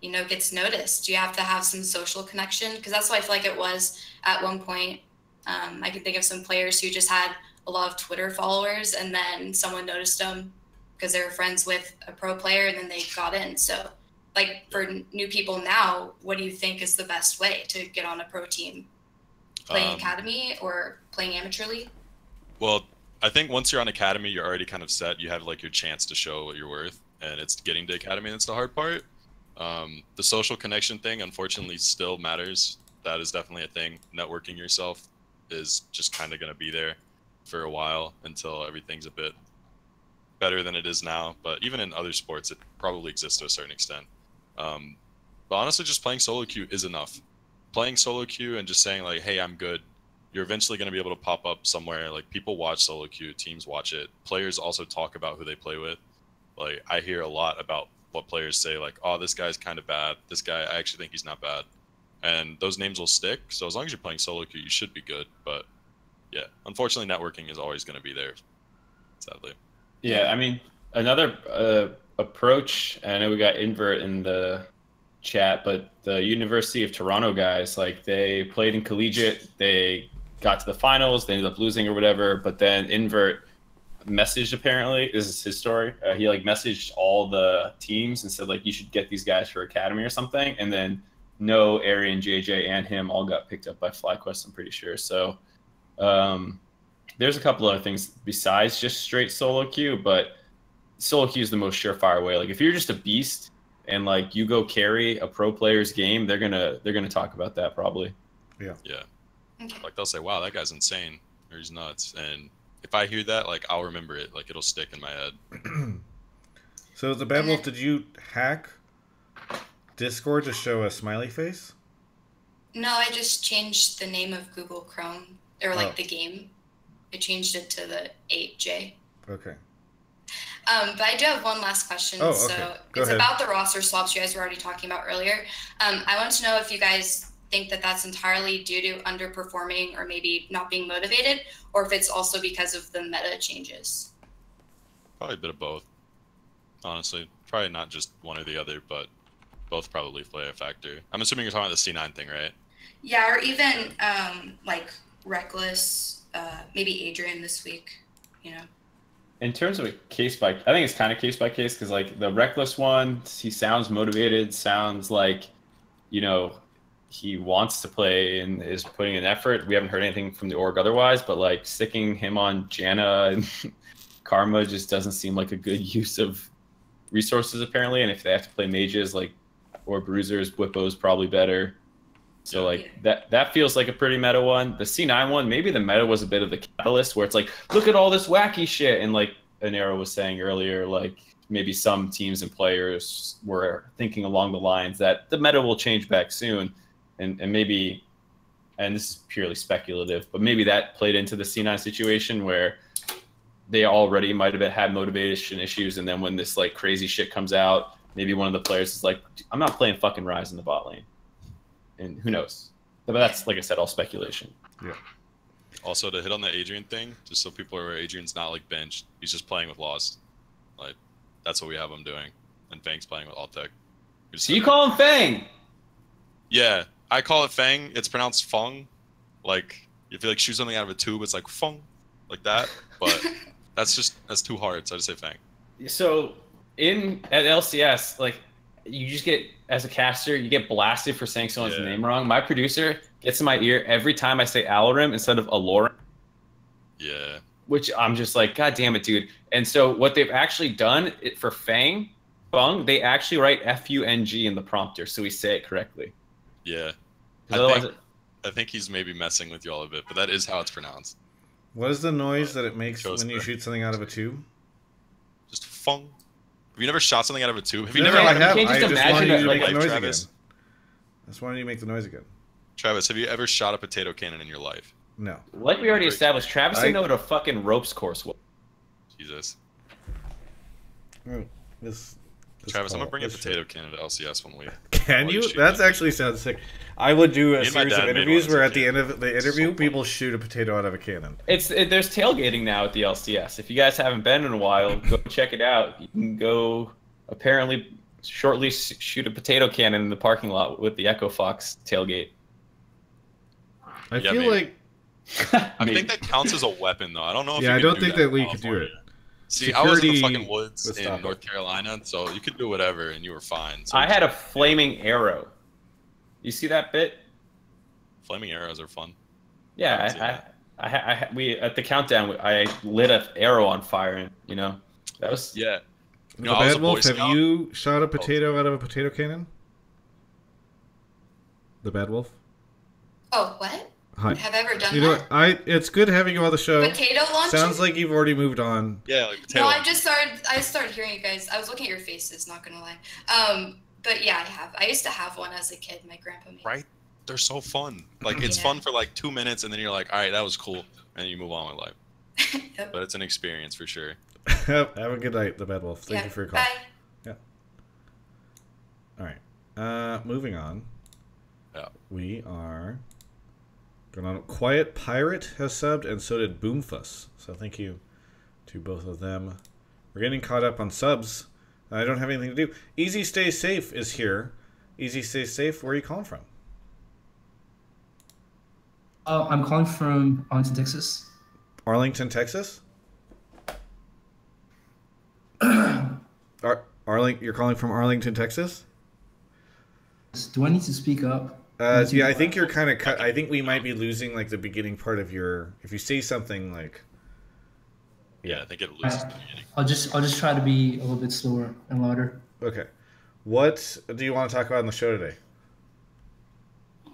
gets noticed? Do you have to have some social connection? Because that's what I feel like it was at one point. I can think of some players who just had a lot of Twitter followers, and then someone noticed them because they were friends with a pro player, and then they got in. So, like, for new people now, what do you think is the best way to get on a pro team? Playing academy or playing amateur league? Well, I think once you're on academy, you're already kind of set. You have like your chance to show what you're worth, and it's getting to academy that's the hard part. The social connection thing, unfortunately, still matters. That is definitely a thing. Networking yourself is just kind of going to be there for a while until everything's a bit better than it is now. But even in other sports, it probably exists to a certain extent. But honestly, just playing solo queue is enough. Playing solo queue and just saying like, hey, I'm good. You're eventually going to be able to pop up somewhere. Like, people watch solo queue, teams watch it. Players also talk about who they play with. Like, I hear a lot about what players say, like, oh, this guy's kind of bad. This guy, I actually think he's not bad. And those names will stick. So as long as you're playing solo queue, you should be good. But yeah, unfortunately, networking is always going to be there, sadly. Yeah, I mean, another approach, I know we got Invert in the chat, but the University of Toronto guys, like, they played in collegiate, they got to the finals, they ended up losing or whatever, but then Invert messaged, apparently, this is his story, he like messaged all the teams and said like, you should get these guys for academy or something, and then Arian, JJ, and him all got picked up by FlyQuest, I'm pretty sure. So there's a couple other things besides just straight solo queue, but solo queue is the most surefire way. Like if you're just a beast and like you go carry a pro player's game, they're gonna talk about that probably. Yeah. Yeah. Like they'll say, "Wow, that guy's insane," or "He's nuts," and if I hear that, like I'll remember it. Like it'll stick in my head. So the Bad Wolf, did you hack Discord to show a smiley face? No, I just changed the name of Google Chrome, or like the game. I changed it to the 8J. Okay. But I do have one last question. Oh, okay. So Go it's ahead. about the roster swaps you guys were already talking about earlier. I want to know if you guys think that that's entirely due to underperforming or maybe not being motivated, or if it's also because of the meta changes. Probably a bit of both. Honestly, probably not just one or the other, but both probably play a factor. I'm assuming you're talking about the C9 thing, right? Yeah, or even like Reckless, maybe Adrian this week, you know. In terms of a case by, I think it's kind of case by case because like the Reckless one, he sounds motivated, sounds like, you know, he wants to play and is putting in effort. We haven't heard anything from the org otherwise, but like sticking him on Janna and Karma just doesn't seem like a good use of resources apparently. And if they have to play mages, like, or bruisers, Whippo's probably better. So like that feels like a pretty meta one. The C9 one, maybe the meta was a bit of the catalyst where it's like, look at all this wacky shit. And like Inero was saying earlier, like maybe some teams and players were thinking along the lines that the meta will change back soon. And maybe, and this is purely speculative, but maybe that played into the C9 situation where they already might have had motivation issues. And then when this like crazy shit comes out, maybe one of the players is like, I'm not playing fucking Ryze in the bot lane. And who knows? But that's, like I said, all speculation. Yeah. Also, to hit on the Adrian thing, just so people are aware, Adrian's not like benched. He's just playing with Lost. Like, that's what we have him doing. And Fang's playing with Altec. So you call him Fang? Yeah. I call it Fang. It's pronounced Fung. Like, if you like shoot something out of a tube, it's like Fung. Like that. But that's too hard, so I just say Fang. So at LCS, like you just get, as a caster, you get blasted for saying someone's name wrong. My producer gets in my ear every time I say Alarim instead of Alorim. Yeah. Which I'm just like, God damn it, dude. And so what they've actually done for Fung, they actually write F-U-N-G in the prompter, so we say it correctly. Yeah. I think he's maybe messing with you all a bit, but that is how it's pronounced. What is the noise that it makes when you shoot something out of a tube? Just Fung. Have you never shot something out of a tube? Have you No, never? I have. Can't I just wanted you to make the noise Travis? again. I just wanted you to make the noise again. Travis, have you ever shot a potato cannon in your life? No. Like we already established, Travis didn't know what a fucking ropes course was. Jesus. Travis, I'm gonna bring a potato cannon to LCS one week. Can you? That actually sounds sick. I would do a series of interviews where at the end of the interview, people shoot a potato out of a cannon. There's tailgating now at the LCS. If you guys haven't been in a while, go check it out. You can go apparently shortly shoot a potato cannon in the parking lot with the Echo Fox tailgate. I feel like I think that counts as a weapon though. I don't know if I don't think that we could do it. See, I was in the fucking woods in North Carolina, so you could do whatever and you were fine. So I had a flaming arrow. You see that bit? Flaming arrows are fun. Yeah, we at the countdown, I lit an arrow on fire, and you know that was You The Bad Wolf, have you shot a potato out of a potato cannon? The Bad Wolf. Oh, what? Hi. Have I ever done You know that? what? It's good having you on the show. Potato launcher? Sounds like you've already moved on. Yeah, like potato. No, I started hearing you guys. I was looking at your faces, not gonna lie. But yeah, I have. I used to have one as a kid. My grandpa made. Right? They're so fun. Like it's fun for like 2 minutes, and then you're like, all right, that was cool, and you move on with life. But it's an experience for sure. Have a good night, the Bad Wolf. Thank you for your call. Bye. Yeah. All right. Moving on. Yeah. We are going on. Quiet Pirate has subbed, and so did Boomfuss. So thank you to both of them. We're getting caught up on subs. I don't have anything to do. Easy Stay Safe is here. Easy Stay Safe, where are you calling from? I'm calling from Arlington, Texas. Arlington, Texas? You're calling from Arlington, Texas? Do I need to speak up? Yeah, I think you're kind of cut. I think we might be losing like the beginning part of your. If you say something like. Yeah, I think it loses the beginning. I'll just try to be a little bit slower and louder. Okay. What do you want to talk about on the show today?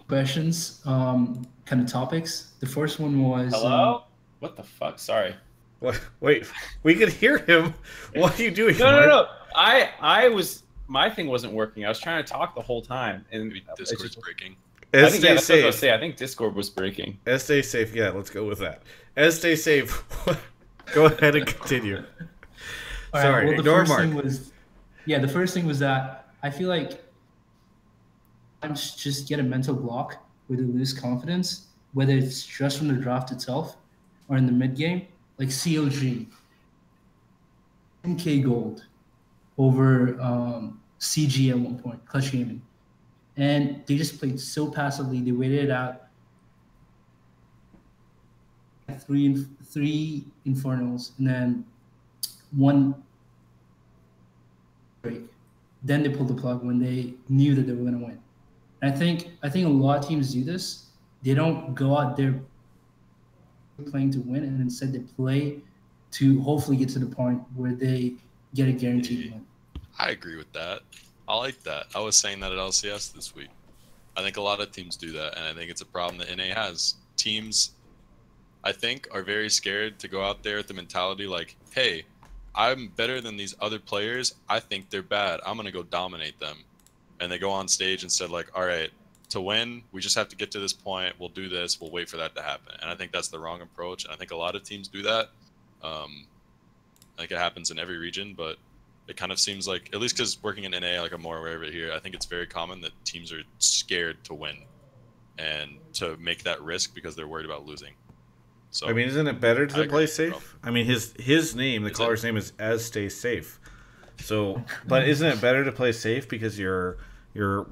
Questions, kind of topics. The first one was. Hello? What the fuck? Sorry. What? Wait, we could hear him. What are you doing? No. I was. My thing wasn't working. I was trying to talk the whole time, and maybe Discord's breaking. As stay that's safe. What I was say. I think Discord was breaking. As stay safe. Yeah, let's go with that. As stay safe. Go ahead and continue. Sorry, well, ignore Mark. The first thing was that I feel like I just get a mental block where they lose confidence, whether it's just from the draft itself or in the mid game. Like COG, 10K gold over CG at one point, Clutch Gaming. And they just played so passively. They waited it out. Three Infernals and then one break. Then they pulled the plug when they knew that they were going to win. And I think a lot of teams do this. They don't go out there playing to win, and instead they play to hopefully get to the point where they get a guaranteed win. I agree with that. I like that. I was saying that at LCS this week. I think a lot of teams do that, and I think it's a problem that NA has. Teams, I think, are very scared to go out there with the mentality like, hey, I'm better than these other players. I think they're bad. I'm going to go dominate them. And they go on stage and said, like, all right, to win, we just have to get to this point. We'll do this. We'll wait for that to happen. And I think that's the wrong approach. And I think a lot of teams do that. I think it happens in every region, but it kind of seems like, at least because working in NA, like I'm more aware of it here, I think it's very common that teams are scared to win and to make that risk because they're worried about losing. So I mean, isn't it better to play safe? I mean, his name, the caller's name is As Stay Safe. So, but isn't it better to play safe because you're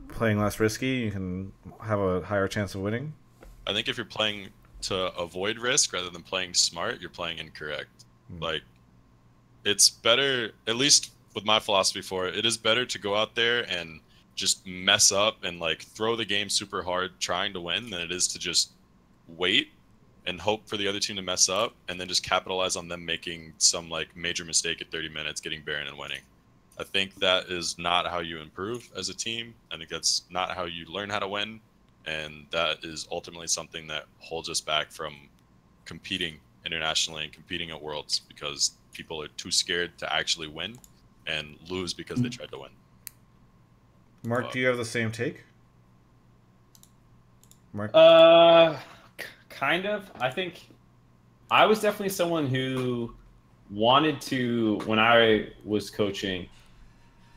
playing less risky? You can have a higher chance of winning. I think if you're playing to avoid risk rather than playing smart, you're playing incorrect. Like, it's better, at least with my philosophy for it, it is better to go out there and just mess up and like throw the game super hard trying to win than it is to just wait and hope for the other team to mess up and then just capitalize on them making some like major mistake at 30 minutes, getting Baron and winning. I think that is not how you improve as a team. I think that's not how you learn how to win. And that is ultimately something that holds us back from competing internationally and competing at Worlds because people are too scared to actually win and lose because they tried to win. Mark, do you have the same take? Mark? Kind of. I think I was definitely someone who wanted to, when I was coaching,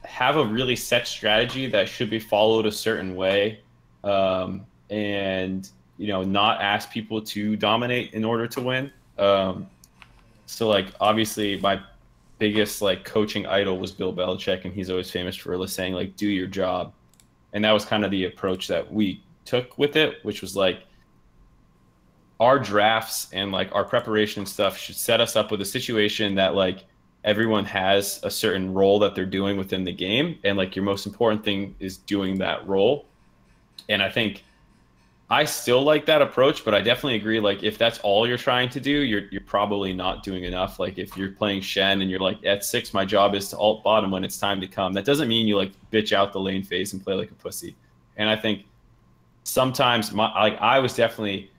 have a really set strategy that should be followed a certain way, and not ask people to dominate in order to win. So like obviously my biggest like coaching idol was Bill Belichick, and he's always famous for saying like do your job, and that was kind of the approach that we took with it, which was like our drafts and like our preparation stuff should set us up with a situation that like everyone has a certain role that they're doing within the game, and like your most important thing is doing that role. And I think I still like that approach, but I definitely agree, like if that's all you're trying to do, you're probably not doing enough. Like if you're playing Shen and you're like at 6 my job is to ult bottom when it's time to come, that doesn't mean you like bitch out the lane phase and play like a pussy. And I think sometimes I was definitely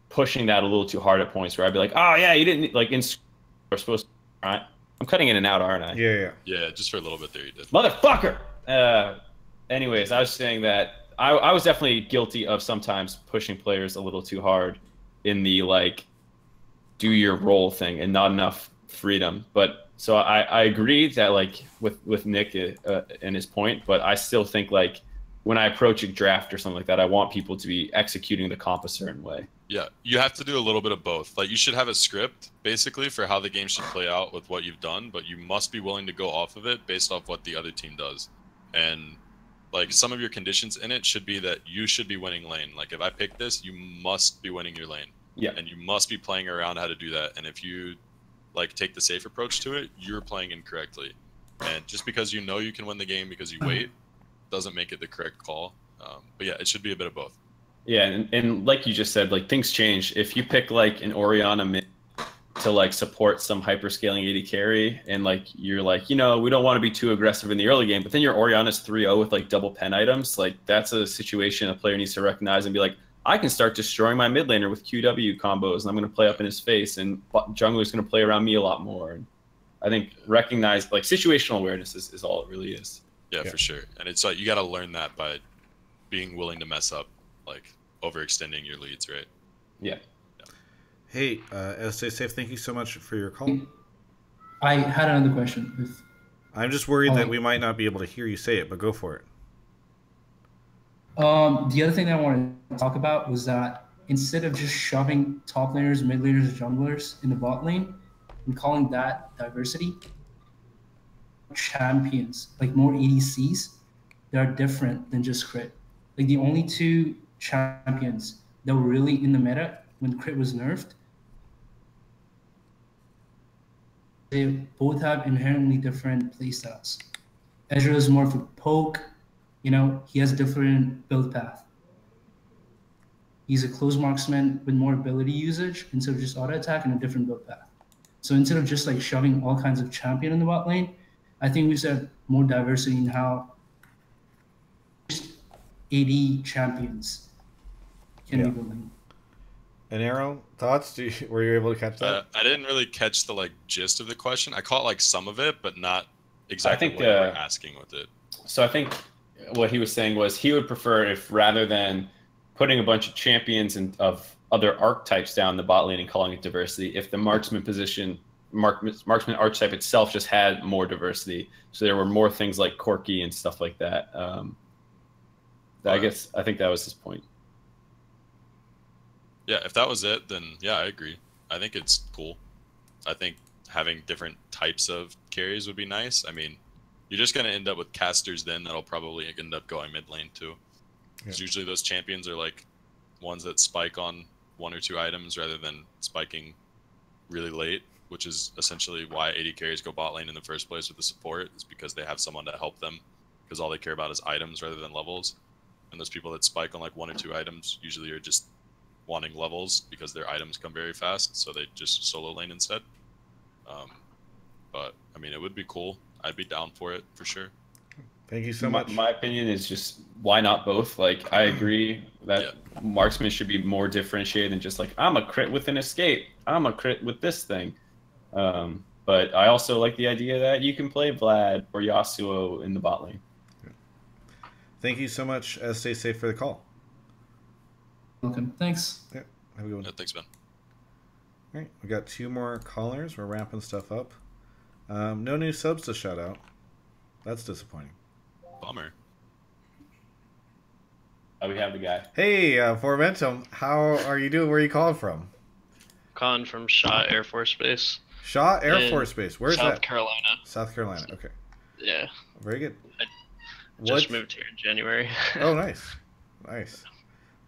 pushing that a little too hard at points where I'd be like, oh yeah, you didn't like in we're supposed to, right? I'm cutting in and out, aren't I? Yeah, just for a little bit there you did. Motherfucker! Anyways, I was saying that I was definitely guilty of sometimes pushing players a little too hard in the like do your role thing and not enough freedom. But so I agree that like with Nick and his point, but I still think like when I approach a draft or something like that, I want people to be executing the comp a certain way. Yeah, you have to do a little bit of both. Like you should have a script basically for how the game should play out with what you've done, but you must be willing to go off of it based off what the other team does. And like some of your conditions in it should be that you should be winning lane. Like if I pick this, you must be winning your lane. Yeah. And you must be playing around how to do that. And if you like take the safe approach to it, you're playing incorrectly. And just because you know you can win the game because you wait doesn't make it the correct call. But yeah, it should be a bit of both. Yeah, and like you just said, like things change. If you pick like an Orianna mid to like support some hyperscaling AD carry, and like you're like, we don't want to be too aggressive in the early game, but then your Orianna's 3-0 with like double pen items, like that's a situation a player needs to recognize and be like, I can start destroying my mid laner with QW combos, and I'm going to play up in his face, and jungler's going to play around me a lot more. And I think recognize like situational awareness is all it really is. Yeah, for sure. And it's like you got to learn that by being willing to mess up, like overextending your leads, right? Yeah. Hey, stay safe. Thank you so much for your call. I had another question. I'm just worried that we might not be able to hear you say it, but go for it. The other thing that I wanted to talk about was that instead of just shoving top laners, mid laners, and junglers in the bot lane and calling that diversity, champions, like more ADCs, that are different than just crit. Like the only two champions that were really in the meta when crit was nerfed, they both have inherently different playstyles. Ezreal is more of a poke, he has a different build path. He's a close marksman with more ability usage instead of just auto attack and a different build path. So instead of just like shoving all kinds of champion in the bot lane, I think we should have more diversity in how AD champions can be building. Inero, thoughts? Were you able to catch that? I didn't really catch the gist of the question. I caught like some of it, but not exactly what you were asking with it. So I think what he was saying was he would prefer if rather than putting a bunch of champions of other archetypes down the bot lane and calling it diversity, if the marksman marksman archetype itself just had more diversity, so there were more things like Corki and stuff like that. I think that was his point. Yeah, if that was it, then yeah, I agree. I think it's cool. I think having different types of carries would be nice. I mean, you're just going to end up with casters then that'll probably end up going mid lane too. Because usually those champions are like ones that spike on 1 or 2 items rather than spiking really late, which is essentially why AD carries go bot lane in the first place with the support, is because they have someone to help them, because all they care about is items rather than levels. And those people that spike on like 1 or 2 items usually are just wanting levels because their items come very fast, so they just solo lane instead. But I mean, it would be cool. I'd be down for it for sure. Thank you so much. My opinion is just why not both? Like I agree that marksman should be more differentiated than just like I'm a crit with an escape, I'm a crit with this thing. But I also like the idea that you can play Vlad or Yasuo in the bot lane. Thank you so much. Stay safe for the call. Welcome. Thanks. Yeah. Have a good one. Yeah, thanks, man. All right. We got 2 more callers. We're ramping stuff up. No new subs to shout out. That's disappointing. Bummer. Oh, we have the guy. Hey, Formentum. How are you doing? Where are you calling from? Calling from Shaw Air Force Base. Shaw Air Force Base. Where's that? South Carolina. South Carolina. Okay. Yeah. Very good. I just moved here in January. Oh, nice. Nice.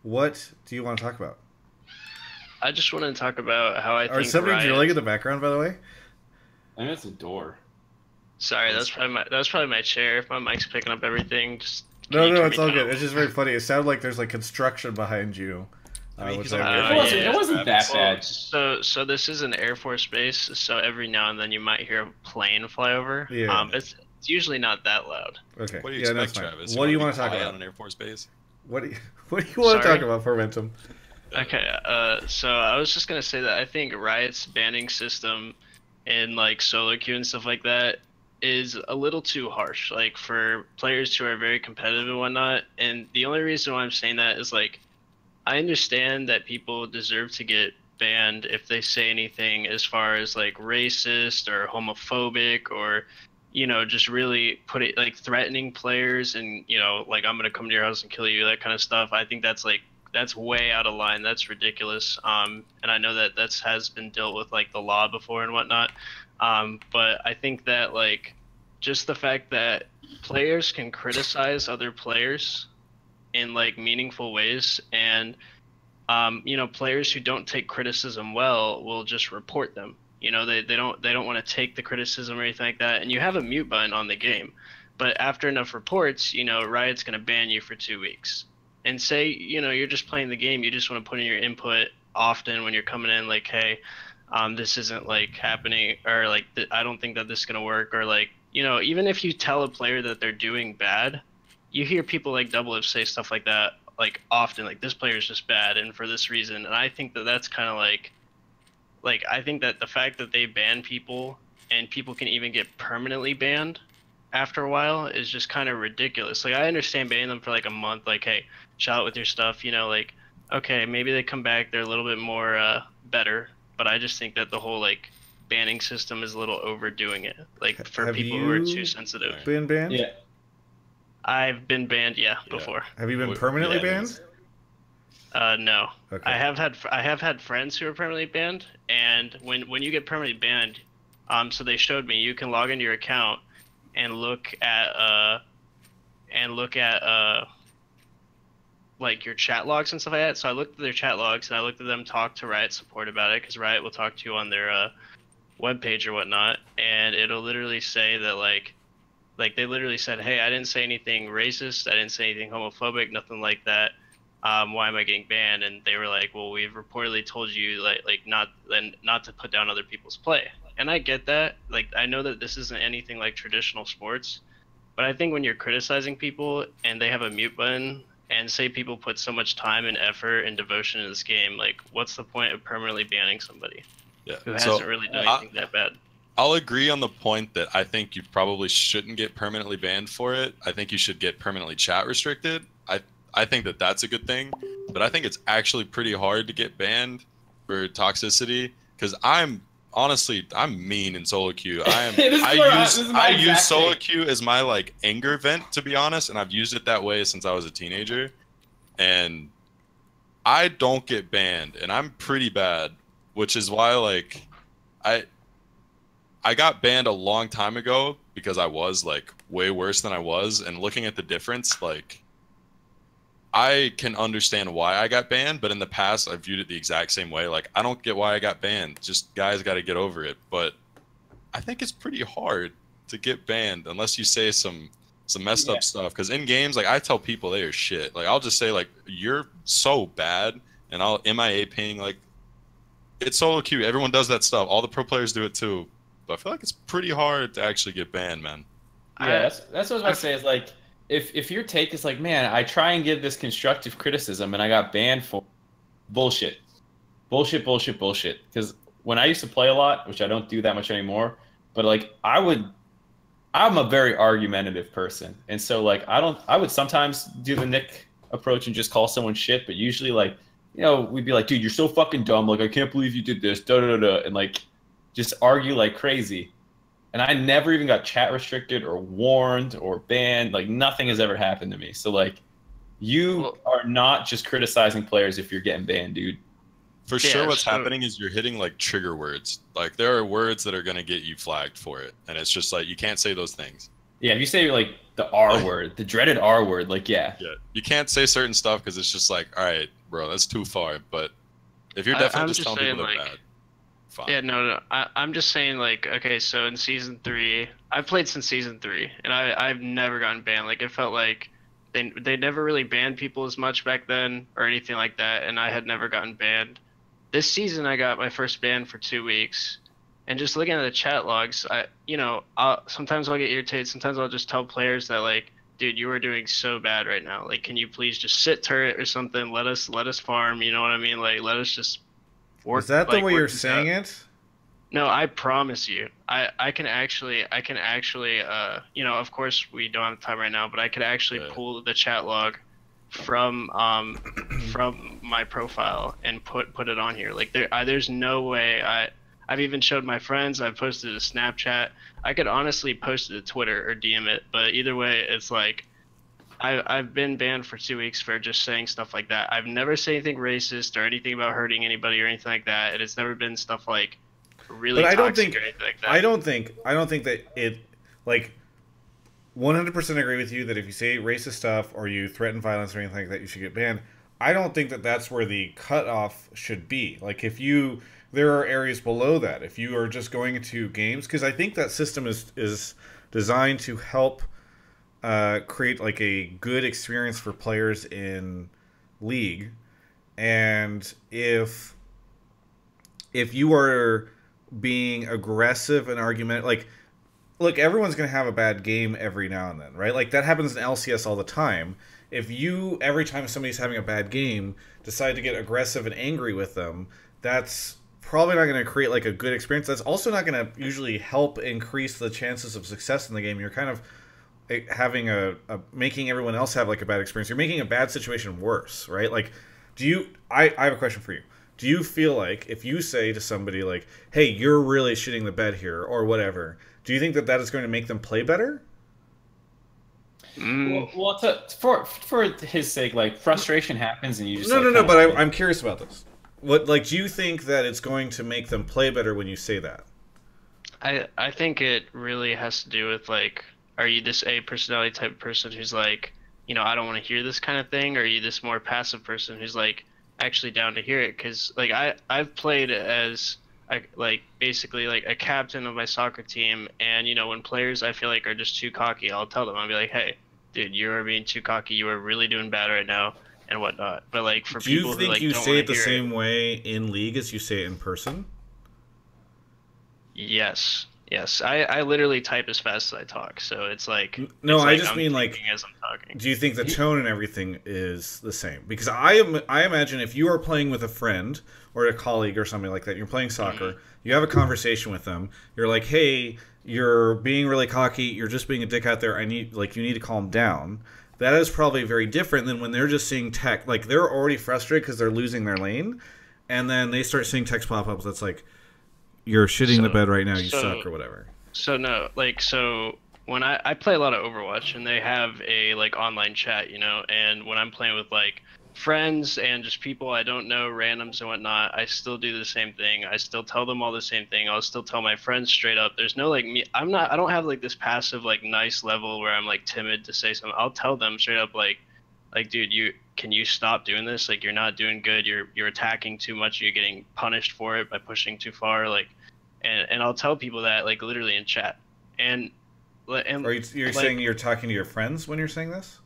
What do you want to talk about? I just want to talk about how I think. Are somebody drilling in the background, by the way? I think it's a door. Sorry, that's probably my chair. If my mic's picking up everything, just no, it's all good. It's just very funny. It sounded like there's like construction behind you. It wasn't that bad. So this is an Air Force base. So every now and then you might hear a plane fly over. Yeah. It's usually not that loud. Okay. What do you expect, Travis? What do you want to talk about on an Air Force base? What do you want to talk about, Formentum? Okay. So I was just gonna say that I think Riot's banning system in like solo queue and stuff like that is a little too harsh, like for players who are very competitive and whatnot. And the only reason why I'm saying that is like, I understand that people deserve to get banned if they say anything as far as like racist or homophobic or, just really put it like threatening players and, like I'm going to come to your house and kill you, that kind of stuff. I think that's way out of line. That's ridiculous. And I know that has been dealt with like the law before and whatnot. But I think that like just the fact that players can criticize other players in like meaningful ways, and players who don't take criticism well will just report them. They don't want to take the criticism or anything like that. And you have a mute button on the game. But after enough reports, Riot's going to ban you for 2 weeks. And say, you're just playing the game, you just want to put in your input often when you're coming in, like, hey, this isn't like happening, or like, I don't think that this is going to work, or like, even if you tell a player that they're doing bad, you hear people like Double If say stuff like that, like often, like this player is just bad and for this reason. And I think that that's kind of like I think that the fact that they ban people and people can even get permanently banned after a while is just kind of ridiculous. Like, I understand banning them for like a month, like, hey, chill out with your stuff, like, okay, maybe they come back, they're a little bit more better, but I just think that the whole like banning system is a little overdoing it, like for people who are too sensitive. Been banned? Yeah. I've been banned, before. Have you been permanently banned? No. Okay. I have had friends who are permanently banned, and when you get permanently banned, so they showed me you can log into your account and look at like your chat logs and stuff like that. So I looked at their chat logs and I looked at them talk to Riot support about it, because Riot will talk to you on their webpage or whatnot, and it'll literally say that like they literally said, hey, I didn't say anything racist, I didn't say anything homophobic, nothing like that. Why am I getting banned? And they were like, well, we've reportedly told you like not to put down other people's play. And I get that. Like, I know that this isn't anything like traditional sports, but I think when you're criticizing people and they have a mute button, and say people put so much time and effort and devotion in this game, like, what's the point of permanently banning somebody who hasn't really done anything that bad? I'll agree on the point that I think you probably shouldn't get permanently banned for it. I think you should get permanently chat restricted. I think that that's a good thing, but I think it's actually pretty hard to get banned for toxicity, because I'm mean in solo queue. I use solo queue as my like anger vent, to be honest, and I've used it that way since I was a teenager, and I don't get banned, and I'm pretty bad, which is why like I got banned a long time ago because I was like way worse than I was, and looking at the difference, like, I can understand why I got banned, but in the past I viewed it the exact same way. Like, I don't get why I got banned. Just guys got to get over it. But I think it's pretty hard to get banned unless you say some messed up stuff. Because in games, like, I tell people they are shit. Like, I'll just say like, you're so bad, and I'll MIA ping. Like, it's solo queue. Everyone does that stuff. All the pro players do it too. But I feel like it's pretty hard to actually get banned, man. Yeah, that's what I was about to say. Is like, if your take is like, man, I try and give this constructive criticism and I got banned for bullshit. Because when I used to play a lot, which I don't do that much anymore, but like I'm a very argumentative person. And so like I would sometimes do the Nick approach and just call someone shit, but usually like, we'd be like, dude, you're so fucking dumb. Like, I can't believe you did this, and like just argue like crazy. And I never even got chat restricted or warned or banned. Like, nothing has ever happened to me. So, like, you are not just criticizing players if you're getting banned, dude. For sure what's happening is you're hitting, like, trigger words. Like, there are words that are going to get you flagged for it. And it's just, like, you can't say those things. Yeah, if you say, like, the R word, the dreaded R word, like, yeah. Yeah, you can't say certain stuff because it's just like, all right, bro, that's too far. But if you're definitely just telling people they're bad. Fine. Yeah, no. I'm just saying, like, okay, so in Season 3, I've played since Season 3, and I've never gotten banned. Like, it felt like they never really banned people as much back then or anything like that, and I had never gotten banned. This season, I got my first ban for 2 weeks, and just looking at the chat logs, sometimes I'll get irritated. Sometimes I'll just tell players that, like, dude, you are doing so bad right now. Like, can you please just sit turret or something? Let us farm. You know what I mean? Like, let us just. Is that the way you're saying it? No, I promise you. I can actually, of course we don't have time right now, but I could actually pull the chat log from my profile and put it on here. Like, there's no way. I've even showed my friends. I've posted a Snapchat. I could honestly post it to Twitter or DM it, but either way, it's like, I've been banned for 2 weeks for just saying stuff like that. I've never said anything racist or anything about hurting anybody or anything like that. And it's never been stuff like really toxic or anything like that. I don't think that it, like, 100% agree with you that if you say racist stuff or you threaten violence or anything like that, you should get banned. I don't think that that's where the cutoff should be. Like, there are areas below that. If you are just going into games, because I think that system is designed to help create like a good experience for players in League, and if you are being aggressive and argument, like, look, everyone's going to have a bad game every now and then, right? Like, that happens in LCS all the time. If you, every time somebody's having a bad game, decide to get aggressive and angry with them, that's probably not going to create, like, a good experience. That's also not going to usually help increase the chances of success in the game. You're kind of having making everyone else have, like, a bad experience. You're making a bad situation worse, right? Like, I have a question for you. Do you feel like if you say to somebody, like, hey, you're really shitting the bed here, or whatever, do you think that is going to make them play better? Well, for his sake, like, frustration happens, and you just no. But I'm curious about this. What, like, do you think that it's going to make them play better when you say that? I think it really has to do with, like, are you this A personality type of person who's like, you know, I don't want to hear this kind of thing, or are you this more passive person who's like actually down to hear it? Because, like, I've played as basically like a captain of my soccer team, and, you know, when players I feel like are just too cocky, I'll tell them, I'll be like, hey, dude, you are being too cocky, you are really doing bad right now, and whatnot. But, like, for people who, like, do you think you say it the same way in League as you say it in person? Yes. I literally type as fast as I talk, so it's like... No, it's I just mean, like, as I'm talking. Do you think the tone and everything is the same? Because I imagine if you are playing with a friend or a colleague or something like that, you're playing soccer, you have a conversation with them, you're like, hey, you're being really cocky, you're just being a dick out there, you need to calm down. That is probably very different than when they're just seeing tech. Like, they're already frustrated because they're losing their lane, and then they start seeing text pop up that's like, you're shitting the bed right now, you suck, or whatever. So no, like, so when I play a lot of Overwatch, and they have a, like, online chat, you know, and when I'm playing with, like, friends and just people I don't know, randoms and whatnot, I still do the same thing. I still tell them all the same thing. I'll still tell my friends straight up. There's no, like, I don't have, like, this passive, like, nice level where I'm, like, timid to say something. I'll tell them straight up, like, dude, can you stop doing this? Like, you're not doing good. You're attacking too much. You're getting punished for it by pushing too far. Like, and I'll tell people that, like, literally in chat. And are you're like, saying you're talking to your friends when you're saying this?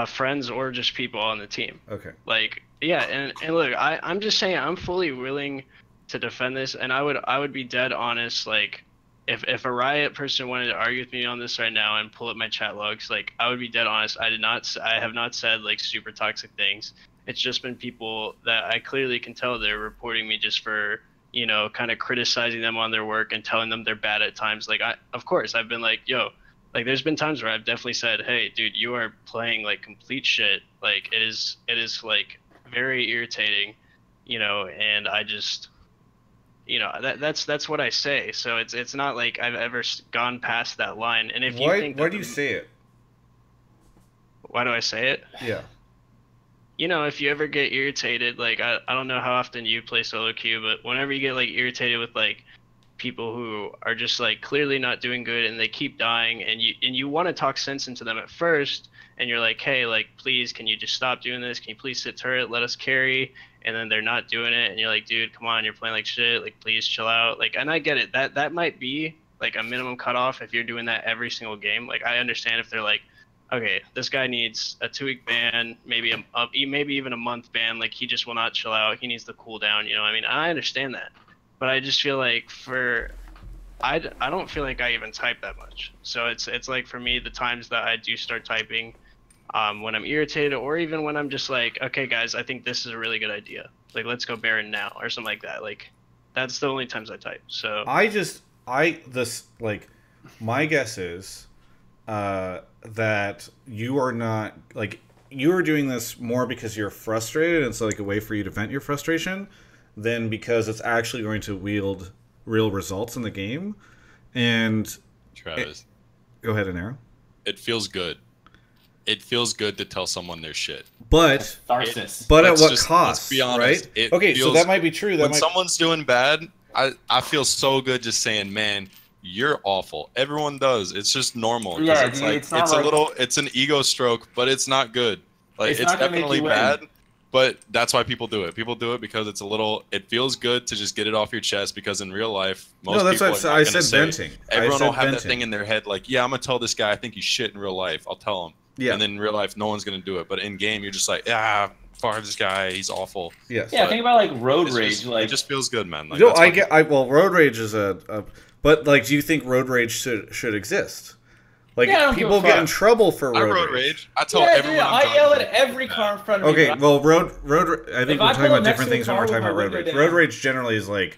Friends or just people on the team. Okay. Like, yeah, and look, I'm just saying I'm fully willing to defend this, and I would be dead honest. Like, if a Riot person wanted to argue with me on this right now and pull up my chat logs, like, I would be dead honest. I have not said, like, super toxic things. It's just been people that I clearly can tell they're reporting me just for, you know, kind of criticizing them on their work and telling them they're bad at times. Like, of course, I've been like, yo, like, there's been times where I've definitely said, hey, dude, you are playing, like, complete shit. Like, it is like, very irritating, you know, and I just, you know, that's what I say. So it's not like I've ever gone past that line. And if you think, why do you say it? Why do I say it? Yeah. You know, if you ever get irritated, like, I don't know how often you play solo queue, but whenever you get, like, irritated with, like, people who are just, like, clearly not doing good and they keep dying, and you want to talk sense into them at first, and you're like, hey, like, please, can you just stop doing this? Can you please sit turret, let us carry? And then they're not doing it, and you're like, dude, come on, you're playing like shit, like, please chill out. Like, and I get it, that might be, like, a minimum cutoff if you're doing that every single game. Like, I understand if they're like, okay, this guy needs a 2-week ban, maybe maybe even a month ban, like, he just will not chill out, he needs the cooldown, you know what I mean? I understand that. But I just feel like I don't feel like I even type that much. So it's like, for me, the times that I do start typing, when I'm irritated, or even when I'm just like, okay, guys, I think this is a really good idea. Like, let's go Baron now, or something like that. Like, that's the only times I type. So my guess is that you are not, like, you are doing this more because you're frustrated, and it's like a way for you to vent your frustration, than because it's actually going to wield real results in the game. And Travis, go ahead, Inero. It feels good. It feels good to tell someone their shit. But at what cost? Let's be honest, right? Okay, so that might be true. When someone's doing bad, I feel so good just saying, man, you're awful. Everyone does. It's just normal. Yeah, it's like it's a little, it's an ego stroke, but it's not good. Like, it's definitely bad. But that's why people do it. People do it because it's a little. It feels good to just get it off your chest. Because in real life, most people are not gonna say. Venting. Everyone will have that thing in their head, like, yeah, I'm gonna tell this guy I think he's shit in real life. I'll tell him. Yeah. And then in real life, no one's gonna do it. But in game, you're just like, fire this guy. He's awful. Yes. Yeah. Think about like road rage. It just feels good, man. Like, well, road rage is but like, do you think road rage should exist? Like, people get in trouble for road rage. I tell everyone. I yell at every car in front of me. Okay, well, road. I think we're talking about different things when we're talking about road rage. Road rage generally is like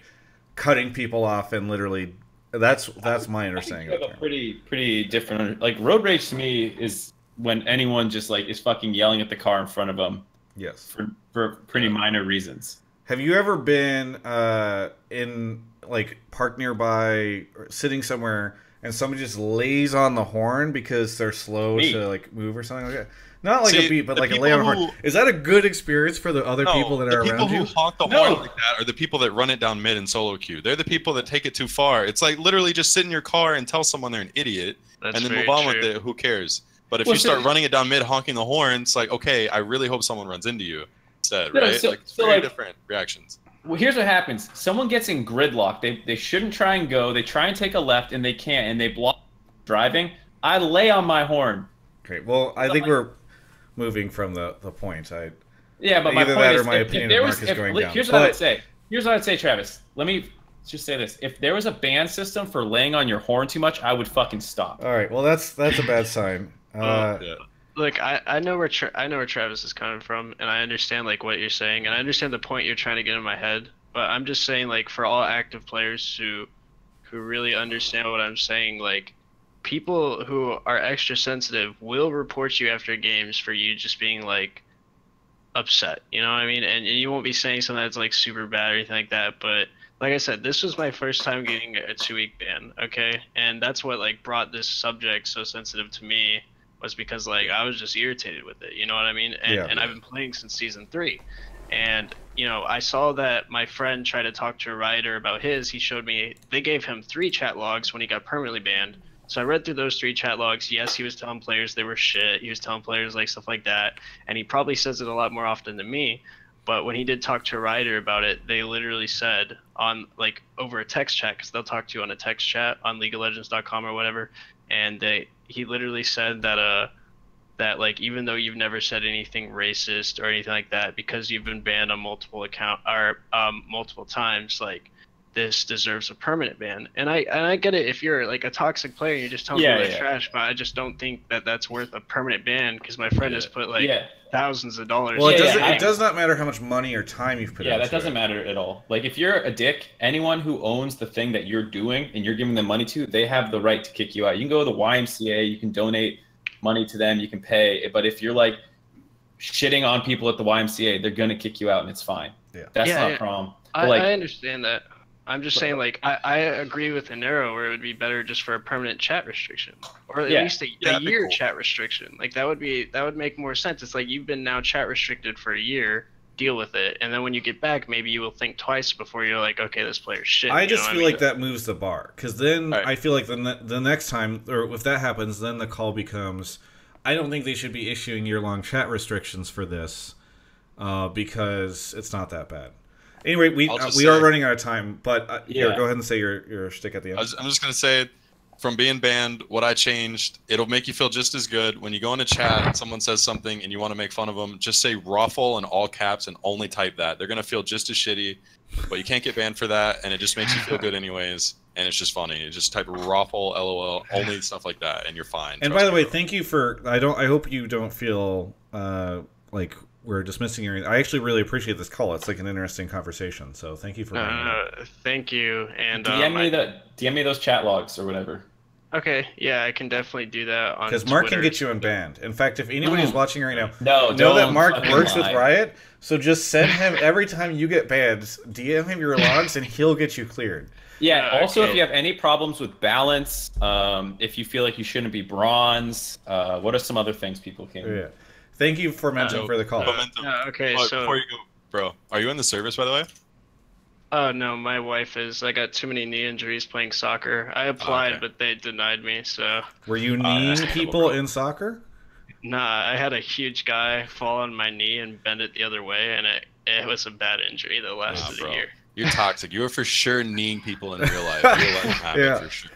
cutting people off and literally. That's my understanding. I think a pretty different. Like, road rage to me is when anyone just like is fucking yelling at the car in front of them. Yes. For pretty minor reasons. Have you ever been in like parked nearby or sitting somewhere? And somebody just lays on the horn because they're slow to like move or something like that. Not like a beat, but like a lay on the horn. Is that a good experience for the other people that are around you? The people who honk the horn like that are the people that run it down mid in solo queue. They're the people that take it too far. It's like literally just sit in your car and tell someone they're an idiot and then move on with it. Who cares? But if you start running it down mid, honking the horn, it's like, okay, I really hope someone runs into you instead, right? Like, it's very different reactions. Well, here's what happens. Someone gets in gridlock. They shouldn't try and go. They try and take a left, and they can't, and they block driving. I lay on my horn. Okay, well, I think we're moving from the point. Yeah, but my point that is, or my opinion of Mark is going down. Here's what I would say. Here's what I'd say, Travis. Let me just say this. If there was a ban system for laying on your horn too much, I would fucking stop. All right, well, that's a bad sign. Look, I know where Travis is coming from, and I understand like what you're saying, and I understand the point you're trying to get in my head. But I'm just saying, like, for all active players who really understand what I'm saying, like, people who are extra sensitive will report you after games for you just being like upset. You know what I mean? And you won't be saying something that's like super bad or anything like that. But like I said, this was my first time getting a 2-week ban. Okay, and that's what like brought this subject so sensitive to me. Was because like I was just irritated with it, you know what I mean? And I've been playing since season 3, and you know I saw that my friend tried to talk to a writer about his. He showed me they gave him 3 chat logs when he got permanently banned. So I read through those 3 chat logs. Yes, he was telling players they were shit. He was telling players like stuff like that, and he probably says it a lot more often than me. But when he did talk to a writer about it, they literally said on like over a text chat, because they'll talk to you on a text chat on LeagueOfLegends.com or whatever, and he literally said that that like even though you've never said anything racist or anything like that, because you've been banned on multiple multiple times, like this deserves a permanent ban. And I get it if you're like a toxic player, you're just telling people they're trash, but I just don't think that that's worth a permanent ban because my friend has put like thousands of dollars. Well, it does not matter how much money or time you've put into it. Yeah, that doesn't matter at all. Like if you're a dick, anyone who owns the thing that you're doing and you're giving them money to, they have the right to kick you out. You can go to the YMCA, you can donate money to them, you can pay. But if you're like shitting on people at the YMCA, they're gonna kick you out and it's fine. Yeah, that's not a problem. I understand that. I'm just saying, like, I agree with Inero where it would be better just for a permanent chat restriction, or at least a year chat restriction. Like that would make more sense. It's like you've been now chat restricted for a year, deal with it, and then when you get back, maybe you will think twice before you're like, okay, this player's shit. I just feel like that moves the bar, because then I feel like the next time, or if that happens, then the call becomes, I don't think they should be issuing year-long chat restrictions for this, because it's not that bad. Anyway, we are running out of time, but go ahead and say your shtick at the end. I'm just going to say, from being banned, what I changed, it'll make you feel just as good. When you go into chat and someone says something and you want to make fun of them, just say ruffle in all caps and only type that. They're going to feel just as shitty, but you can't get banned for that, and it just makes you feel good anyways, and it's just funny. You just type ruffle, LOL, only stuff like that, and you're fine. And by the way, thank you for, I hope you don't feel like we're dismissing your. I actually really appreciate this call. It's like an interesting conversation. So thank you for. Thank you. And DM me those chat logs or whatever. Okay, yeah, I can definitely do that on. Because Mark can get you unbanned. In fact, if anybody's watching right now, know that Mark works with Riot. So just send him every time you get banned. DM him your logs, and he'll get you cleared. Yeah. Also, if you have any problems with balance, if you feel like you shouldn't be bronze, what are some other things people can? Yeah. Thank you for mentioning for the call. Okay, so before you go, bro, are you in the service, by the way? Oh no, my wife is. I got too many knee injuries playing soccer. I applied, but they denied me. So were you kneeing people in soccer? Nah, I had a huge guy fall on my knee and bend it the other way, and it was a bad injury that lasted a year. You're toxic. You were for sure kneeing people in real life. Yeah. For sure.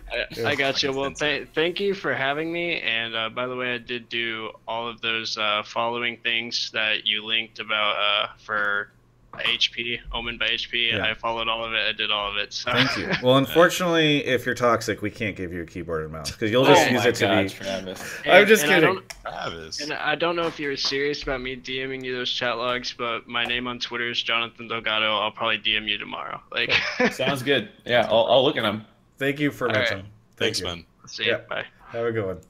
I got you. Well, thank you for having me. And by the way, I did do all of those following things that you linked about for HP, Omen by HP. Yeah. I followed all of it. I did all of it. So. Thank you. Well, unfortunately, if you're toxic, we can't give you a keyboard and mouse because you'll just use it to be. Travis. I'm just kidding. Travis. And I don't know if you're serious about me DMing you those chat logs, but my name on Twitter is Jonathan Delgado. I'll probably DM you tomorrow. Like. Sounds good. Yeah, I'll look at them. Thank you for mentioning. Right. Thanks, man. See you. Bye. Have a good one.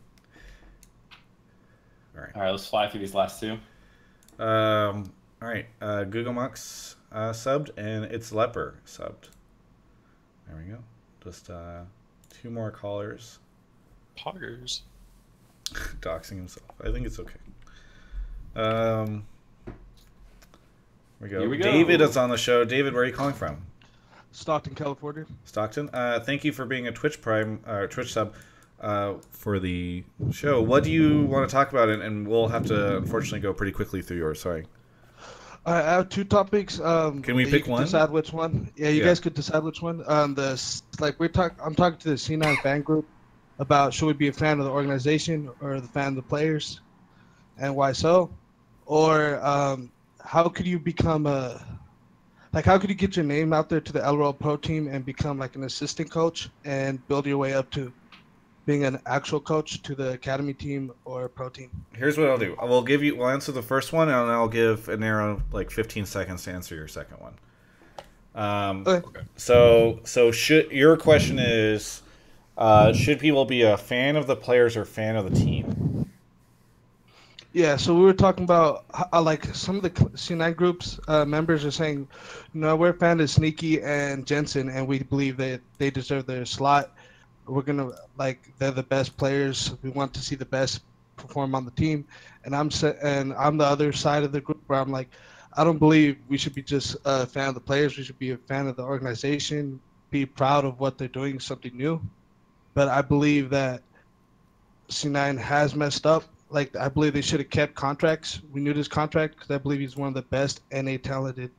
All right. Let's fly through these last two. All right, Google Mux subbed, and it's Leper subbed. There we go. Just 2 more callers. Poggers. Doxing himself. I think it's okay. Here we go. David is on the show. David, where are you calling from? Stockton, California. Stockton. Thank you for being a Twitch sub for the show. What do you want to talk about? And we'll have to, unfortunately, go pretty quickly through yours. Sorry. I have 2 topics. Can we pick one? Decide which one. Yeah, you guys could decide which one. I'm talking to the C9 fan group about should we be a fan of the organization or the fan of the players, and why so, or how could you become how could you get your name out there to the LRL Pro team and become like an assistant coach and build your way up to being an actual coach to the academy team or pro team? Here's what I'll do. We'll answer the first one, and I'll give Inero like 15 seconds to answer your second one. Okay. So your question is, should people be a fan of the players or fan of the team? Yeah, so we were talking about like some of the C9 groups members are saying, we're a fan of Sneaky and Jensen, and we believe that they deserve their slot. We're gonna they're the best players. We want to see the best perform on the team, and I'm the other side of the group where I'm like, I don't believe we should be just a fan of the players. We should be a fan of the organization, be proud of what they're doing, something new. But I believe that C9 has messed up. Like, I believe they should have kept contracts, renewed his contract, because I believe he's one of the best NA talented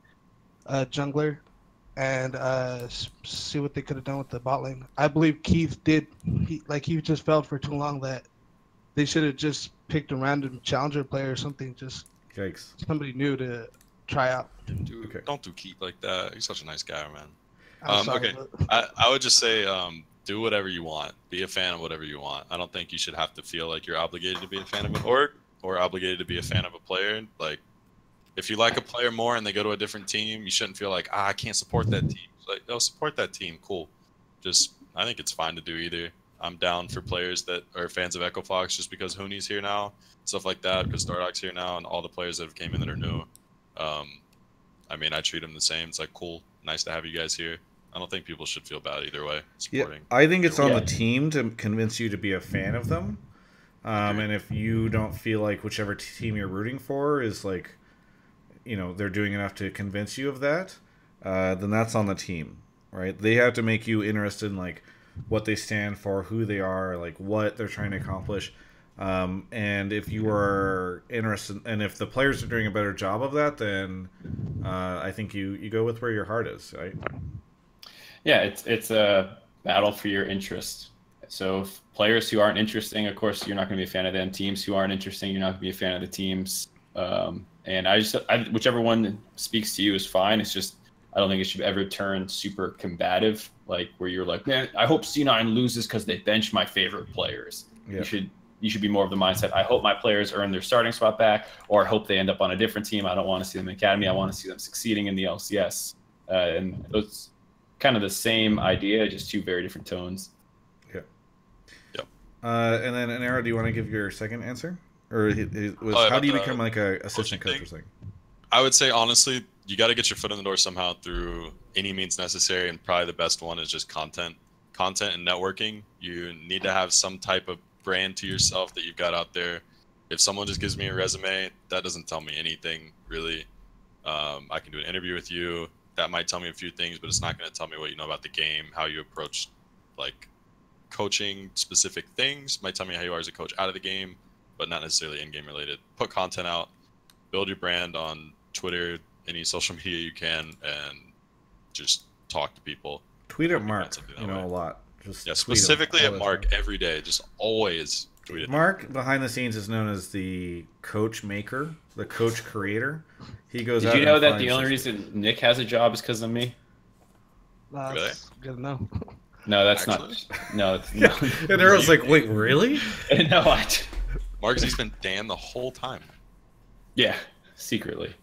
jungler. And see what they could have done with the bot lane. I believe Keith did. He just felt for too long that they should have just picked a random challenger player or something. Just somebody new to try out. Dude, don't do Keith like that. He's such a nice guy, man. Okay, I would just say do whatever you want. Be a fan of whatever you want. I don't think you should have to feel like you're obligated to be a fan of an org or obligated to be a fan of a player. Like, if you like a player more and they go to a different team, you shouldn't feel like, I can't support that team. Like, no, support that team. Cool. I think it's fine to do either. I'm down for players that are fans of Echo Fox just because Hooney's here now, stuff like that, because Stardock's here now, and all the players that have came in that are new. I mean, I treat them the same. It's like, cool, nice to have you guys here. I don't think people should feel bad either way. Supporting. Yeah, I think it's on the team to convince you to be a fan of them. And if you don't feel like whichever team you're rooting for is like, they're doing enough to convince you of that, then that's on the team, right? They have to make you interested in like what they stand for, who they are, like what they're trying to accomplish. And if you are interested, and if the players are doing a better job of that, then I think you go with where your heart is, right? Yeah, it's a battle for your interest. So if players who aren't interesting, of course, you're not going to be a fan of them. Teams who aren't interesting, you're not going to be a fan of the teams. And whichever one speaks to you is fine. It's just, I don't think it should ever turn super combative, like where you're like, man, I hope C9 loses because they bench my favorite players. Yeah. You should be more of the mindset, I hope my players earn their starting spot back, or I hope they end up on a different team. I don't want to see them in Academy. I want to see them succeeding in the LCS. And it's kind of the same idea, just 2 very different tones. Yeah. Yep. And then, Inero, do you want to give your second answer? Or how do you become like a assistant coach or something? I would say, honestly, you got to get your foot in the door somehow through any means necessary, and probably the best one is just content and networking. You need to have some type of brand to yourself that you've got out there. If someone just gives me a resume, that doesn't tell me anything, really. I can do an interview with you. That might tell me a few things, but it's not going to tell me what you know about the game, how you approach like coaching specific things. Might tell me how you are as a coach out of the game. but not necessarily in-game related. Put content out, build your brand on Twitter, any social media you can, and just talk to people. Tweet at Mark, a lot. Just specifically at Mark every day. Just always tweet at Mark. Behind the scenes is known as the coach maker, the coach creator. He goes. Did you know that the only reason Nick has a job is because of me? Really? Good to know. No, that's Actually? not. No. And Errol's like, wait, really? No, Mark's just been Dan the whole time. Yeah, secretly.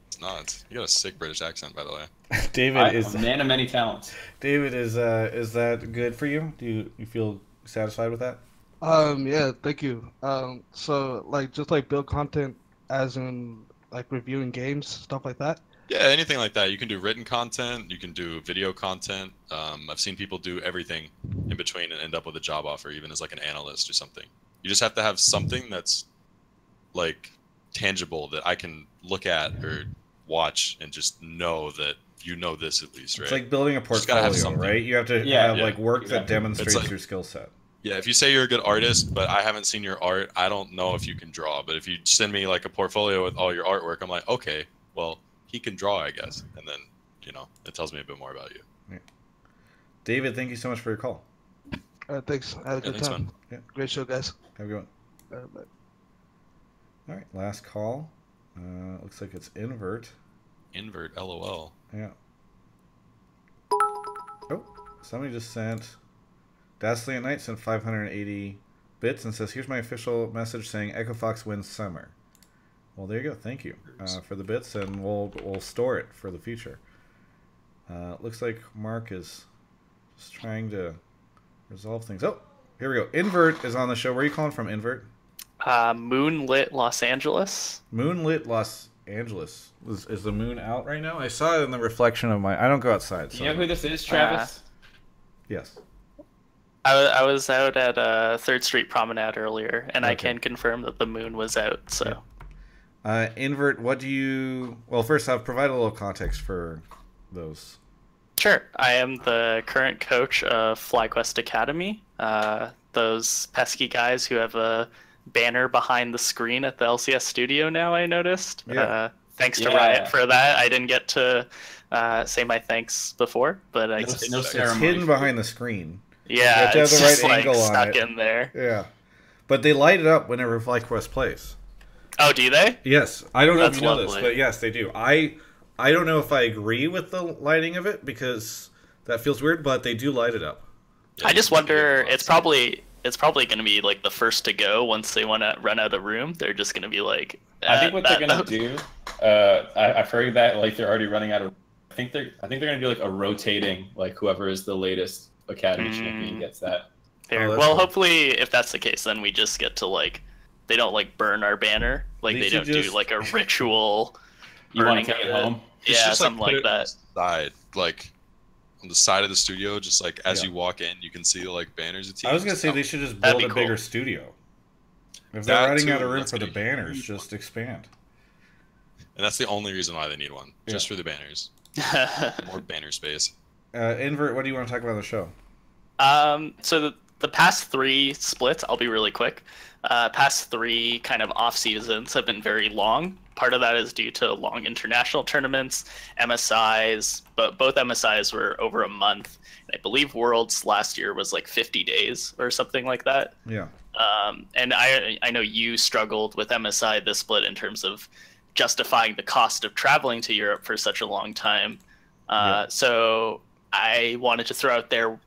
It's nuts. You got a sick British accent, by the way. David is a man of many talents. David, is that good for you? Do you feel satisfied with that? Yeah, thank you. So like just like build content as in like reviewing games, stuff like that. Yeah, anything like that. You can do written content, you can do video content. I've seen people do everything in between and end up with a job offer, even as like an analyst or something. You just have to have something that's like tangible that I can look at or watch and just know that you know this at least, right? It's like building a portfolio, right? You have to have like work that demonstrates like, your skill set. Yeah, if you say you're a good artist, but I haven't seen your art, I don't know if you can draw. But if you send me like a portfolio with all your artwork, I'm like, okay, well, he can draw, I guess. And then, it tells me a bit more about you. Yeah. David, thank you so much for your call. Thanks. I had a good time. Yeah. Great show, guys. Have a good one. Bye. All right, last call. Looks like it's Invert. Invert, LOL. Yeah. Oh, somebody just sent... Dazzling Knight sent 580 bits and says, here's my official message saying Echo Fox wins summer. Well, there you go. Thank you for the bits, and we'll store it for the future. Looks like Mark is just trying to resolve things. Oh, here we go. Invert is on the show. Where are you calling from, Invert? Moonlit Los Angeles. Moonlit Los Angeles. Is the moon out right now? I saw it in the reflection of my... I don't go outside. So. You know who this is, Travis? Yes. I was out at 3rd Street Promenade earlier, and I can confirm that the moon was out. So, Invert, what do you... Well, first off, provide a little context for those. Sure. I am the current coach of FlyQuest Academy. Those pesky guys who have a banner behind the screen at the LCS studio now, I noticed. Yeah. Thanks to Riot for that. I didn't get to say my thanks before, but it's hidden behind the screen. Yeah, it's just right angle stuck on it. in there. Yeah, but they light it up whenever FlyQuest plays. Oh, do they? Yes, I don't know if you know lovely. this, but yes, they do. I don't know if I agree with the lighting of it because that feels weird, but they do light it up. Yeah, I just wonder. It's probably going to be like the first to go once they want to run out of room. They're just going to be like. I think what they're going to do. I've heard that like they're already running out of. I think they're going to do like a rotating, like whoever is the latest Academy champion gets that. Well, hopefully, if that's the case, then we just get to like, they don't like burn our banner, like they don't do like a ritual. You want to take it home? Yeah, just, something like that. Side, like on the side of the studio, just like as you walk in, you can see like banners of teams. I was gonna say they should just build a bigger studio. If they're running out of room for the banners, just expand. And that's the only reason why they need one, just for the banners. More banner space. Invert, what do you want to talk about on the show? So the past 3 splits, I'll be really quick. Past 3 kind of off seasons have been very long. Part of that is due to long international tournaments, MSIs, but both MSIs were over a month. And I believe Worlds last year was like 50 days or something like that. Yeah. And I know you struggled with MSI this split in terms of justifying the cost of traveling to Europe for such a long time. So I wanted to throw out there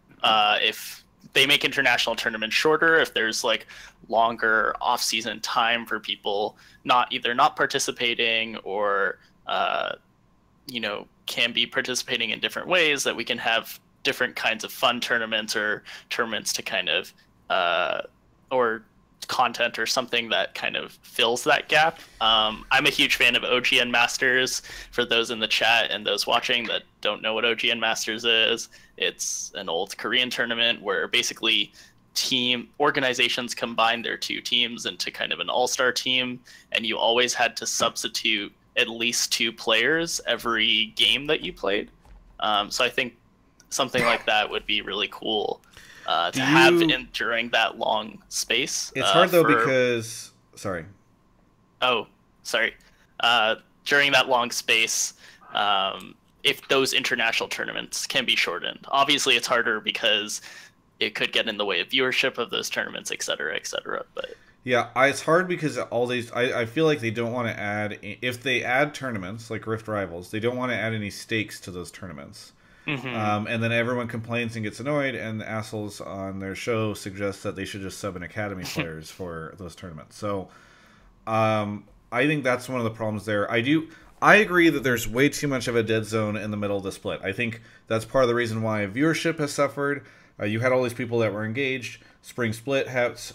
if they make international tournaments shorter, if there's like longer off-season time for people not participating or can be participating in different ways, that we can have different kinds of fun tournaments or tournaments to kind of or content or something that kind of fills that gap. I'm a huge fan of OGN Masters. For those in the chat and those watching that don't know what OGN Masters is, it's an old Korean tournament where basically team organizations combine their 2 teams into kind of an all-star team, and you always had to substitute at least 2 players every game that you played. So I think something like that would be really cool. to have in during that long space. It's hard though because sorry. Oh, sorry. During that long space, if those international tournaments can be shortened, obviously it's harder because it could get in the way of viewership of those tournaments, et cetera, but yeah, it's hard because all these I feel like they don't want to add, if they add tournaments like Rift Rivals, they don't want to add any stakes to those tournaments. And then everyone complains and gets annoyed, and the assholes on their show suggest that they should just sub in academy players for those tournaments. So I think that's one of the problems there. I agree that there's way too much of a dead zone in the middle of the split. I think that's part of the reason why viewership has suffered. You had all these people that were engaged. Spring split ends.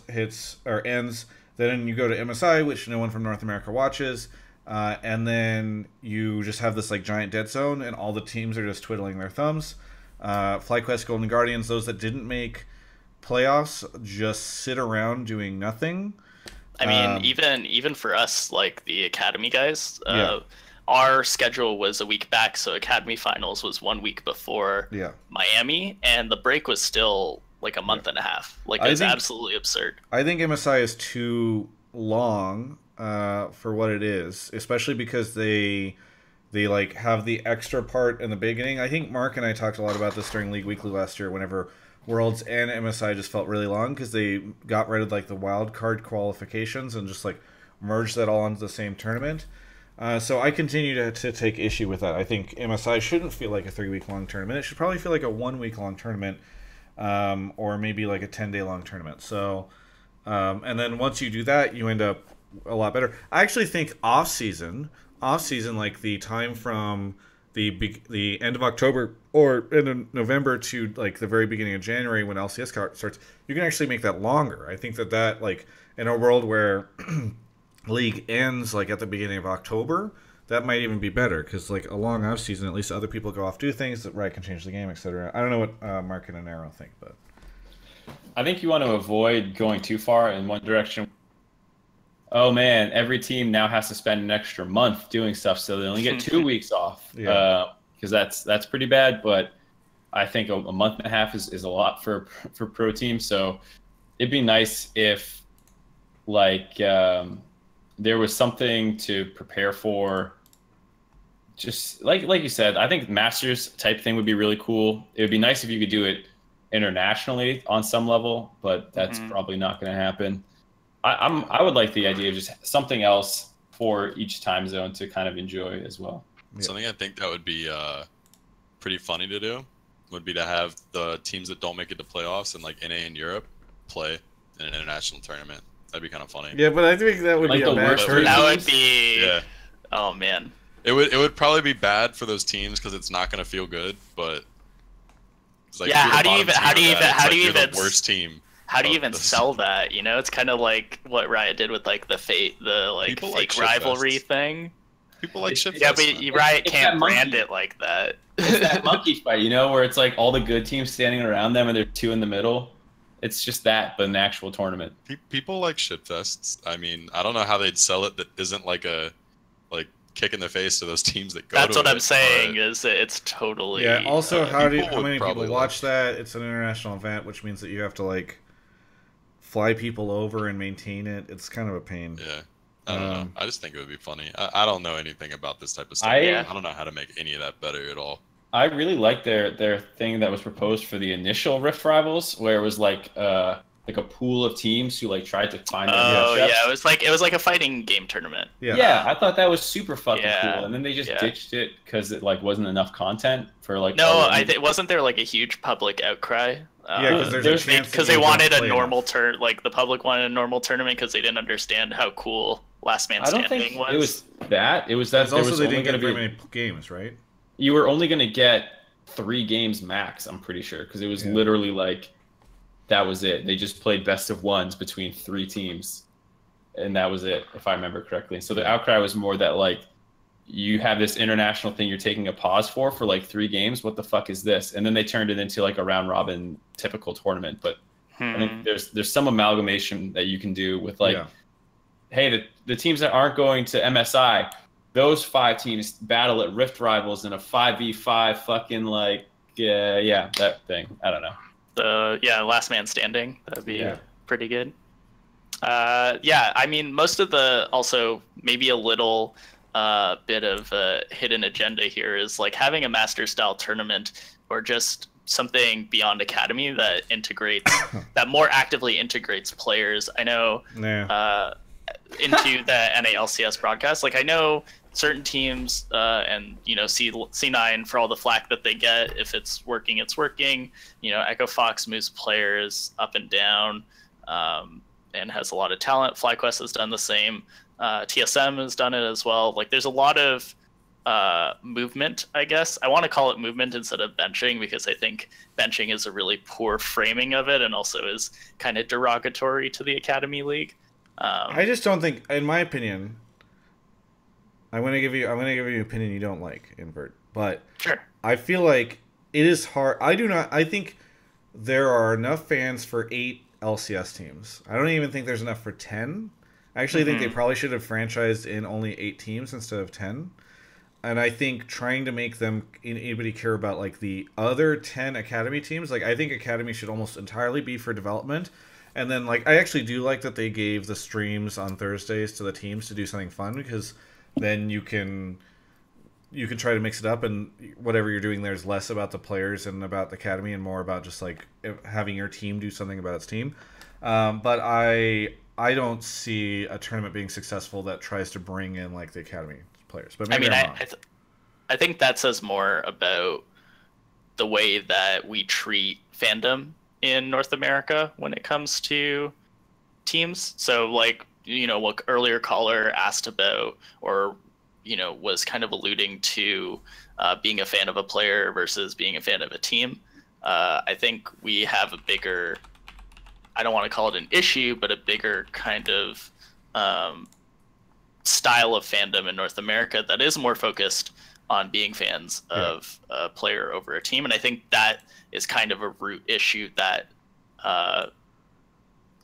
Then you go to MSI, which no one from North America watches. And then you just have this like giant dead zone, and all the teams are just twiddling their thumbs. FlyQuest, Golden Guardians, those that didn't make playoffs, just sit around doing nothing. I mean, even for us, like the academy guys, our schedule was a week back, so academy finals was 1 week before Miami, and the break was still like a month and a half. Like, it's absolutely absurd. I think MSI is too long for what it is, especially because they like have the extra part in the beginning. I think Mark and I talked a lot about this during League Weekly last year, whenever Worlds and MSI just felt really long because they got rid of like the wild card qualifications and just like merged that all into the same tournament. So I continue to take issue with that. I think MSI shouldn't feel like a 3-week long tournament. It should probably feel like a 1 week long tournament, or maybe like a 10-day long tournament. So, and then once you do that, you end up a lot better. I actually think off season, like the time from the end of October or end of November to like the very beginning of January when LCS starts, you can actually make that longer. I think that like in a world where League ends like at the beginning of October, that might even be better, because like a long off season, at least other people go off, do things that Riot can change the game, etc. I don't know what Mark and Inero think, but I think you want to avoid going too far in one direction. Oh man, every team now has to spend an extra month doing stuff, so they only get 2 weeks off. Because that's pretty bad. But I think a month and a half is a lot for pro teams. So it'd be nice if like there was something to prepare for. Just like you said, I think Masters type thing would be really cool. It would be nice if you could do it internationally on some level, but that's probably not going to happen. I would like the idea of just something else for each time zone to kind of enjoy as well. Something I think that would be pretty funny to do would be to have the teams that don't make it to playoffs and like NA in Europe play in an international tournament. That'd be kind of funny. Yeah, but I think that would be a bad tournament. That would be. Oh man. It would probably be bad for those teams because it's not going to feel good. But it's like, how do you even the worst team? How do you even sell that? You know, it's kind of like what Riot did with like the fake rivalry thing. People like shit. Yeah, but Riot can't brand it like that. It's that monkey fight, you know, where it's like all the good teams standing around them and there are two in the middle. It's just that, but an actual tournament. People like shitfests. I mean, I don't know how they'd sell it that isn't like a kick in the face to those teams that go to it. That's what I'm saying, is it's totally... Yeah, also, how many people watch that? It's an international event, which means that you have to, like, fly people over and maintain it. It's kind of a pain. Yeah. I don't know. I just think it would be funny. I don't know anything about this type of stuff. I don't know how to make any of that better at all. I really like their thing that was proposed for the initial Rift Rivals, where it was like a pool of teams who like tried to find. Oh yeah, it was like a fighting game tournament. Yeah, I thought that was super fucking cool, and then they just ditched it because it like wasn't enough content for like. No, wasn't there like a huge public outcry? Because they wanted a normal like the public wanted a normal tournament because they didn't understand how cool Last Man Standing was. I don't think it was that. It was that there was only going to be many games, right? You were only going to get 3 games max, I'm pretty sure, because it was literally like, that was it. They just played best of ones between 3 teams, and that was it, if I remember correctly. So the outcry was more that, like, you have this international thing you're taking a pause for like 3 games. What the fuck is this? And then they turned it into like a round robin typical tournament. But I think there's some amalgamation that you can do with like, hey, the teams that aren't going to MSI, those 5 teams battle at Rift Rivals in a 5v5 fucking like, that thing. I don't know. So yeah, last man standing. That'd be pretty good. Yeah, I mean, most of the also maybe a little bit of a hidden agenda here is like having a master style tournament or just something beyond academy that integrates that more actively integrates players. I know into the NALCS broadcast. Like I know certain teams and you know C9 for all the flack that they get. If it's working, it's working. You know, Echo Fox moves players up and down and has a lot of talent. FlyQuest has done the same. TSM has done it as well. Like there's a lot of movement, I guess. I want to call it movement instead of benching because I think benching is a really poor framing of it and also is kind of derogatory to the Academy League. I just don't think, in my opinion, I'm gonna give you an opinion you don't like, Invert. But sure. I feel like it is hard. I think there are enough fans for 8 LCS teams. I don't even think there's enough for 10. I actually think they probably should have franchised in only 8 teams instead of 10. And I think trying to make them anybody care about like the other 10 academy teams, like I think academy should almost entirely be for development. And then like I actually do like that they gave the streams on Thursdays to the teams to do something fun because then you can try to mix it up and whatever you're doing there is less about the players and about the academy and more about just like having your team do something about its team. But I don't see a tournament being successful that tries to bring in like the academy players. But maybe I think that says more about the way that we treat fandom in North America when it comes to teams. So like, you know, what earlier caller asked about or, you know, was kind of alluding to being a fan of a player versus being a fan of a team. I think we have a bigger, I don't want to call it an issue, but a bigger kind of style of fandom in North America that is more focused on being fans of a player over a team. And I think that is kind of a root issue that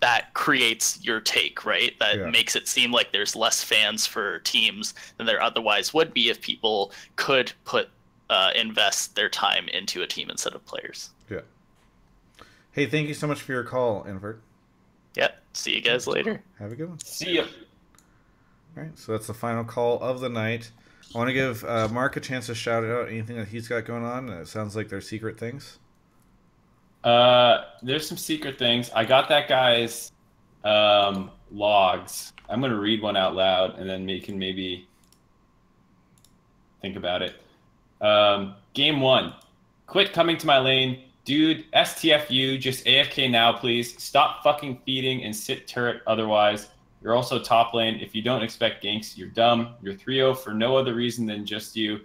that creates your take, right? That makes it seem like there's less fans for teams than there otherwise would be if people could invest their time into a team instead of players. Yeah. Hey, thank you so much for your call, Invert. Yep. See you guys later. Have a good one. See ya. All right, so that's the final call of the night. I want to give Mark a chance to shout out anything that he's got going on. It sounds like they're secret things. There's some secret things. I got that guy's logs. I'm going to read one out loud, and then we can maybe think about it. Game 1. Quit coming to my lane. Dude, STFU, just AFK now, please. Stop fucking feeding and sit turret otherwise. You're also top lane. If you don't expect ganks, you're dumb. You're 3-0 for no other reason than just you.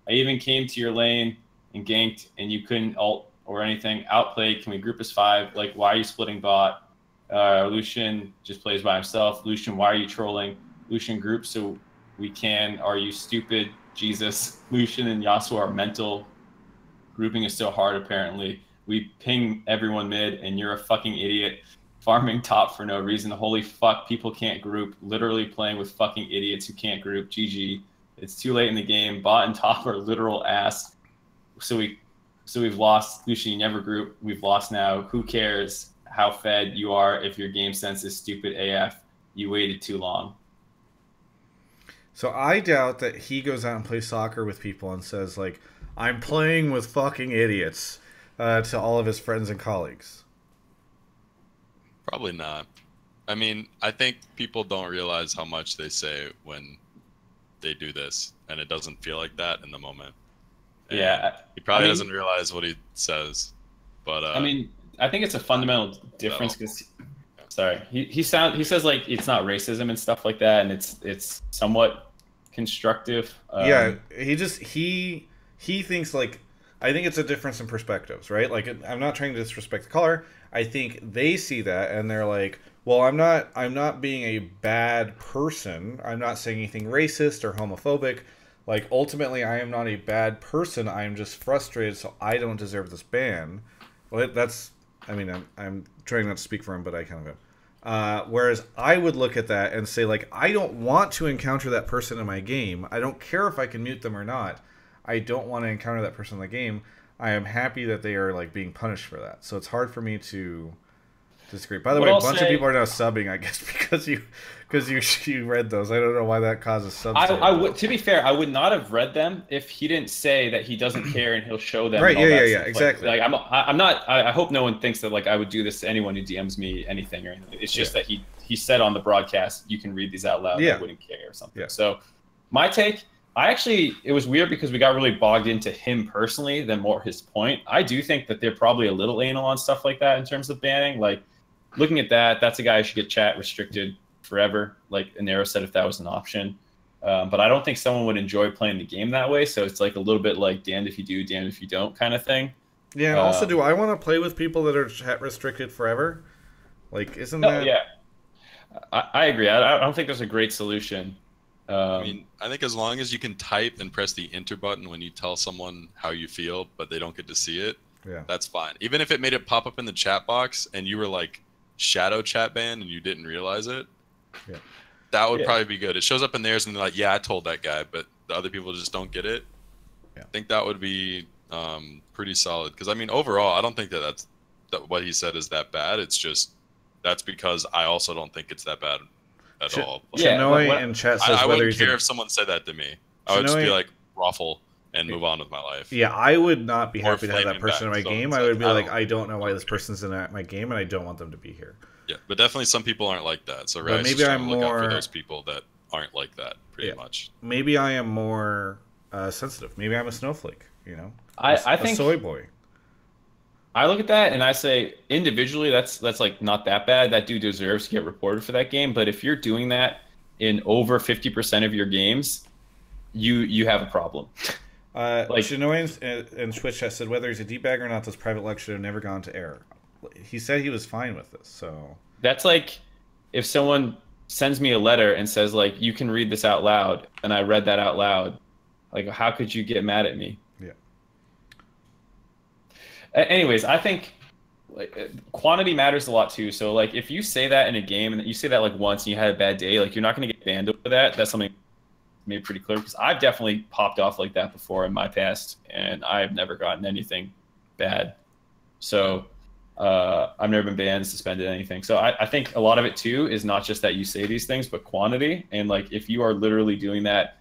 I even came to your lane and ganked, and you couldn't ult or anything. Outplayed. Can we group as 5? Like, why are you splitting bot? Lucian just plays by himself. Lucian, why are you trolling? Lucian group so we can. Are you stupid? Jesus. Lucian and Yasuo are mental. Grouping is so hard, apparently. We ping everyone mid, and you're a fucking idiot. Farming top for no reason. Holy fuck, people can't group. Literally playing with fucking idiots who can't group. GG. It's too late in the game. Bot and top are literal ass. So we've lost. Lucian, you never group. We've lost now. Who cares how fed you are if your game sense is stupid AF? You waited too long. So I doubt that he goes out and plays soccer with people and says, like, I'm playing with fucking idiots to all of his friends and colleagues. Probably not. I mean, I think people don't realize how much they say when they do this, and it doesn't feel like that in the moment. And yeah. He probably doesn't realize what he says, but I mean, I think it's a fundamental difference because, sorry, he says like it's not racism and stuff like that, and it's somewhat constructive. Yeah, he thinks like, I think it's a difference in perspectives, right? Like, I'm not trying to disrespect the caller. I think they see that and they're like, well, I'm not being a bad person. I'm not saying anything racist or homophobic. Like, ultimately, I am not a bad person. I am just frustrated, so I don't deserve this ban. Well, that's, I mean, I'm trying not to speak for him, but I kind of am. Whereas I would look at that and say, like, I don't want to encounter that person in my game. I don't care if I can mute them or not. I don't want to encounter that person in the game. I am happy that they are like being punished for that. So it's hard for me to disagree. By the way, a bunch of people are now subbing, I guess, because you read those. I don't know why that causes subs. To be fair, I would not have read them if he didn't say that he doesn't care and he'll show them. Right? Yeah, stuff. exactly. Like I'm not. I hope no one thinks that like I would do this to anyone who DMs me anything or anything. It's just that he said on the broadcast, you can read these out loud. I wouldn't care or something. Yeah. So my take. It was weird because we got really bogged into him personally than more his point. I do think that they're probably a little anal on stuff like that in terms of banning. Like, looking at that, that's a guy who should get chat restricted forever. Like Inero said, if that was an option. But I don't think someone would enjoy playing the game that way. So it's like a little bit like damned if you do, damned if you don't kind of thing. Yeah, and also, do I want to play with people that are chat restricted forever? Like, isn't that... Yeah. I agree. I don't think there's a great solution. I mean, I think as long as you can type and press the enter button when you tell someone how you feel, but they don't get to see it, that's fine. Even if it made it pop up in the chat box and you were like shadow chat banned and you didn't realize it, that would probably be good. It shows up in theirs and they're like, yeah, I told that guy, but the other people just don't get it. I think that would be pretty solid. Because, I mean, overall, I don't think that what he said is that bad. It's just that's because I also don't think it's that bad at all. Shinoy in chat says I wouldn't care if someone said that to me. I would just be like, ruffle and move on with my life. Yeah, I would not be happy to have that person in my game. I would be like, I don't know why this person's in my game, and I don't want them to be here. Yeah, but definitely some people aren't like that. So Riot's maybe just I'm trying to look out more for those people that aren't like that, pretty much. Maybe I am more sensitive. Maybe I'm a snowflake. You know, I think a soy boy. I look at that and I say individually, that's like not that bad. That dude deserves to get reported for that game. But if you're doing that in over 50% of your games, you have a problem. Like Shinoy in Twitch chat said whether he's a D-bag or not, this private lecture have never gone to air. He said he was fine with this, so that's like if someone sends me a letter and says like you can read this out loud, and I read that out loud, like how could you get mad at me? Yeah. Anyways, I think like quantity matters a lot too. So like if you say that in a game and you say that like once and you had a bad day, like you're not going to get banned over that. That's something made pretty clear because I've definitely popped off like that before in my past, and I've never gotten anything bad. So I've never been banned, suspended, anything. So I think a lot of it too is not just that you say these things, but quantity. And like if you are literally doing that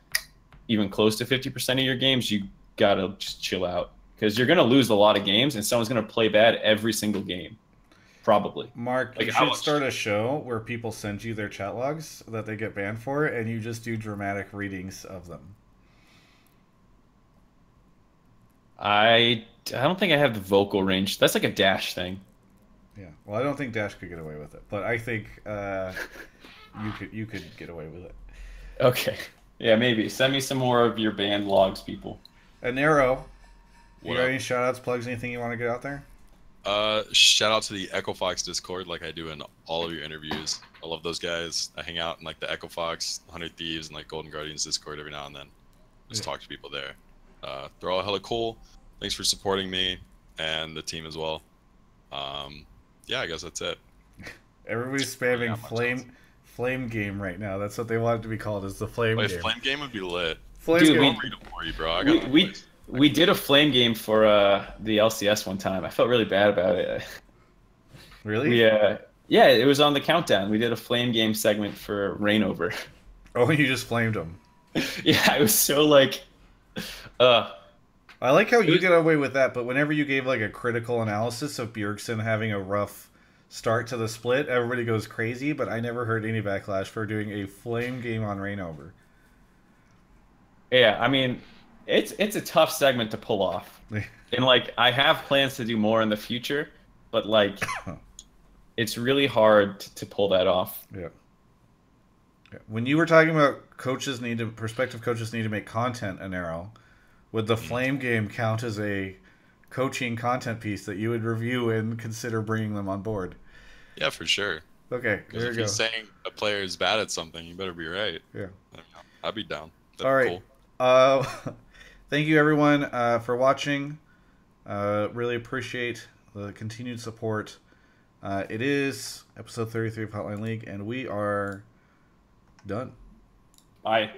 even close to 50% of your games, you gotta just chill out. Because you're going to lose a lot of games, and someone's going to play bad every single game. Probably. Mark, like, you should start a show where people send you their chat logs that they get banned for, and you just do dramatic readings of them. I don't think I have the vocal range. That's like a Dash thing. Yeah. Well, I don't think Dash could get away with it, but I think you could get away with it. Okay. Yeah, maybe. Send me some more of your banned logs, people. Inero. You got any shout-outs, plugs, anything you want to get out there? Shout out to the Echo Fox Discord, like I do in all of your interviews. I love those guys. I hang out in like the Echo Fox, 100 Thieves, and like Golden Guardians Discord every now and then. Just talk to people there. They're all hella cool. Thanks for supporting me and the team as well. Yeah, I guess that's it. Everybody's spamming flame game right now. That's what they want it to be called. Is the flame game? Flame game would be lit. Dude, I'll read them for you, bro. We did a flame game for the LCS one time. I felt really bad about it. Really? Yeah, it was on the countdown. We did a flame game segment for Rainover. Oh, you just flamed him. Yeah, it was so like, I like how you get away with that, but whenever you gave like a critical analysis of Bjergsen having a rough start to the split, everybody goes crazy, but I never heard any backlash for doing a flame game on Rainover. Yeah, I mean, it's a tough segment to pull off. And like I have plans to do more in the future, but like it's really hard to pull that off. Yeah. When you were talking about prospective coaches need to make content, Inero, would the flame game count as a coaching content piece that you would review and consider bringing them on board? Yeah, for sure. Okay, because if you're saying a player is bad at something, you better be right. Yeah, I'd be down. All right. Cool. Thank you everyone for watching. Really appreciate the continued support. It is episode 33 of Hotline League, and we are done. Bye.